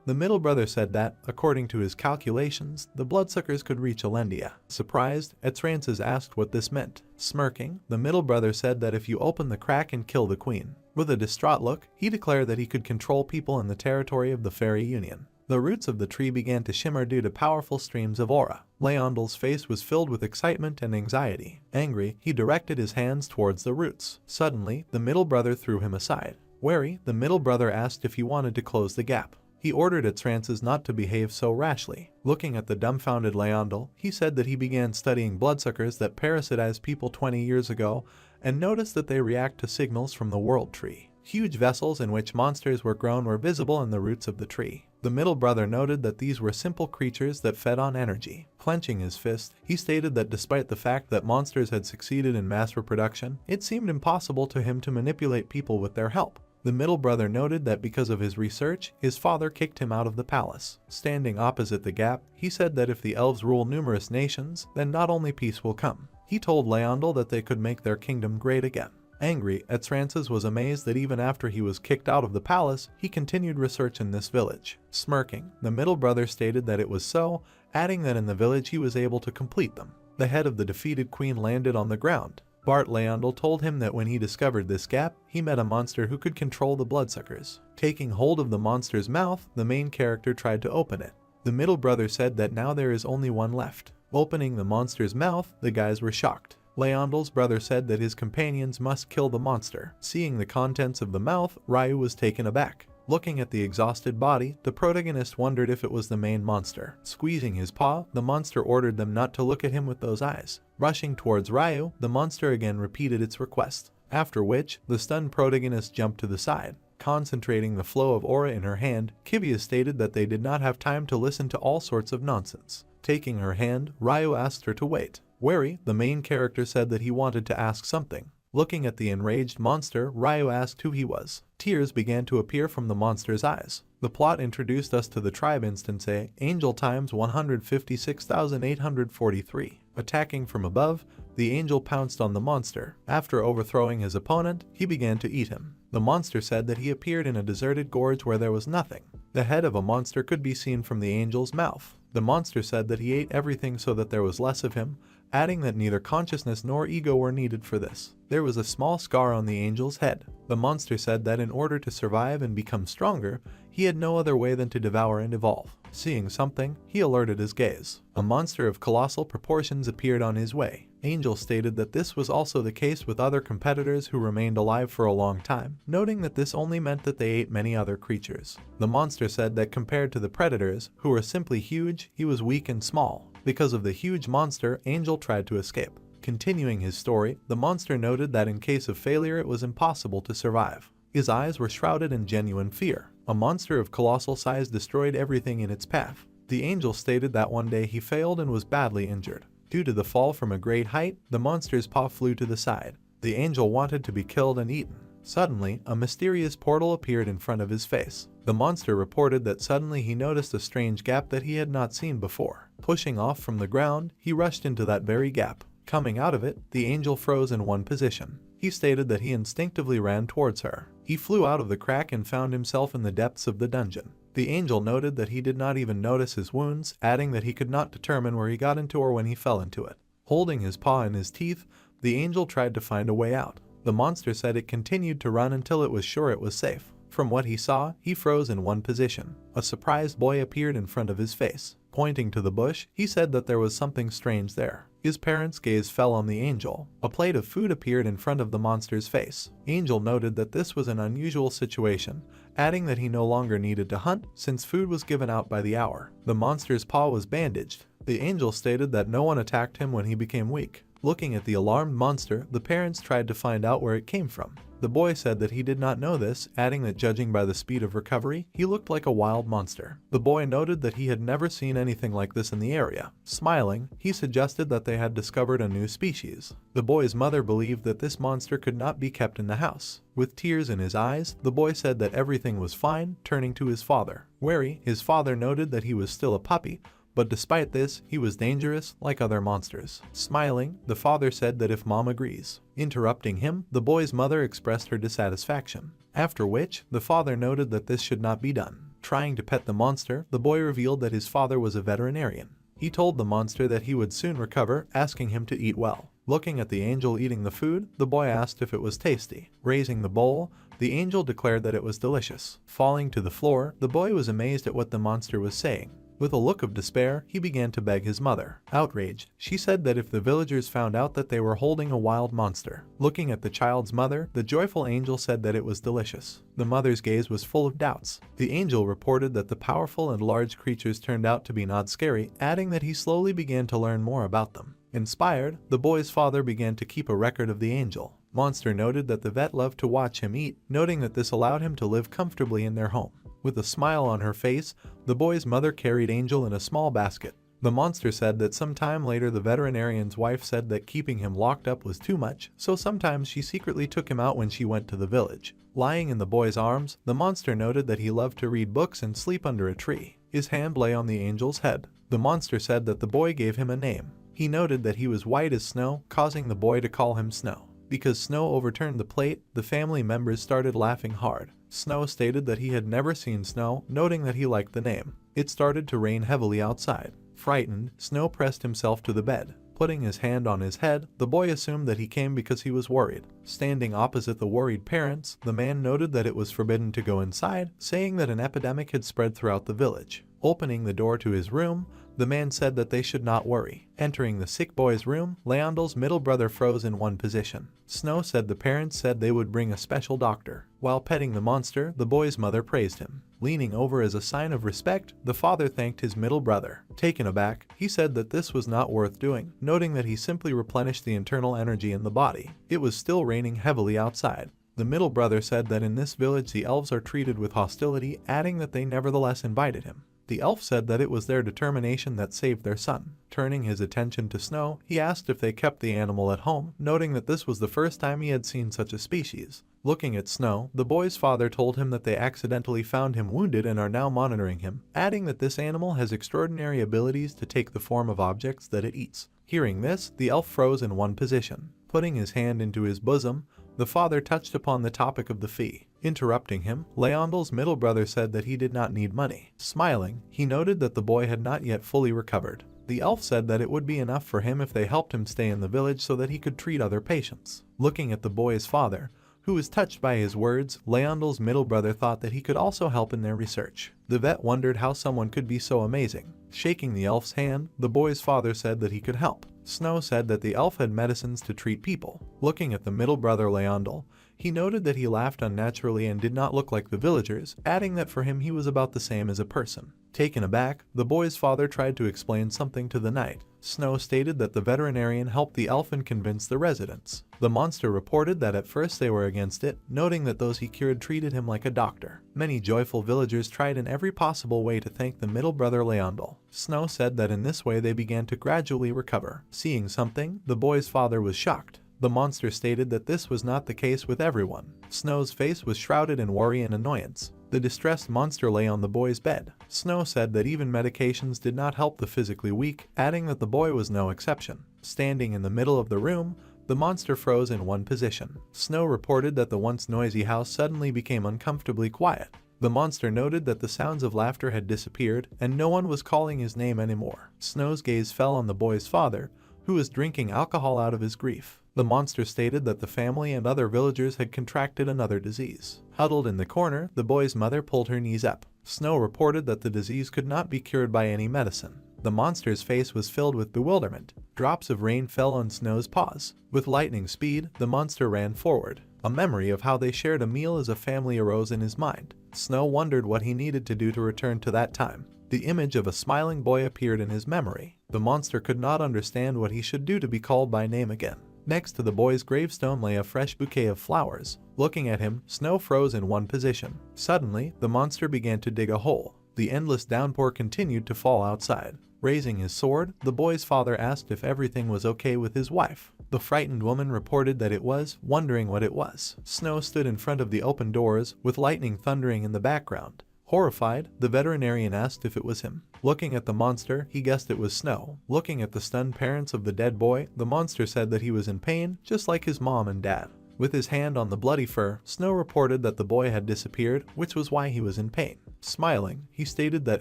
Speaker 1: the middle brother said that, according to his calculations, the bloodsuckers could reach Elendia. Surprised, Atrances asked what this meant. Smirking, the middle brother said that if you open the crack and kill the queen. With a distraught look, he declared that he could control people in the territory of the Fairy Union. The roots of the tree began to shimmer due to powerful streams of aura. Leondel's face was filled with excitement and anxiety. Angry, he directed his hands towards the roots. Suddenly, the middle brother threw him aside. Wary, the middle brother asked if he wanted to close the gap. He ordered Atrances not to behave so rashly. Looking at the dumbfounded Leondel, he said that he began studying bloodsuckers that parasitized people 20 years ago and noticed that they react to signals from the world tree. Huge vessels in which monsters were grown were visible in the roots of the tree. The middle brother noted that these were simple creatures that fed on energy. Clenching his fist, he stated that despite the fact that monsters had succeeded in mass reproduction, it seemed impossible to him to manipulate people with their help. The middle brother noted that because of his research, his father kicked him out of the palace. Standing opposite the gap, he said that if the elves rule numerous nations, then not only peace will come. He told Leondel that they could make their kingdom great again. Angry, Atrances was amazed that even after he was kicked out of the palace, he continued research in this village. Smirking, the middle brother stated that it was so, adding that in the village he was able to complete them. The head of the defeated queen landed on the ground. Bart Leondel told him that when he discovered this gap, he met a monster who could control the bloodsuckers. Taking hold of the monster's mouth, the main character tried to open it. The middle brother said that now there is only one left. Opening the monster's mouth, the guys were shocked. Leondel's brother said that his companions must kill the monster. Seeing the contents of the mouth, Ryu was taken aback. Looking at the exhausted body, the protagonist wondered if it was the main monster. Squeezing his paw, the monster ordered them not to look at him with those eyes. Rushing towards Ryu, the monster again repeated its request, after which, the stunned protagonist jumped to the side. Concentrating the flow of aura in her hand, Kivia stated that they did not have time to listen to all sorts of nonsense. Taking her hand, Ryu asked her to wait. Wary, the main character, said that he wanted to ask something. Looking at the enraged monster, Ryu asked who he was. Tears began to appear from the monster's eyes. The plot introduced us to the tribe instance Angel times 156,843. Attacking from above, the angel pounced on the monster. After overthrowing his opponent, he began to eat him. The monster said that he appeared in a deserted gorge where there was nothing. The head of a monster could be seen from the angel's mouth. The monster said that he ate everything so that there was less of him, adding that neither consciousness nor ego were needed for this. There was a small scar on the angel's head. The monster said that in order to survive and become stronger, he had no other way than to devour and evolve. Seeing something, he alerted his gaze. A monster of colossal proportions appeared on his way. Angel stated that this was also the case with other competitors who remained alive for a long time, noting that this only meant that they ate many other creatures. The monster said that compared to the predators, who were simply huge, he was weak and small. Because of the huge monster, Angel tried to escape. Continuing his story, the monster noted that in case of failure it was impossible to survive. His eyes were shrouded in genuine fear. A monster of colossal size destroyed everything in its path. The angel stated that one day he failed and was badly injured. Due to the fall from a great height, the monster's paw flew to the side. The angel wanted to be killed and eaten. Suddenly, a mysterious portal appeared in front of his face. The monster reported that suddenly he noticed a strange gap that he had not seen before. Pushing off from the ground, he rushed into that very gap. Coming out of it, the angel froze in one position. He stated that he instinctively ran towards her. He flew out of the crack and found himself in the depths of the dungeon. The angel noted that he did not even notice his wounds, adding that he could not determine where he got into or when he fell into it. Holding his paw in his teeth, the angel tried to find a way out. The monster said it continued to run until it was sure it was safe. From what he saw, he froze in one position. A surprised boy appeared in front of his face. Pointing to the bush, he said that there was something strange there. His parents' gaze fell on the angel. A plate of food appeared in front of the monster's face. Angel noted that this was an unusual situation, adding that he no longer needed to hunt since food was given out by the hour. The monster's paw was bandaged. The angel stated that no one attacked him when he became weak. Looking at the alarmed monster, the parents tried to find out where it came from. The boy said that he did not know this, adding that judging by the speed of recovery, he looked like a wild monster. The boy noted that he had never seen anything like this in the area. Smiling, he suggested that they had discovered a new species. The boy's mother believed that this monster could not be kept in the house. With tears in his eyes, the boy said that everything was fine, turning to his father. Wary, his father noted that he was still a puppy, but despite this, he was dangerous like other monsters. Smiling, the father said that if mom agrees. Interrupting him, the boy's mother expressed her dissatisfaction. After which, the father noted that this should not be done. Trying to pet the monster, the boy revealed that his father was a veterinarian. He told the monster that he would soon recover, asking him to eat well. Looking at the angel eating the food, the boy asked if it was tasty. Raising the bowl, the angel declared that it was delicious. Falling to the floor, the boy was amazed at what the monster was saying. With a look of despair, he began to beg his mother. Outraged, she said that if the villagers found out that they were holding a wild monster. Looking at the child's mother, the joyful angel said that it was delicious. The mother's gaze was full of doubts. The angel reported that the powerful and large creatures turned out to be not scary, adding that he slowly began to learn more about them. Inspired, the boy's father began to keep a record of the angel. Monster noted that the vet loved to watch him eat, noting that this allowed him to live comfortably in their home. With a smile on her face, the boy's mother carried Angel in a small basket. The monster said that sometime later the veterinarian's wife said that keeping him locked up was too much, so sometimes she secretly took him out when she went to the village. Lying in the boy's arms, the monster noted that he loved to read books and sleep under a tree. His hand lay on the angel's head. The monster said that the boy gave him a name. He noted that he was white as snow, causing the boy to call him Snow. Because Snow overturned the plate, the family members started laughing hard. Snow stated that he had never seen snow, noting that he liked the name. It started to rain heavily outside. Frightened, Snow pressed himself to the bed. Putting his hand on his head, the boy assumed that he came because he was worried. Standing opposite the worried parents, the man noted that it was forbidden to go inside, saying that an epidemic had spread throughout the village. Opening the door to his room, the man said that they should not worry. Entering the sick boy's room, Leondel's middle brother froze in one position. Snow said the parents said they would bring a special doctor. While petting the monster, the boy's mother praised him. Leaning over as a sign of respect, the father thanked his middle brother. Taken aback, he said that this was not worth doing, noting that he simply replenished the internal energy in the body. It was still raining heavily outside. The middle brother said that in this village the elves are treated with hostility, adding that they nevertheless invited him. The elf said that it was their determination that saved their son. Turning his attention to Snow, he asked if they kept the animal at home, noting that this was the first time he had seen such a species. Looking at Snow, the boy's father told him that they accidentally found him wounded and are now monitoring him, adding that this animal has extraordinary abilities to take the form of objects that it eats. Hearing this, the elf froze in one position. Putting his hand into his bosom, the father touched upon the topic of the fee. Interrupting him, Leondel's middle brother said that he did not need money. Smiling, he noted that the boy had not yet fully recovered. The elf said that it would be enough for him if they helped him stay in the village so that he could treat other patients. Looking at the boy's father, who was touched by his words, Leondel's middle brother thought that he could also help in their research. The vet wondered how someone could be so amazing. Shaking the elf's hand, the boy's father said that he could help. Snow said that the elf had medicines to treat people. Looking at the middle brother Leondel, he noted that he laughed unnaturally and did not look like the villagers, adding that for him he was about the same as a person. Taken aback, the boy's father tried to explain something to the knight. Snow stated that the veterinarian helped the elf and convinced the residents. The monster reported that at first they were against it, noting that those he cured treated him like a doctor. Many joyful villagers tried in every possible way to thank the middle brother Leondel. Snow said that in this way they began to gradually recover. Seeing something, the boy's father was shocked. The monster stated that this was not the case with everyone. Snow's face was shrouded in worry and annoyance. The distressed monster lay on the boy's bed. Snow said that even medications did not help the physically weak, adding that the boy was no exception. Standing in the middle of the room, the monster froze in one position. Snow reported that the once noisy house suddenly became uncomfortably quiet. The monster noted that the sounds of laughter had disappeared, and no one was calling his name anymore. Snow's gaze fell on the boy's father, who was drinking alcohol out of his grief. The monster stated that the family and other villagers had contracted another disease. Huddled in the corner, the boy's mother pulled her knees up. Snow reported that the disease could not be cured by any medicine. The monster's face was filled with bewilderment. Drops of rain fell on Snow's paws. With lightning speed, the monster ran forward. A memory of how they shared a meal as a family arose in his mind. Snow wondered what he needed to do to return to that time. The image of a smiling boy appeared in his memory. The monster could not understand what he should do to be called by name again. Next to the boy's gravestone lay a fresh bouquet of flowers. Looking at him, Snow froze in one position. Suddenly, the monster began to dig a hole. The endless downpour continued to fall outside. Raising his sword, the boy's father asked if everything was okay with his wife. The frightened woman reported that it was, wondering what it was. Snow stood in front of the open doors, with lightning thundering in the background. Horrified, the veterinarian asked if it was him. Looking at the monster, he guessed it was Snow. Looking at the stunned parents of the dead boy, the monster said that he was in pain, just like his mom and dad. With his hand on the bloody fur, Snow reported that the boy had disappeared, which was why he was in pain. Smiling, he stated that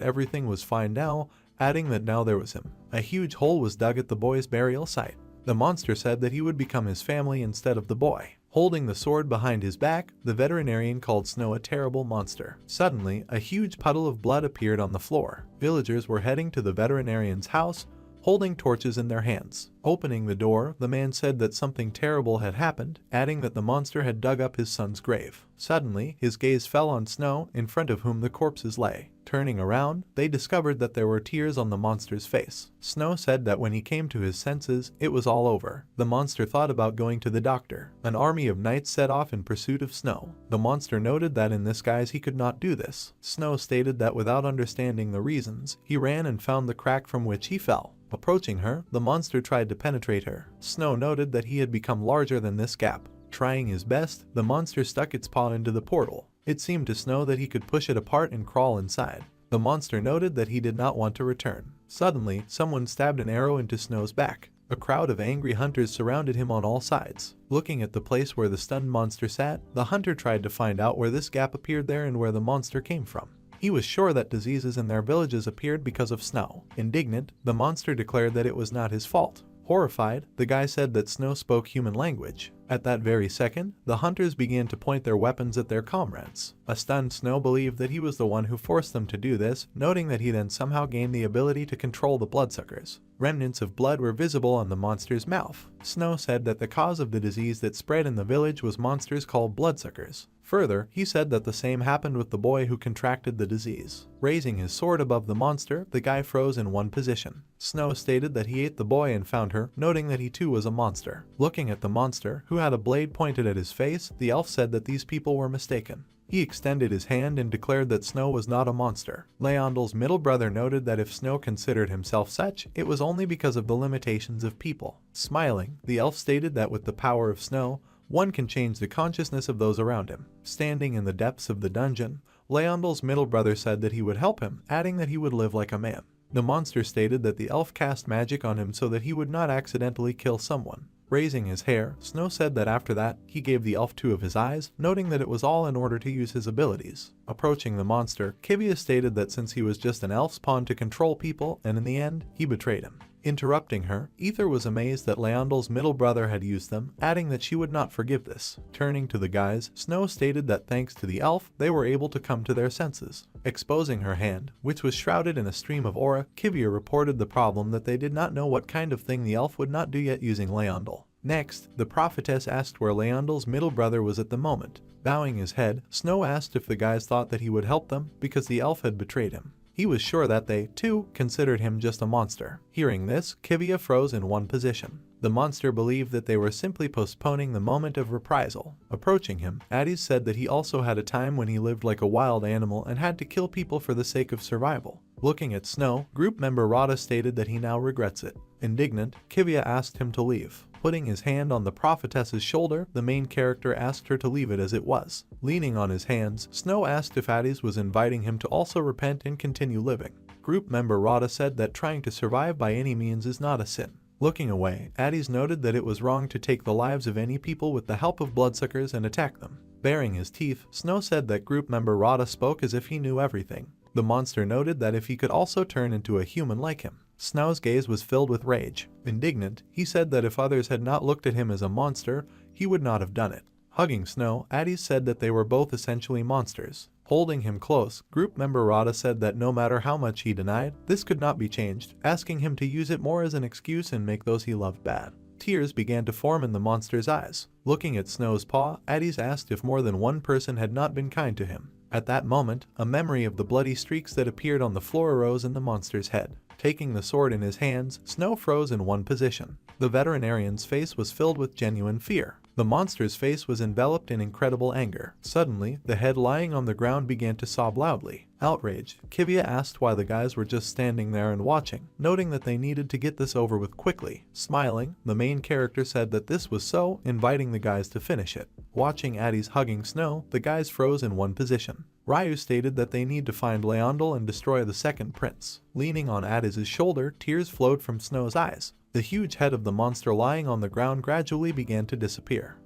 Speaker 1: everything was fine now, adding that now there was him. A huge hole was dug at the boy's burial site. The monster said that he would become his family instead of the boy. Holding the sword behind his back, the veterinarian called Snow a terrible monster. Suddenly, a huge puddle of blood appeared on the floor. Villagers were heading to the veterinarian's house, holding torches in their hands. Opening the door, the man said that something terrible had happened, adding that the monster had dug up his son's grave. Suddenly, his gaze fell on Snow, in front of whom the corpses lay. Turning around, they discovered that there were tears on the monster's face. Snow said that when he came to his senses, it was all over. The monster thought about going to the doctor. An army of knights set off in pursuit of Snow. The monster noted that in this guise he could not do this. Snow stated that without understanding the reasons, he ran and found the crack from which he fell. Approaching her, the monster tried to penetrate her. Snow noted that he had become larger than this gap. Trying his best, the monster stuck its paw into the portal. It seemed to Snow that he could push it apart and crawl inside. The monster noted that he did not want to return. Suddenly, someone stabbed an arrow into Snow's back. A crowd of angry hunters surrounded him on all sides. Looking at the place where the stunned monster sat, the hunter tried to find out where this gap appeared there and where the monster came from. He was sure that diseases in their villages appeared because of Snow. Indignant, the monster declared that it was not his fault. Horrified, the guy said that Snow spoke human language. At that very second, the hunters began to point their weapons at their comrades. A stunned Snow believed that he was the one who forced them to do this, noting that he then somehow gained the ability to control the bloodsuckers. Remnants of blood were visible on the monster's mouth. Snow said that the cause of the disease that spread in the village was monsters called bloodsuckers. Further, he said that the same happened with the boy who contracted the disease. Raising his sword above the monster, the guy froze in one position. Snow stated that he ate the boy and found her, noting that he too was a monster. Looking at the monster, who had a blade pointed at his face, the elf said that these people were mistaken. He extended his hand and declared that Snow was not a monster. Leondal's middle brother noted that if Snow considered himself such, it was only because of the limitations of people. Smiling, the elf stated that with the power of Snow, one can change the consciousness of those around him. Standing in the depths of the dungeon, Leondal's middle brother said that he would help him, adding that he would live like a man. The monster stated that the elf cast magic on him so that he would not accidentally kill someone. Raising his hair, Snow said that after that, he gave the elf 2 of his eyes, noting that it was all in order to use his abilities. Approaching the monster, Kivia stated that since he was just an elf's pawn to control people, and in the end, he betrayed him. Interrupting her, Ether was amazed that Leondal's middle brother had used them, adding that she would not forgive this. Turning to the guys, Snow stated that thanks to the elf, they were able to come to their senses. Exposing her hand, which was shrouded in a stream of aura, Kivia reported the problem that they did not know what kind of thing the elf would not do yet using Leondal. Next, the prophetess asked where Leondal's middle brother was at the moment. Bowing his head, Snow asked if the guys thought that he would help them because the elf had betrayed him. He was sure that they, too, considered him just a monster. Hearing this, Kivia froze in one position. The monster believed that they were simply postponing the moment of reprisal. Approaching him, Addis said that he also had a time when he lived like a wild animal and had to kill people for the sake of survival. Looking at Snow, group member Rada stated that he now regrets it. Indignant, Kivia asked him to leave. Putting his hand on the prophetess's shoulder, the main character asked her to leave it as it was. Leaning on his hands, Snow asked if Addis was inviting him to also repent and continue living. Group member Rada said that trying to survive by any means is not a sin. Looking away, Addis noted that it was wrong to take the lives of any people with the help of bloodsuckers and attack them. Baring his teeth, Snow said that group member Rada spoke as if he knew everything. The monster noted that if he could also turn into a human like him. Snow's gaze was filled with rage. Indignant, he said that if others had not looked at him as a monster, he would not have done it. Hugging Snow, Addis said that they were both essentially monsters. Holding him close, group member Rada said that no matter how much he denied, this could not be changed, asking him to use it more as an excuse and make those he loved bad. Tears began to form in the monster's eyes. Looking at Snow's paw, Addis asked if more than one person had not been kind to him. At that moment, a memory of the bloody streaks that appeared on the floor arose in the monster's head. Taking the sword in his hands, Snow froze in one position. The veterinarian's face was filled with genuine fear. The monster's face was enveloped in incredible anger. Suddenly, the head lying on the ground began to sob loudly. Outraged, Kivia asked why the guys were just standing there and watching, noting that they needed to get this over with quickly. Smiling, the main character said that this was so, inviting the guys to finish it. Watching Addis hugging Snow, the guys froze in one position. Ryu stated that they need to find Leondal and destroy the second prince. Leaning on Addis's shoulder, tears flowed from Snow's eyes. The huge head of the monster lying on the ground gradually began to disappear.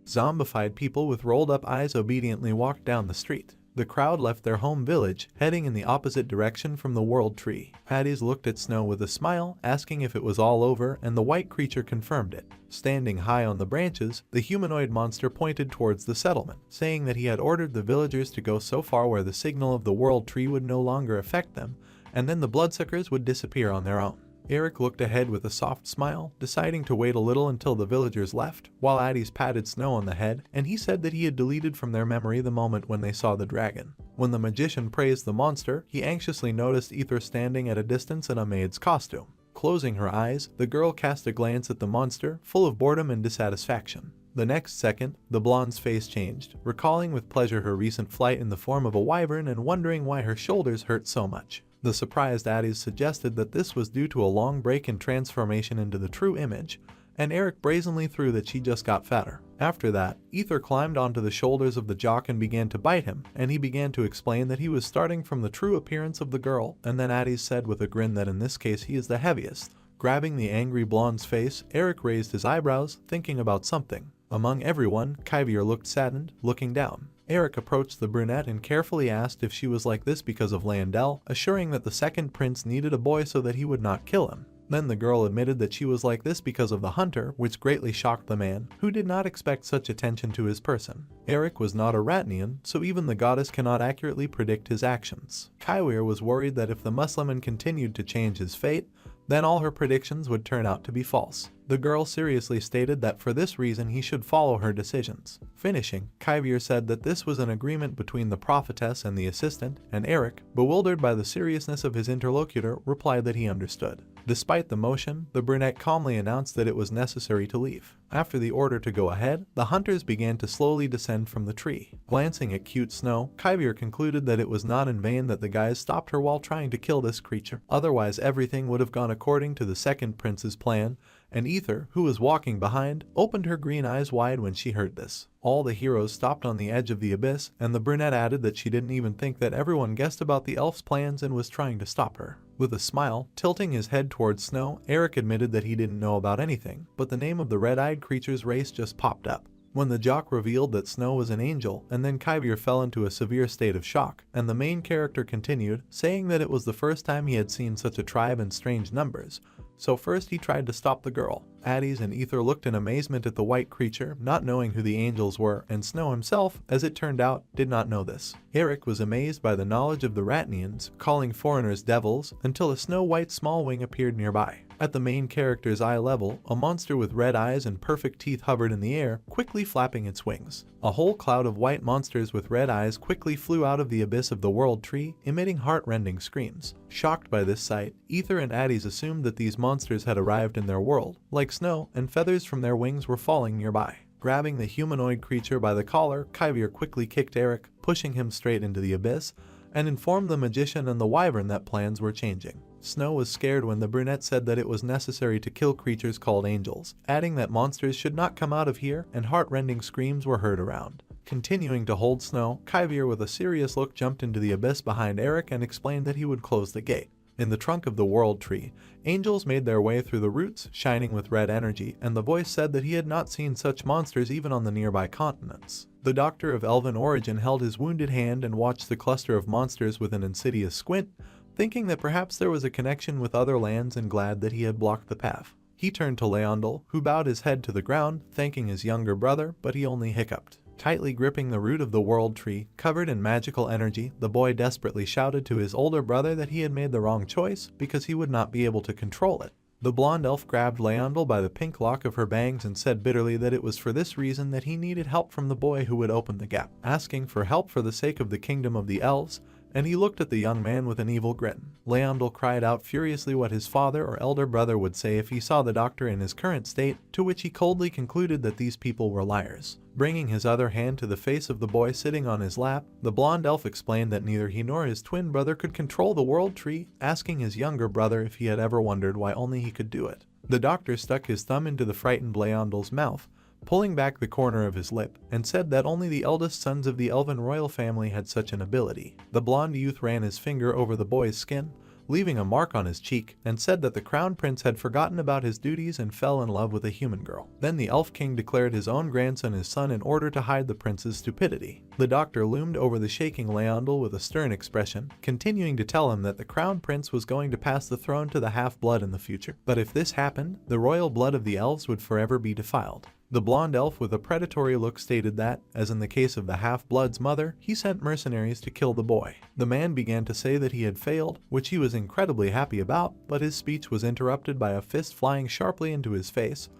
Speaker 1: Zombified people with rolled up eyes obediently walked down the street. The crowd left their home village, heading in the opposite direction from the world tree. Addis looked at Snow with a smile, asking if it was all over, and the white creature confirmed it. Standing high on the branches, the humanoid monster pointed towards the settlement, saying that he had ordered the villagers to go so far where the signal of the world tree would no longer affect them, and then the bloodsuckers would disappear on their own. Eric looked ahead with a soft smile, deciding to wait a little until the villagers left, while Addis patted Snow on the head, and he said that he had deleted from their memory the moment when they saw the dragon. When the magician praised the monster, he anxiously noticed Ether standing at a distance in a maid's costume. Closing her eyes, the girl cast a glance at the monster, full of boredom and dissatisfaction. The next second, the blonde's face changed, recalling with pleasure her recent flight in the form of a wyvern and wondering why her shoulders hurt so much. The surprised Addis suggested that this was due to a long break in transformation into the true image, and Eric brazenly threw that she just got fatter. After that, Ether climbed onto the shoulders of the jock and began to bite him, and he began to explain that he was starting from the true appearance of the girl, and then Addis said with a grin that in this case he is the heaviest. Grabbing the angry blonde's face, Eric raised his eyebrows, thinking about something. Among everyone, Kyvier looked saddened, looking down. Eric approached the brunette and carefully asked if she was like this because of Landel, assuring that the second prince needed a boy so that he would not kill him. Then the girl admitted that she was like this because of the hunter, which greatly shocked the man, who did not expect such attention to his person. Eric was not a Ratnian, so even the goddess cannot accurately predict his actions. Kywier was worried that if the Musliman continued to change his fate, then all her predictions would turn out to be false. The girl seriously stated that for this reason he should follow her decisions. Finishing, Kyvier said that this was an agreement between the prophetess and the assistant, and Eric, bewildered by the seriousness of his interlocutor, replied that he understood. Despite the motion, the brunette calmly announced that it was necessary to leave. After the order to go ahead, the hunters began to slowly descend from the tree. Glancing at cute Snow, Kyvier concluded that it was not in vain that the guys stopped her while trying to kill this creature. Otherwise everything would have gone according to the second prince's plan, and Ether, who was walking behind, opened her green eyes wide when she heard this. All the heroes stopped on the edge of the abyss, and the brunette added that she didn't even think that everyone guessed about the elf's plans and was trying to stop her. With a smile, tilting his head towards Snow, Eric admitted that he didn't know about anything, but the name of the red-eyed creature's race just popped up. When the jock revealed that Snow was an angel, and then Kyvier fell into a severe state of shock, and the main character continued, saying that it was the first time he had seen such a tribe in strange numbers. So first he tried to stop the girl. Addis and Ether looked in amazement at the white creature, not knowing who the angels were, and Snow himself, as it turned out, did not know this. Eric was amazed by the knowledge of the Ratnians, calling foreigners devils, until a snow-white small wing appeared nearby. At the main character's eye level, a monster with red eyes and perfect teeth hovered in the air, quickly flapping its wings. A whole cloud of white monsters with red eyes quickly flew out of the abyss of the world tree, emitting heart-rending screams. Shocked by this sight, Ether and Addis assumed that these monsters had arrived in their world. Like Snow, and feathers from their wings were falling nearby. Grabbing the humanoid creature by the collar, Kyvier quickly kicked Eric, pushing him straight into the abyss, and informed the magician and the wyvern that plans were changing. Snow was scared when the brunette said that it was necessary to kill creatures called angels, adding that monsters should not come out of here, and heart-rending screams were heard around. Continuing to hold Snow, Kyvier with a serious look jumped into the abyss behind Eric and explained that he would close the gate. In the trunk of the world tree, angels made their way through the roots, shining with red energy, and the voice said that he had not seen such monsters even on the nearby continents. The doctor of elven origin held his wounded hand and watched the cluster of monsters with an insidious squint, thinking that perhaps there was a connection with other lands and glad that he had blocked the path. He turned to Leondel, who bowed his head to the ground, thanking his younger brother, but he only hiccuped. Tightly gripping the root of the world tree, covered in magical energy, the boy desperately shouted to his older brother that he had made the wrong choice because he would not be able to control it. The blonde elf grabbed Leondel by the pink lock of her bangs and said bitterly that it was for this reason that he needed help from the boy who would open the gap, asking for help for the sake of the kingdom of the elves, and he looked at the young man with an evil grin. Leondel cried out furiously what his father or elder brother would say if he saw the doctor in his current state, to which he coldly concluded that these people were liars. Bringing his other hand to the face of the boy sitting on his lap, the blonde elf explained that neither he nor his twin brother could control the world tree, asking his younger brother if he had ever wondered why only he could do it. The doctor stuck his thumb into the frightened Leondel's mouth, pulling back the corner of his lip, and said that only the eldest sons of the elven royal family had such an ability. The blonde youth ran his finger over the boy's skin, leaving a mark on his cheek, and said that the crown prince had forgotten about his duties and fell in love with a human girl. Then the elf king declared his own grandson his son in order to hide the prince's stupidity. The doctor loomed over the shaking Leondel with a stern expression, continuing to tell him that the crown prince was going to pass the throne to the half-blood in the future. But if this happened, the royal blood of the elves would forever be defiled. The blonde elf with a predatory look stated that, as in the case of the half-blood's mother, he sent mercenaries to kill the boy. The man began to say that he had failed, which he was incredibly happy about, but his speech was interrupted by a fist flying sharply into his face,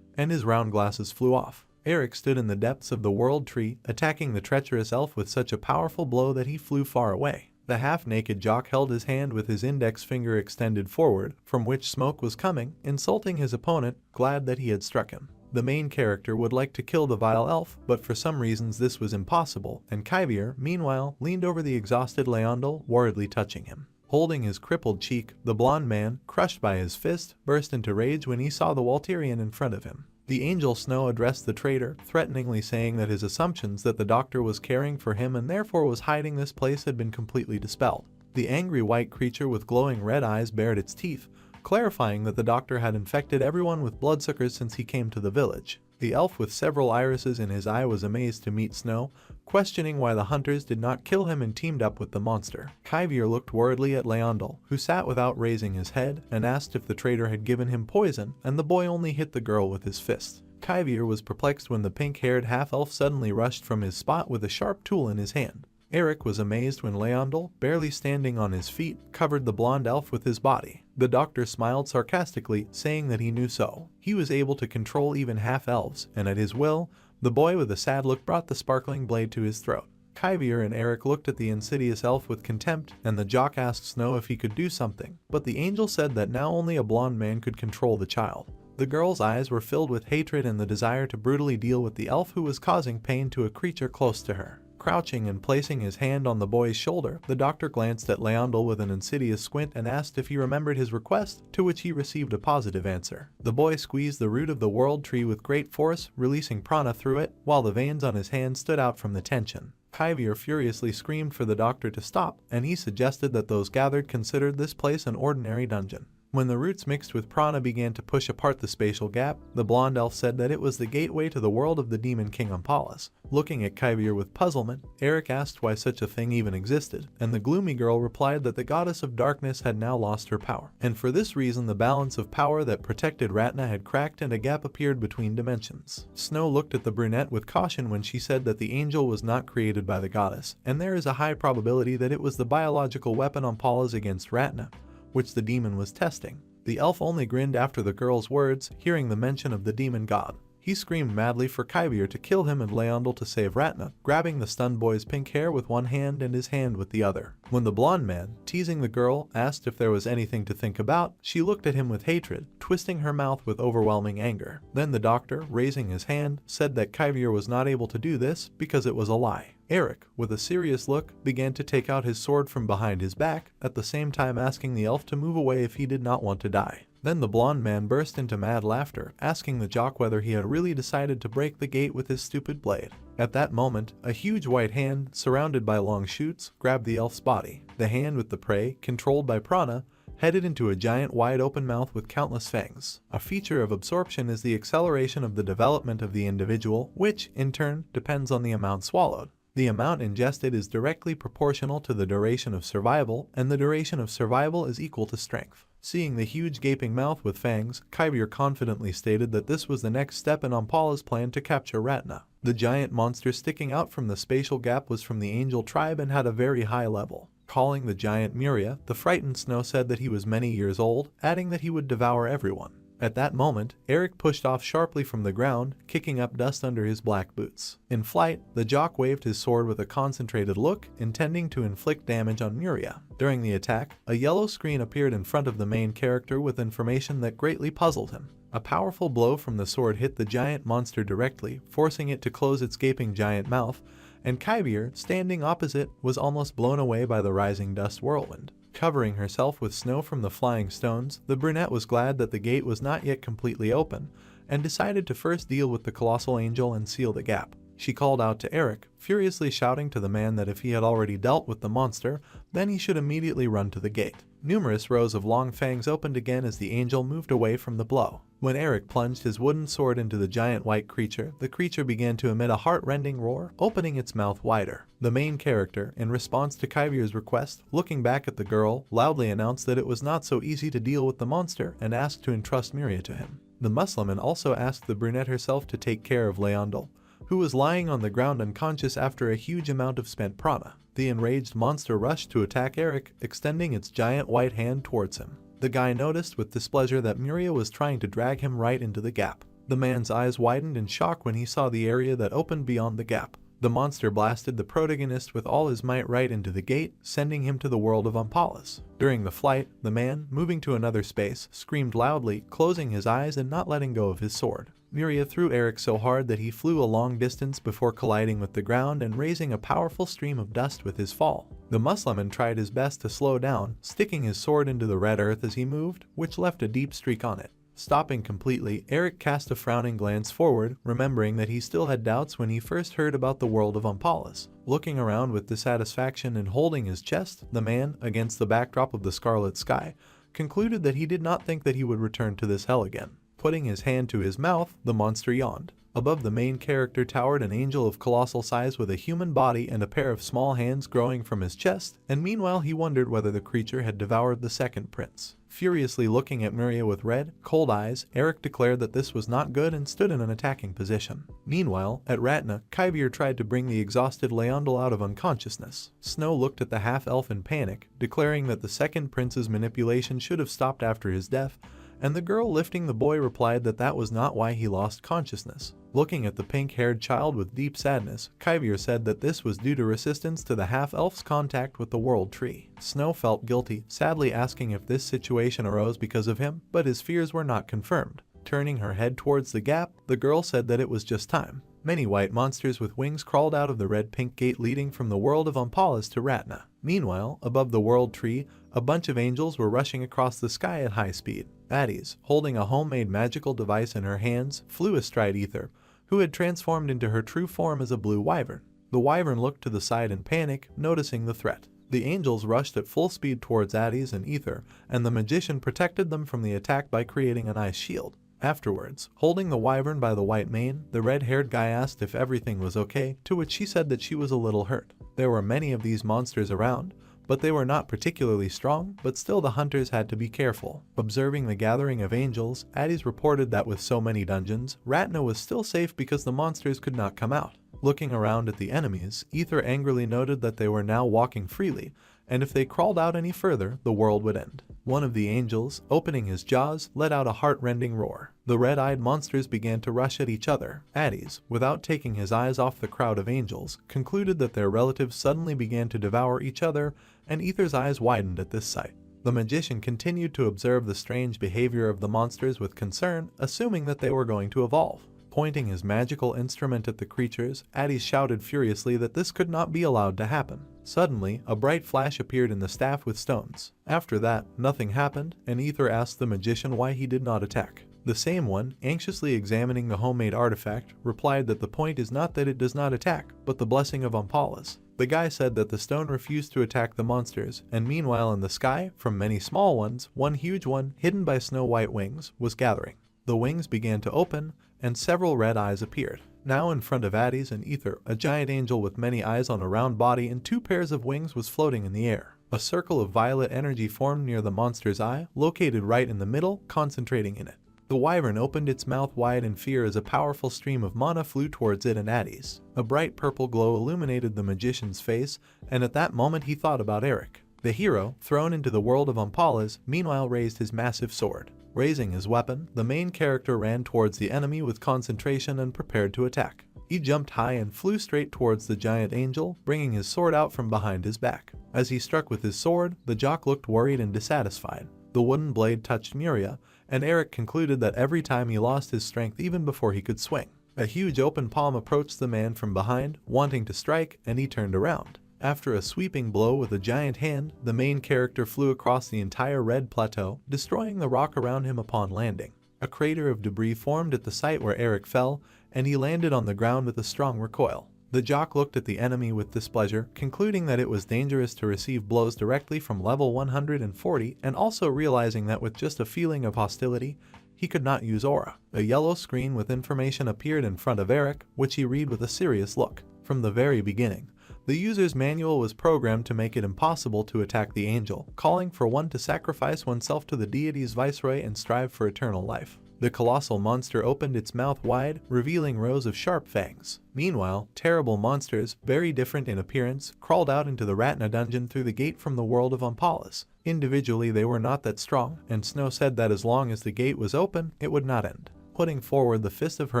Speaker 1: and his round glasses flew off. Eric stood in the depths of the world tree, attacking the treacherous elf with such a powerful blow that he flew far away. The half-naked jock held his hand with his index finger extended forward, from which smoke was coming, insulting his opponent, glad that he had struck him. The main character would like to kill the vile elf, but for some reasons this was impossible, and Kyvier, meanwhile, leaned over the exhausted Leondel, worriedly touching him. Holding his crippled cheek, the blond man, crushed by his fist, burst into rage when he saw the Walterian in front of him. The angel Snow addressed the traitor, threateningly saying that his assumptions that the doctor was caring for him and therefore was hiding this place had been completely dispelled. The angry white creature with glowing red eyes bared its teeth, clarifying that the doctor had infected everyone with bloodsuckers since he came to the village. The elf with several irises in his eye was amazed to meet Snow, questioning why the hunters did not kill him and teamed up with the monster. Kyvier looked worriedly at Leondel, who sat without raising his head, and asked if the traitor had given him poison, and the boy only hit the girl with his fist. Kyvier was perplexed when the pink-haired half-elf suddenly rushed from his spot with a sharp tool in his hand. Eric was amazed when Leondel, barely standing on his feet, covered the blonde elf with his body. The doctor smiled sarcastically, saying that he knew so. He was able to control even half-elves, and at his will, the boy with a sad look brought the sparkling blade to his throat. Kyvier and Eric looked at the insidious elf with contempt, and the jock asked Snow if he could do something, but the angel said that now only a blonde man could control the child. The girl's eyes were filled with hatred and the desire to brutally deal with the elf who was causing pain to a creature close to her. Crouching and placing his hand on the boy's shoulder, the doctor glanced at Leondel with an insidious squint and asked if he remembered his request, to which he received a positive answer. The boy squeezed the root of the world tree with great force, releasing prana through it, while the veins on his hand stood out from the tension. Kyvier furiously screamed for the doctor to stop, and he suggested that those gathered considered this place an ordinary dungeon. When the roots mixed with prana began to push apart the spatial gap, the blonde elf said that it was the gateway to the world of the demon king Ampalas. Looking at Kyvier with puzzlement, Eric asked why such a thing even existed, and the gloomy girl replied that the goddess of darkness had now lost her power, and for this reason the balance of power that protected Ratna had cracked and a gap appeared between dimensions. Snow looked at the brunette with caution when she said that the angel was not created by the goddess, and there is a high probability that it was the biological weapon Ampalas against Ratna, which the demon was testing. The elf only grinned after the girl's words, hearing the mention of the demon god. He screamed madly for Kyvier to kill him and Leondel to save Ratna, grabbing the stunned boy's pink hair with one hand and his hand with the other. When the blonde man, teasing the girl, asked if there was anything to think about, she looked at him with hatred, twisting her mouth with overwhelming anger. Then the doctor, raising his hand, said that Kyvier was not able to do this because it was a lie. Eric, with a serious look, began to take out his sword from behind his back, at the same time asking the elf to move away if he did not want to die. Then the blonde man burst into mad laughter, asking the jock whether he had really decided to break the gate with his stupid blade. At that moment, a huge white hand, surrounded by long shoots, grabbed the elf's body. The hand with the prey, controlled by prana, headed into a giant wide-open mouth with countless fangs. A feature of absorption is the acceleration of the development of the individual, which, in turn, depends on the amount swallowed. The amount ingested is directly proportional to the duration of survival, and the duration of survival is equal to strength. Seeing the huge gaping mouth with fangs, Kyvier confidently stated that this was the next step in Ampala's plan to capture Ratna. The giant monster sticking out from the spatial gap was from the angel tribe and had a very high level. Calling the giant Muria, the frightened Snow said that he was many years old, adding that he would devour everyone. At that moment, Eric pushed off sharply from the ground, kicking up dust under his black boots. In flight, the jock waved his sword with a concentrated look, intending to inflict damage on Muria. During the attack, a yellow screen appeared in front of the main character with information that greatly puzzled him. A powerful blow from the sword hit the giant monster directly, forcing it to close its gaping giant mouth, and Kyvier, standing opposite, was almost blown away by the rising dust whirlwind. Covering herself with snow from the flying stones, the brunette was glad that the gate was not yet completely open, and decided to first deal with the colossal angel and seal the gap. She called out to Eric, furiously shouting to the man that if he had already dealt with the monster, then he should immediately run to the gate. Numerous rows of long fangs opened again as the angel moved away from the blow. When Eric plunged his wooden sword into the giant white creature, the creature began to emit a heart-rending roar, opening its mouth wider. The main character, in response to Kyvier's request, looking back at the girl, loudly announced that it was not so easy to deal with the monster and asked to entrust Muria to him. The Musliman also asked the brunette herself to take care of Leondel, who was lying on the ground unconscious after a huge amount of spent prana. The enraged monster rushed to attack Eric, extending its giant white hand towards him. The guy noticed with displeasure that Muria was trying to drag him right into the gap. The man's eyes widened in shock when he saw the area that opened beyond the gap. The monster blasted the protagonist with all his might right into the gate, sending him to the world of Ampalas. During the flight, the man, moving to another space, screamed loudly, closing his eyes and not letting go of his sword. Muria threw Eric so hard that he flew a long distance before colliding with the ground and raising a powerful stream of dust with his fall. The Musliman tried his best to slow down, sticking his sword into the red earth as he moved, which left a deep streak on it. Stopping completely, Eric cast a frowning glance forward, remembering that he still had doubts when he first heard about the world of Ampalas. Looking around with dissatisfaction and holding his chest, the man, against the backdrop of the scarlet sky, concluded that he did not think that he would return to this hell again. Putting his hand to his mouth, the monster yawned. Above the main character towered an angel of colossal size with a human body and a pair of small hands growing from his chest, and meanwhile he wondered whether the creature had devoured the second prince. Furiously looking at Miria with red, cold eyes, Eric declared that this was not good and stood in an attacking position. Meanwhile, at Ratna, Kyvier tried to bring the exhausted Leondel out of unconsciousness. Snow looked at the half-elf in panic, declaring that the second prince's manipulation should have stopped after his death, and the girl lifting the boy replied that that was not why he lost consciousness. Looking at the pink-haired child with deep sadness, Kyvier said that this was due to resistance to the half-elf's contact with the world tree. Snow felt guilty, sadly asking if this situation arose because of him, but his fears were not confirmed. Turning her head towards the gap, the girl said that it was just time. Many white monsters with wings crawled out of the red-pink gate leading from the world of Ompalas to Ratna. Meanwhile, above the world tree, a bunch of angels were rushing across the sky at high speed. Addis, holding a homemade magical device in her hands, flew astride Ether, who had transformed into her true form as a blue wyvern. The wyvern looked to the side in panic, noticing the threat. The angels rushed at full speed towards Addis and Ether, and the magician protected them from the attack by creating an ice shield. Afterwards, holding the wyvern by the white mane, the red-haired guy asked if everything was okay, to which she said that she was a little hurt. There were many of these monsters around, but they were not particularly strong, but still the hunters had to be careful. Observing the gathering of angels, Addis reported that with so many dungeons, Ratna was still safe because the monsters could not come out. Looking around at the enemies, Ether angrily noted that they were now walking freely, and if they crawled out any further, the world would end. One of the angels, opening his jaws, let out a heart-rending roar. The red-eyed monsters began to rush at each other. Addis, without taking his eyes off the crowd of angels, concluded that their relatives suddenly began to devour each other, and Ether's eyes widened at this sight. The magician continued to observe the strange behavior of the monsters with concern, assuming that they were going to evolve. Pointing his magical instrument at the creatures, Addis shouted furiously that this could not be allowed to happen. Suddenly, a bright flash appeared in the staff with stones. After that, nothing happened, and Ether asked the magician why he did not attack. The same one, anxiously examining the homemade artifact, replied that the point is not that it does not attack, but the blessing of Ompalas. The guy said that the stone refused to attack the monsters, and meanwhile in the sky, from many small ones, one huge one, hidden by snow-white wings, was gathering. The wings began to open, and several red eyes appeared. Now in front of Addis and Ether, a giant angel with many eyes on a round body and 2 pairs of wings was floating in the air. A circle of violet energy formed near the monster's eye, located right in the middle, concentrating in it. The wyvern opened its mouth wide in fear as a powerful stream of mana flew towards it and Addis. A bright purple glow illuminated the magician's face, and at that moment he thought about Eric. The hero, thrown into the world of Ompalas, meanwhile raised his massive sword. Raising his weapon, the main character ran towards the enemy with concentration and prepared to attack. He jumped high and flew straight towards the giant angel, bringing his sword out from behind his back. As he struck with his sword, the jock looked worried and dissatisfied. The wooden blade touched Miria, and Eric concluded that every time he lost his strength even before he could swing. A huge open palm approached the man from behind, wanting to strike, and he turned around. After a sweeping blow with a giant hand, the main character flew across the entire red plateau, destroying the rock around him upon landing. A crater of debris formed at the site where Eric fell, and he landed on the ground with a strong recoil. The jock looked at the enemy with displeasure, concluding that it was dangerous to receive blows directly from level 140, and also realizing that with just a feeling of hostility, he could not use aura. A yellow screen with information appeared in front of Eric, which he read with a serious look. From the very beginning, the user's manual was programmed to make it impossible to attack the angel, calling for one to sacrifice oneself to the deity's viceroy and strive for eternal life. The colossal monster opened its mouth wide, revealing rows of sharp fangs. Meanwhile, terrible monsters, very different in appearance, crawled out into the Ratna dungeon through the gate from the world of Ompalas. Individually they were not that strong, and Snow said that as long as the gate was open, it would not end. Putting forward the fist of her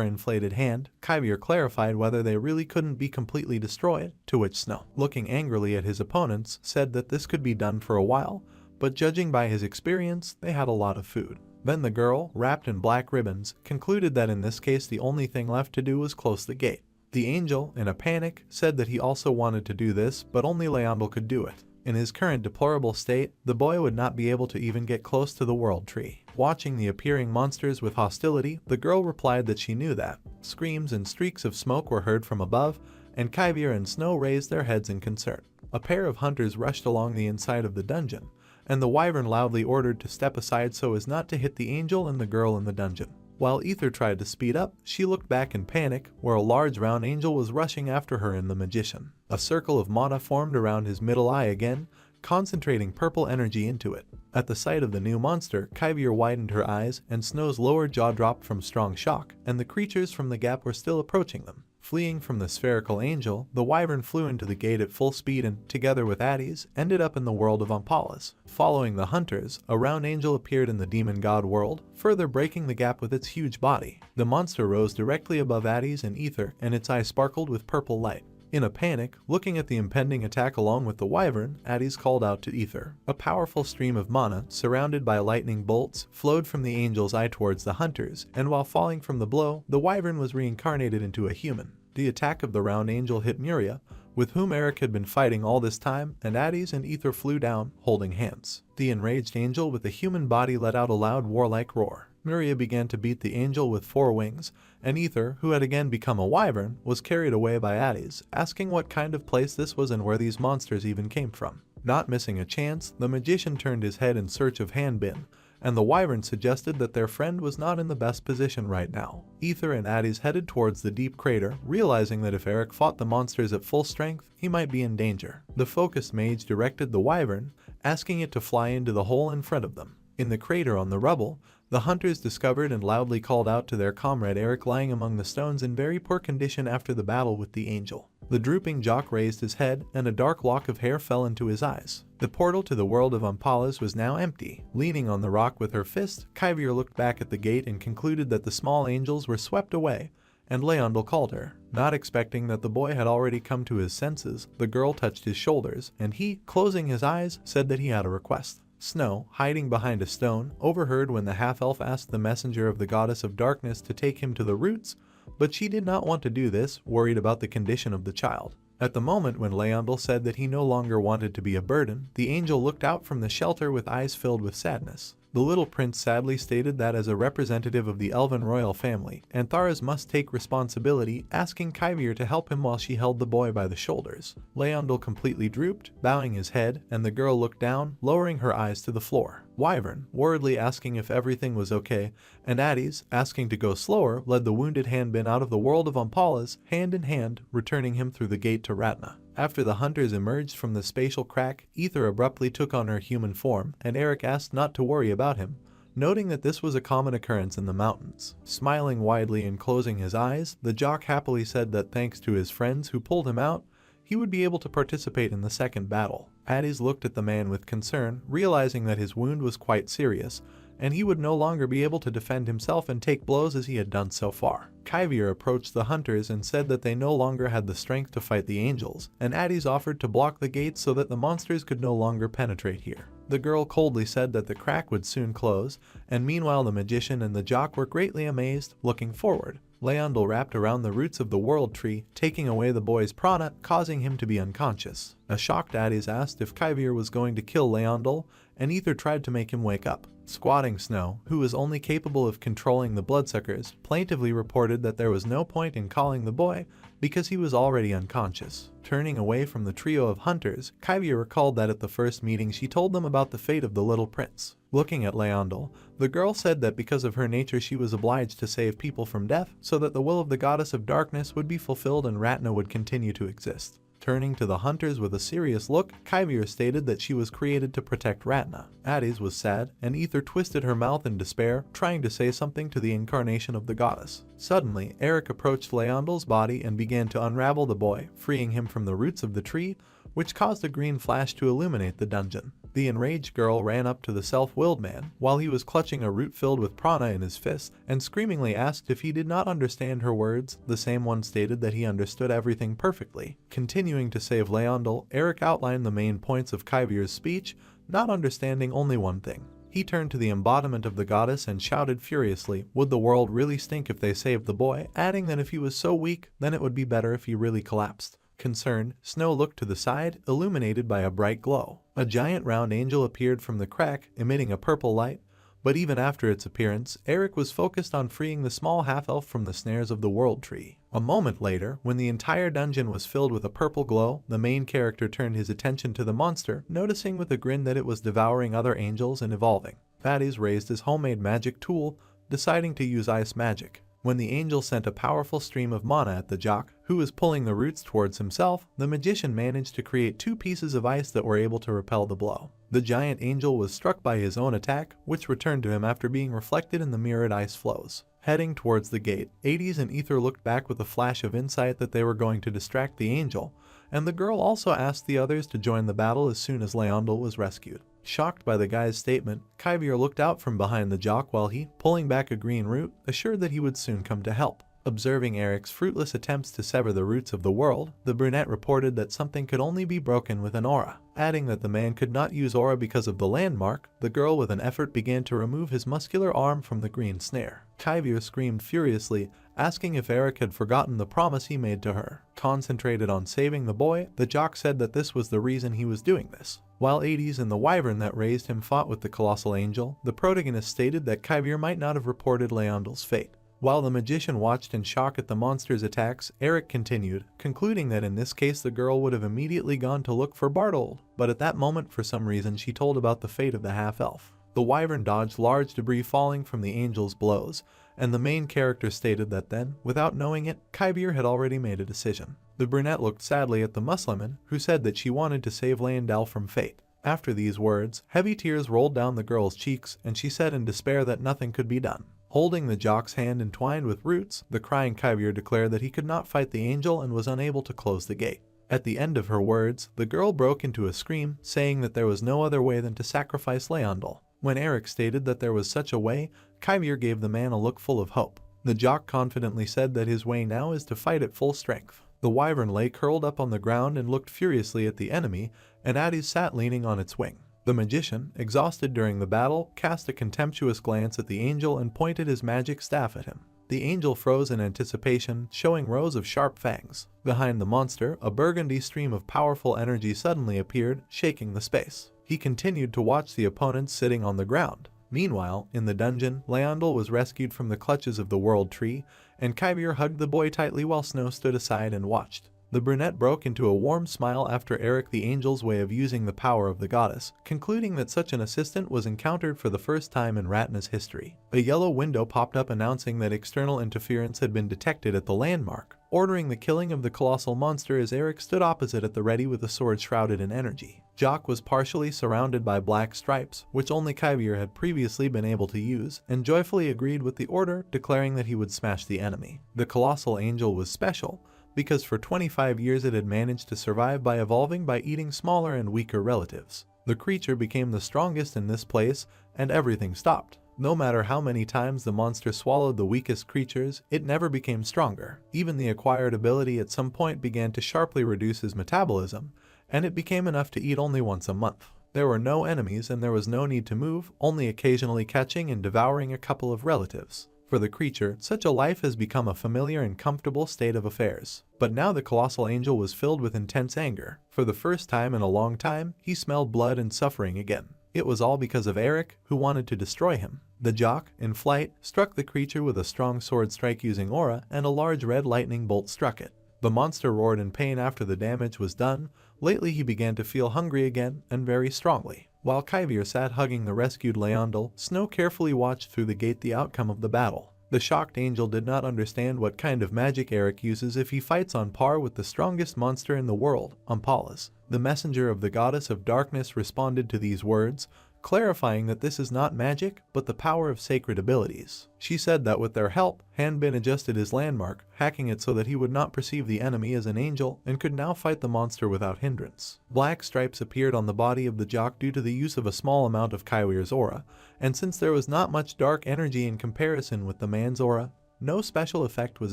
Speaker 1: inflated hand, Kyvier clarified whether they really couldn't be completely destroyed, to which Snow, looking angrily at his opponents, said that this could be done for a while, but judging by his experience, they had a lot of food. Then the girl, wrapped in black ribbons, concluded that in this case the only thing left to do was close the gate. The angel, in a panic, said that he also wanted to do this, but only Leondel could do it. In his current deplorable state, the boy would not be able to even get close to the world tree. Watching the appearing monsters with hostility, the girl replied that she knew that. Screams and streaks of smoke were heard from above, and Kyvier and Snow raised their heads in concern. A pair of hunters rushed along the inside of the dungeon, and the wyvern loudly ordered to step aside so as not to hit the angel and the girl in the dungeon. While Ether tried to speed up, she looked back in panic, where a large round angel was rushing after her and the magician. A circle of mana formed around his middle eye again, concentrating purple energy into it. At the sight of the new monster, Kyvier widened her eyes, and Snow's lower jaw dropped from strong shock, and the creatures from the gap were still approaching them. Fleeing from the spherical angel, the wyvern flew into the gate at full speed and, together with Addis, ended up in the world of Ampalas. Following the hunters, a round angel appeared in the demon god world, further breaking the gap with its huge body. The monster rose directly above Addis and Ether, and its eyes sparkled with purple light. In a panic, looking at the impending attack along with the wyvern, Addis called out to Ether. A powerful stream of mana, surrounded by lightning bolts, flowed from the angel's eye towards the hunters, and while falling from the blow, the wyvern was reincarnated into a human. The attack of the round angel hit Muria, with whom Eric had been fighting all this time, and Addis and Ether flew down, holding hands. The enraged angel with a human body let out a loud warlike roar. Muria began to beat the angel with 4 wings, and Ether, who had again become a wyvern, was carried away by Addis, asking what kind of place this was and where these monsters even came from. Not missing a chance, the magician turned his head in search of Hanbin, and the wyvern suggested that their friend was not in the best position right now. Ether and Addis headed towards the deep crater, realizing that if Eric fought the monsters at full strength, he might be in danger. The focused mage directed the wyvern, asking it to fly into the hole in front of them. In the crater on the rubble, the hunters discovered and loudly called out to their comrade Eric lying among the stones in very poor condition after the battle with the angel. The drooping jock raised his head, and a dark lock of hair fell into his eyes. The portal to the world of Ampalas was now empty. Leaning on the rock with her fist, Kyvier looked back at the gate and concluded that the small angels were swept away, and Leondel called her. Not expecting that the boy had already come to his senses, the girl touched his shoulders, and he, closing his eyes, said that he had a request. Snow, hiding behind a stone, overheard when the half-elf asked the messenger of the goddess of darkness to take him to the roots, but she did not want to do this, worried about the condition of the child. At the moment when Leondel said that he no longer wanted to be a burden, the angel looked out from the shelter with eyes filled with sadness. The little prince sadly stated that as a representative of the elven royal family, Antharas must take responsibility, asking Kyvier to help him while she held the boy by the shoulders. Leondel completely drooped, bowing his head, and the girl looked down, lowering her eyes to the floor. Wyvern, worriedly asking if everything was okay, and Addis, asking to go slower, led the wounded Hanbin out of the world of Ampalas, hand in hand, returning him through the gate to Ratna. After the hunters emerged from the spatial crack, Ether abruptly took on her human form, and Eric asked not to worry about him, noting that this was a common occurrence in the mountains. Smiling widely and closing his eyes, the jock happily said that thanks to his friends who pulled him out, he would be able to participate in the second battle. Addis looked at the man with concern, realizing that his wound was quite serious, and he would no longer be able to defend himself and take blows as he had done so far. Kyvier approached the hunters and said that they no longer had the strength to fight the angels, and Addis offered to block the gates so that the monsters could no longer penetrate here. The girl coldly said that the crack would soon close, and meanwhile the magician and the jock were greatly amazed, looking forward. Leondel wrapped around the roots of the world tree, taking away the boy's prana, causing him to be unconscious. A shocked Addis asked if Kyvier was going to kill Leondel, and Ether tried to make him wake up. Squatting Snow, who was only capable of controlling the bloodsuckers, plaintively reported that there was no point in calling the boy because he was already unconscious. Turning away from the trio of hunters, Kyvier recalled that at the first meeting she told them about the fate of the little prince. Looking at Leondel, the girl said that because of her nature she was obliged to save people from death so that the will of the goddess of darkness would be fulfilled and Ratna would continue to exist. Turning to the hunters with a serious look, Kyvier stated that she was created to protect Ratna. Addis was sad, and Ether twisted her mouth in despair, trying to say something to the incarnation of the goddess. Suddenly, Eric approached Leondel's body and began to unravel the boy, freeing him from the roots of the tree, which caused a green flash to illuminate the dungeon. The enraged girl ran up to the self-willed man, while he was clutching a root filled with prana in his fist, and screamingly asked if he did not understand her words. The same one stated that he understood everything perfectly. Continuing to save Leondel, Eric outlined the main points of Kyvier's speech, not understanding only one thing. He turned to the embodiment of the goddess and shouted furiously, would the world really stink if they saved the boy, adding that if he was so weak, then it would be better if he really collapsed. Concerned, Snow looked to the side, illuminated by a bright glow. A giant round angel appeared from the crack, emitting a purple light, but even after its appearance, Eric was focused on freeing the small half-elf from the snares of the world tree. A moment later, when the entire dungeon was filled with a purple glow, the main character turned his attention to the monster, noticing with a grin that it was devouring other angels and evolving. Thaddeus raised his homemade magic tool, deciding to use ice magic. When the angel sent a powerful stream of mana at the jock, who was pulling the roots towards himself, the magician managed to create 2 pieces of ice that were able to repel the blow. The giant angel was struck by his own attack, which returned to him after being reflected in the mirrored ice flows. Heading towards the gate, Hades and Ether looked back with a flash of insight that they were going to distract the angel, and the girl also asked the others to join the battle as soon as Leondel was rescued. Shocked by the guy's statement, Kyvier looked out from behind the jock while he, pulling back a green root, assured that he would soon come to help. Observing Eric's fruitless attempts to sever the roots of the world, the brunette reported that something could only be broken with an aura. Adding that the man could not use aura because of the landmark, the girl with an effort began to remove his muscular arm from the green snare. Kyvier screamed furiously, asking if Eric had forgotten the promise he made to her. Concentrated on saving the boy, the jock said that this was the reason he was doing this. While Hades and the wyvern that raised him fought with the colossal angel, the protagonist stated that Kyvier might not have reported Leondel's fate. While the magician watched in shock at the monster's attacks, Eric continued, concluding that in this case the girl would have immediately gone to look for Bartold, but at that moment for some reason she told about the fate of the half-elf. The wyvern dodged large debris falling from the angel's blows, and the main character stated that then, without knowing it, Kyvier had already made a decision. The brunette looked sadly at the Muslimman, who said that she wanted to save Leondel from fate. After these words, heavy tears rolled down the girl's cheeks, and she said in despair that nothing could be done. Holding the jock's hand entwined with roots, the crying Kyvier declared that he could not fight the angel and was unable to close the gate. At the end of her words, the girl broke into a scream, saying that there was no other way than to sacrifice Leondel. When Eric stated that there was such a way, Kyvier gave the man a look full of hope. The jock confidently said that his way now is to fight at full strength. The wyvern lay curled up on the ground and looked furiously at the enemy, and Hades sat leaning on its wing. The magician, exhausted during the battle, cast a contemptuous glance at the angel and pointed his magic staff at him. The angel froze in anticipation, showing rows of sharp fangs. Behind the monster, a burgundy stream of powerful energy suddenly appeared, shaking the space. He continued to watch the opponents sitting on the ground. Meanwhile, in the dungeon, Leondel was rescued from the clutches of the World Tree, and Kyvier hugged the boy tightly while Snow stood aside and watched. The brunette broke into a warm smile after Eric the angel's way of using the power of the goddess, concluding that such an assistant was encountered for the first time in Ratna's history. A yellow window popped up announcing that external interference had been detected at the landmark, ordering the killing of the colossal monster as Eric stood opposite at the ready with a sword shrouded in energy. Jock was partially surrounded by black stripes, which only Kyvier had previously been able to use, and joyfully agreed with the order, declaring that he would smash the enemy. The colossal angel was special, because for 25 years it had managed to survive by evolving by eating smaller and weaker relatives. The creature became the strongest in this place, and everything stopped. No matter how many times the monster swallowed the weakest creatures, it never became stronger. Even the acquired ability at some point began to sharply reduce his metabolism, and it became enough to eat only once a month. There were no enemies and there was no need to move, only occasionally catching and devouring a couple of relatives. For the creature, such a life has become a familiar and comfortable state of affairs. But now the colossal angel was filled with intense anger. For the first time in a long time, he smelled blood and suffering again. It was all because of Eric, who wanted to destroy him. The jock, in flight, struck the creature with a strong sword strike using aura, and a large red lightning bolt struck it. The monster roared in pain after the damage was done. Lately he began to feel hungry again, and very strongly. While Kyvier sat hugging the rescued Leondel, Snow carefully watched through the gate the outcome of the battle. The shocked angel did not understand what kind of magic Eric uses if he fights on par with the strongest monster in the world, Ampalas. The messenger of the goddess of darkness responded to these words, clarifying that this is not magic, but the power of sacred abilities. She said that with their help, Hanbin adjusted his landmark, hacking it so that he would not perceive the enemy as an angel and could now fight the monster without hindrance. Black stripes appeared on the body of the jock due to the use of a small amount of Kywir's aura, and since there was not much dark energy in comparison with the man's aura, no special effect was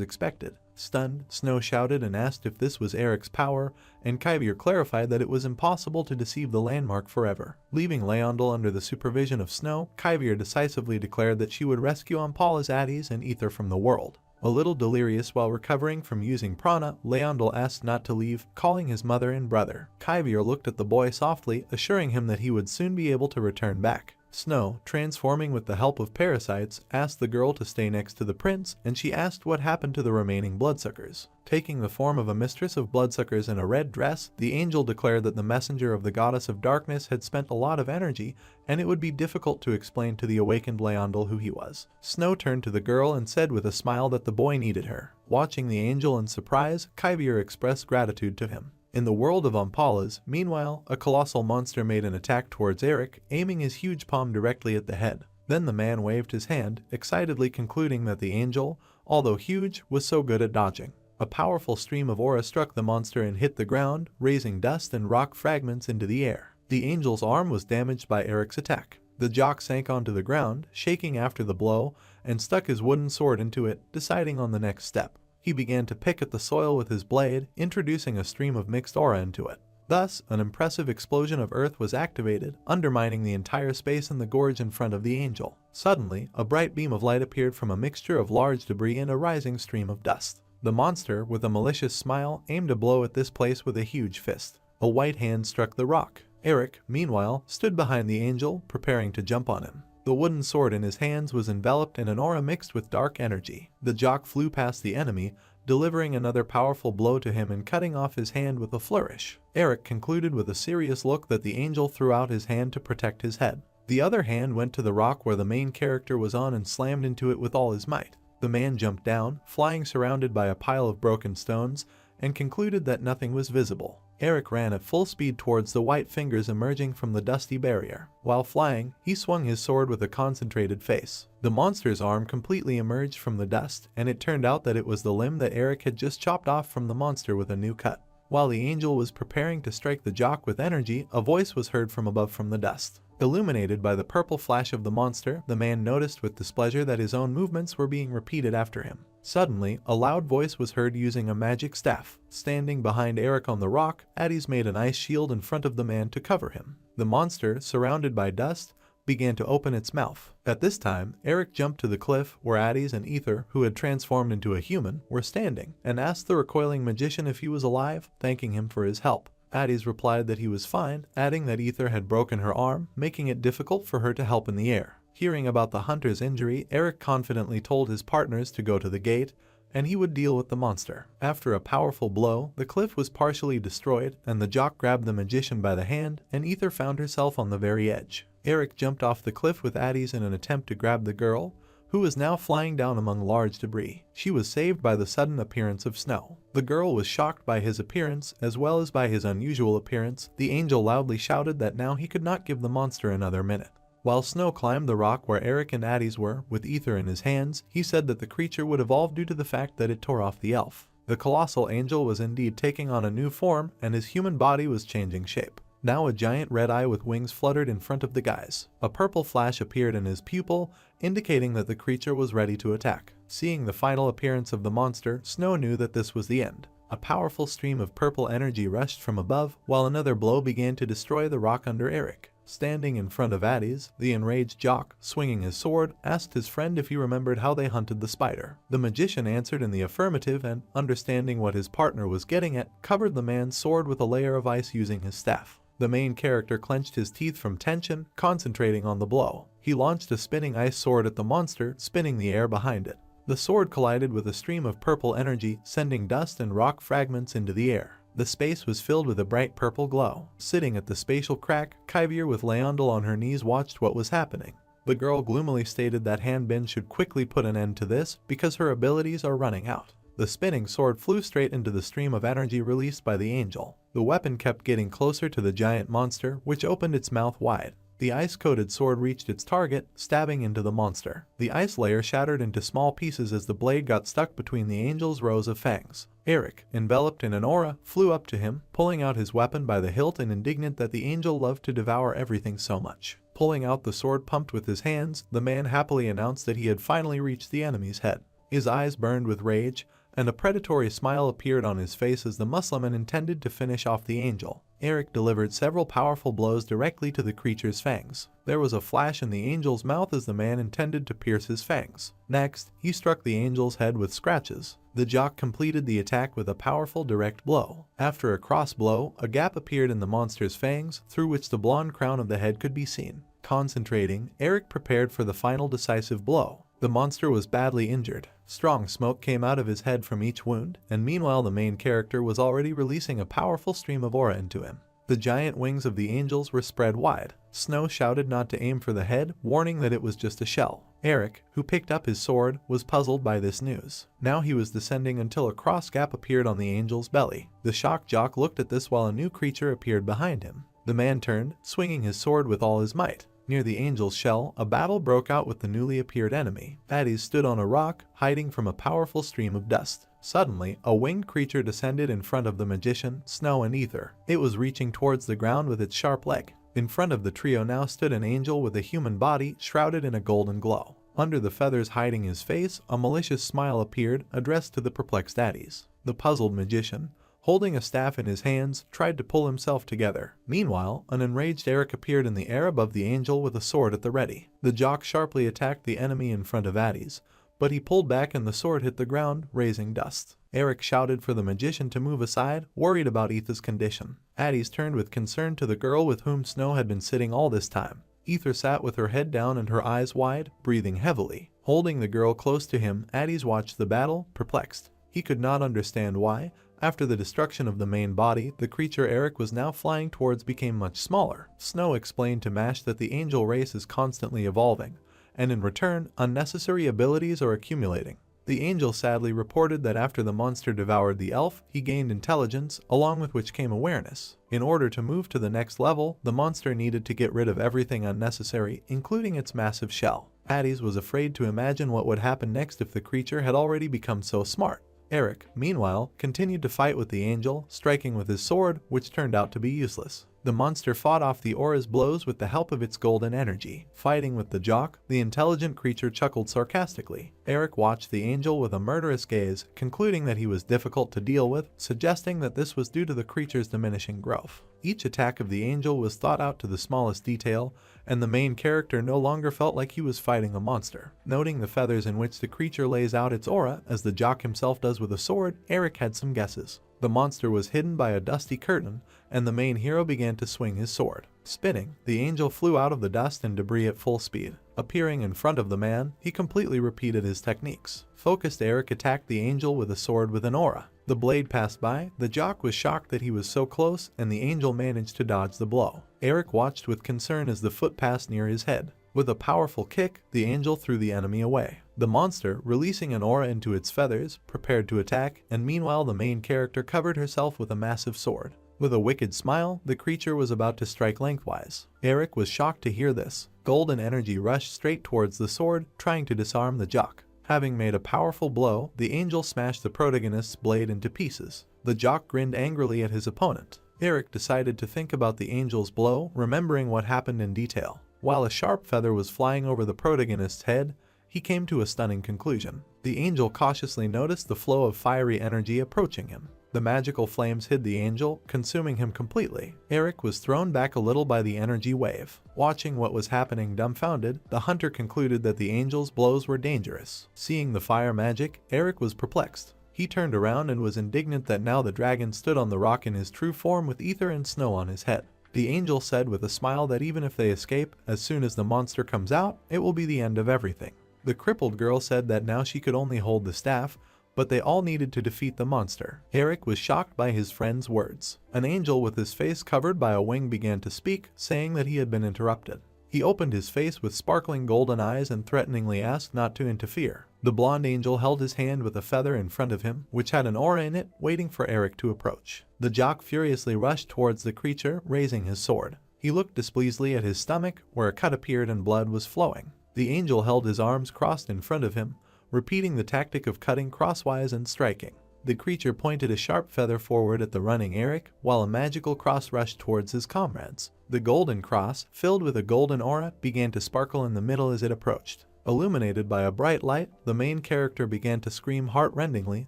Speaker 1: expected. Stunned, Snow shouted and asked if this was Eric's power, and Kyvier clarified that it was impossible to deceive the landmark forever. Leaving Leondel under the supervision of Snow, Kyvier decisively declared that she would rescue Ampalas, Hades, and Ether from the world. A little delirious while recovering from using prana, Leondel asked not to leave, calling his mother and brother. Kyvier looked at the boy softly, assuring him that he would soon be able to return back. Snow, transforming with the help of parasites, asked the girl to stay next to the prince, and she asked what happened to the remaining bloodsuckers. Taking the form of a mistress of bloodsuckers in a red dress, the angel declared that the messenger of the goddess of darkness had spent a lot of energy, and it would be difficult to explain to the awakened Leondel who he was. Snow turned to the girl and said with a smile that the boy needed her. Watching the angel in surprise, Kyvier expressed gratitude to him. In the world of Ampalas, meanwhile, a colossal monster made an attack towards Eric, aiming his huge palm directly at the head. Then the man waved his hand, excitedly concluding that the angel, although huge, was so good at dodging. A powerful stream of aura struck the monster and hit the ground, raising dust and rock fragments into the air. The angel's arm was damaged by Eric's attack. The jock sank onto the ground, shaking after the blow, and stuck his wooden sword into it, deciding on the next step. He began to pick at the soil with his blade, introducing a stream of mixed aura into it. Thus, an impressive explosion of earth was activated, undermining the entire space in the gorge in front of the angel. Suddenly, a bright beam of light appeared from a mixture of large debris and a rising stream of dust. The monster, with a malicious smile, aimed a blow at this place with a huge fist. A white hand struck the rock. Eric, meanwhile, stood behind the angel, preparing to jump on him. The wooden sword in his hands was enveloped in an aura mixed with dark energy. The jock flew past the enemy, delivering another powerful blow to him and cutting off his hand with a flourish. Eric concluded with a serious look that the angel threw out his hand to protect his head. The other hand went to the rock where the main character was on and slammed into it with all his might. The man jumped down, flying surrounded by a pile of broken stones, and concluded that nothing was visible. Eric ran at full speed towards the white fingers emerging from the dusty barrier. While flying, he swung his sword with a concentrated face. The monster's arm completely emerged from the dust, and it turned out that it was the limb that Eric had just chopped off from the monster with a new cut. While the angel was preparing to strike the jock with energy, a voice was heard from above from the dust. Illuminated by the purple flash of the monster, the man noticed with displeasure that his own movements were being repeated after him. Suddenly, a loud voice was heard using a magic staff. Standing behind Eric on the rock, Addes made an ice shield in front of the man to cover him. The monster, surrounded by dust, began to open its mouth. At this time, Eric jumped to the cliff where Addes and Ether, who had transformed into a human, were standing, and asked the recoiling magician if he was alive, thanking him for his help. Addes replied that he was fine, adding that Ether had broken her arm, making it difficult for her to help in the air. Hearing about the hunter's injury, Eric confidently told his partners to go to the gate, and he would deal with the monster. After a powerful blow, the cliff was partially destroyed, and the jock grabbed the magician by the hand, and Ether found herself on the very edge. Eric jumped off the cliff with Addes in an attempt to grab the girl, who was now flying down among large debris. She was saved by the sudden appearance of Snow. The girl was shocked by his appearance, as well as by his unusual appearance. The angel loudly shouted that now he could not give the monster another minute. While Snow climbed the rock where Eric and Addes were, with Ether in his hands, he said that the creature would evolve due to the fact that it tore off the elf. The colossal angel was indeed taking on a new form, and his human body was changing shape. Now a giant red eye with wings fluttered in front of the guys. A purple flash appeared in his pupil, indicating that the creature was ready to attack. Seeing the final appearance of the monster, Snow knew that this was the end. A powerful stream of purple energy rushed from above, while another blow began to destroy the rock under Eric. Standing in front of Addes, the enraged jock, swinging his sword, asked his friend if he remembered how they hunted the spider. The magician answered in the affirmative and, understanding what his partner was getting at, covered the man's sword with a layer of ice using his staff. The main character clenched his teeth from tension, concentrating on the blow. He launched a spinning ice sword at the monster, spinning the air behind it. The sword collided with a stream of purple energy, sending dust and rock fragments into the air. The space was filled with a bright purple glow. Sitting at the spatial crack, Kyvier with Leondel on her knees watched what was happening. The girl gloomily stated that Hanbin should quickly put an end to this because her abilities are running out. The spinning sword flew straight into the stream of energy released by the angel. The weapon kept getting closer to the giant monster, which opened its mouth wide. The ice-coated sword reached its target, stabbing into the monster. The ice layer shattered into small pieces as the blade got stuck between the angel's rows of fangs. Eric, enveloped in an aura, flew up to him, pulling out his weapon by the hilt and indignant that the angel loved to devour everything so much. Pulling out the sword pumped with his hands, the man happily announced that he had finally reached the enemy's head. His eyes burned with rage, and a predatory smile appeared on his face as the Musliman intended to finish off the angel. Eric delivered several powerful blows directly to the creature's fangs. There was a flash in the angel's mouth as the man intended to pierce his fangs. Next, he struck the angel's head with scratches. The jock completed the attack with a powerful direct blow. After a cross blow, a gap appeared in the monster's fangs, through which the blonde crown of the head could be seen. concentrating, Eric prepared for the final decisive blow. The monster was badly injured. Strong smoke came out of his head from each wound, and meanwhile the main character was already releasing a powerful stream of aura into him. The giant wings of the angels were spread wide. Snow shouted not to aim for the head, warning that it was just a shell. Eric, who picked up his sword, was puzzled by this news. Now he was descending until a cross gap appeared on the angel's belly. The shocked jock looked at this while a new creature appeared behind him. The man turned, swinging his sword with all his might. Near the angel's shell, a battle broke out with the newly appeared enemy. Baddies stood on a rock, hiding from a powerful stream of dust. Suddenly, a winged creature descended in front of the magician, Snow and Ether. It was reaching towards the ground with its sharp leg. In front of the trio now stood an angel with a human body shrouded in a golden glow. Under the feathers hiding his face, a malicious smile appeared, addressed to the perplexed Addies. The puzzled magician, holding a staff in his hands, tried to pull himself together. Meanwhile, an enraged Eric appeared in the air above the angel with a sword at the ready. The jock sharply attacked the enemy in front of Addies, but he pulled back and the sword hit the ground, raising dust. Eric shouted for the magician to move aside, worried about Ether's condition. Addies turned with concern to the girl with whom Snow had been sitting all this time. Ether sat with her head down and her eyes wide, breathing heavily. Holding the girl close to him, Addies watched the battle, perplexed. He could not understand why, after the destruction of the main body, the creature Eric was now flying towards became much smaller. Snow explained to Mash that the angel race is constantly evolving, and in return, unnecessary abilities are accumulating. The angel sadly reported that after the monster devoured the elf, he gained intelligence, along with which came awareness. In order to move to the next level, the monster needed to get rid of everything unnecessary, including its massive shell. Addies was afraid to imagine what would happen next if the creature had already become so smart. Eric, meanwhile, continued to fight with the angel, striking with his sword, which turned out to be useless. The monster fought off the aura's blows with the help of its golden energy. Fighting with the jock, the intelligent creature chuckled sarcastically. Eric watched the angel with a murderous gaze, concluding that he was difficult to deal with, suggesting that this was due to the creature's diminishing growth. Each attack of the angel was thought out to the smallest detail, and the main character no longer felt like he was fighting a monster. Noting the feathers in which the creature lays out its aura, as the jock himself does with a sword, Eric had some guesses. The monster was hidden by a dusty curtain, and the main hero began to swing his sword. Spinning, the angel flew out of the dust and debris at full speed. Appearing in front of the man, he completely repeated his techniques. Focused Eric attacked the angel with a sword with an aura. The blade passed by, the jock was shocked that he was so close, and the angel managed to dodge the blow. Eric watched with concern as the foot passed near his head. With a powerful kick, the angel threw the enemy away. The monster, releasing an aura into its feathers, prepared to attack, and meanwhile the main character covered herself with a massive sword. With a wicked smile, the creature was about to strike lengthwise. Eric was shocked to hear this. Golden energy rushed straight towards the sword, trying to disarm the jock. Having made a powerful blow, the angel smashed the protagonist's blade into pieces. The jock grinned angrily at his opponent. Eric decided to think about the angel's blow, remembering what happened in detail. While a sharp feather was flying over the protagonist's head, he came to a stunning conclusion. The angel cautiously noticed the flow of fiery energy approaching him. The magical flames hid the angel, consuming him completely. Eric was thrown back a little by the energy wave. Watching what was happening dumbfounded, the hunter concluded that the angel's blows were dangerous. Seeing the fire magic, Eric was perplexed. He turned around and was indignant that now the dragon stood on the rock in his true form with Ether and Snow on his head. The angel said with a smile that even if they escape, as soon as the monster comes out, it will be the end of everything. The crippled girl said that now she could only hold the staff, but they all needed to defeat the monster. Eric was shocked by his friend's words. An angel with his face covered by a wing began to speak, saying that he had been interrupted. He opened his face with sparkling golden eyes and threateningly asked not to interfere. The blonde angel held his hand with a feather in front of him, which had an aura in it, waiting for Eric to approach. The jock furiously rushed towards the creature, raising his sword. He looked displeasedly at his stomach, where a cut appeared and blood was flowing. The angel held his arms crossed in front of him, repeating the tactic of cutting crosswise and striking. The creature pointed a sharp feather forward at the running Eric, while a magical cross rushed towards his comrades. The golden cross, filled with a golden aura, began to sparkle in the middle as it approached. Illuminated by a bright light, the main character began to scream heart-rendingly,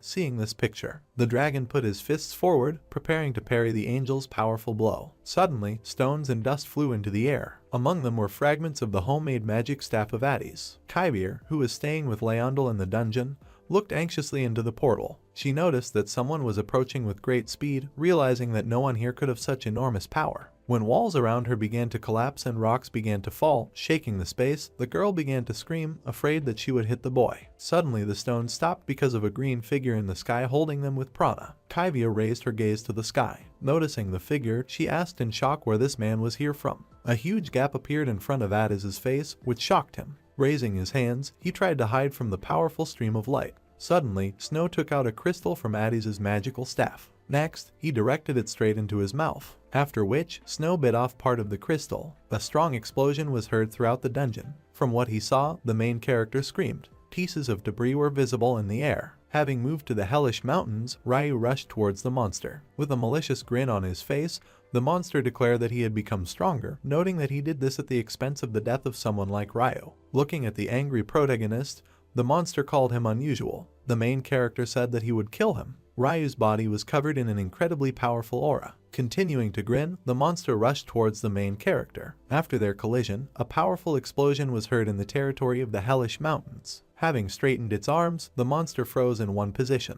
Speaker 1: seeing this picture. The dragon put his fists forward, preparing to parry the angel's powerful blow. Suddenly, stones and dust flew into the air. Among them were fragments of the homemade magic staff of Addies. Kyvier, who was staying with Leondel in the dungeon, looked anxiously into the portal. She noticed that someone was approaching with great speed, realizing that no one here could have such enormous power. When walls around her began to collapse and rocks began to fall, shaking the space, the girl began to scream, afraid that she would hit the boy. Suddenly the stones stopped because of a green figure in the sky holding them with prana. Kaivia raised her gaze to the sky. Noticing the figure, she asked in shock where this man was here from. A huge gap appeared in front of Addis's face, which shocked him. Raising his hands, he tried to hide from the powerful stream of light. Suddenly, Snow took out a crystal from Addis's magical staff. Next, he directed it straight into his mouth, after which Snow bit off part of the crystal. A strong explosion was heard throughout the dungeon. From what he saw, the main character screamed. Pieces of debris were visible in the air. Having moved to the hellish mountains, Ryu rushed towards the monster. With a malicious grin on his face, the monster declared that he had become stronger, noting that he did this at the expense of the death of someone like Ryu. Looking at the angry protagonist, the monster called him unusual. The main character said that he would kill him. Ryu's body was covered in an incredibly powerful aura. Continuing to grin, the monster rushed towards the main character. After their collision, a powerful explosion was heard in the territory of the hellish mountains. Having straightened its arms, the monster froze in one position.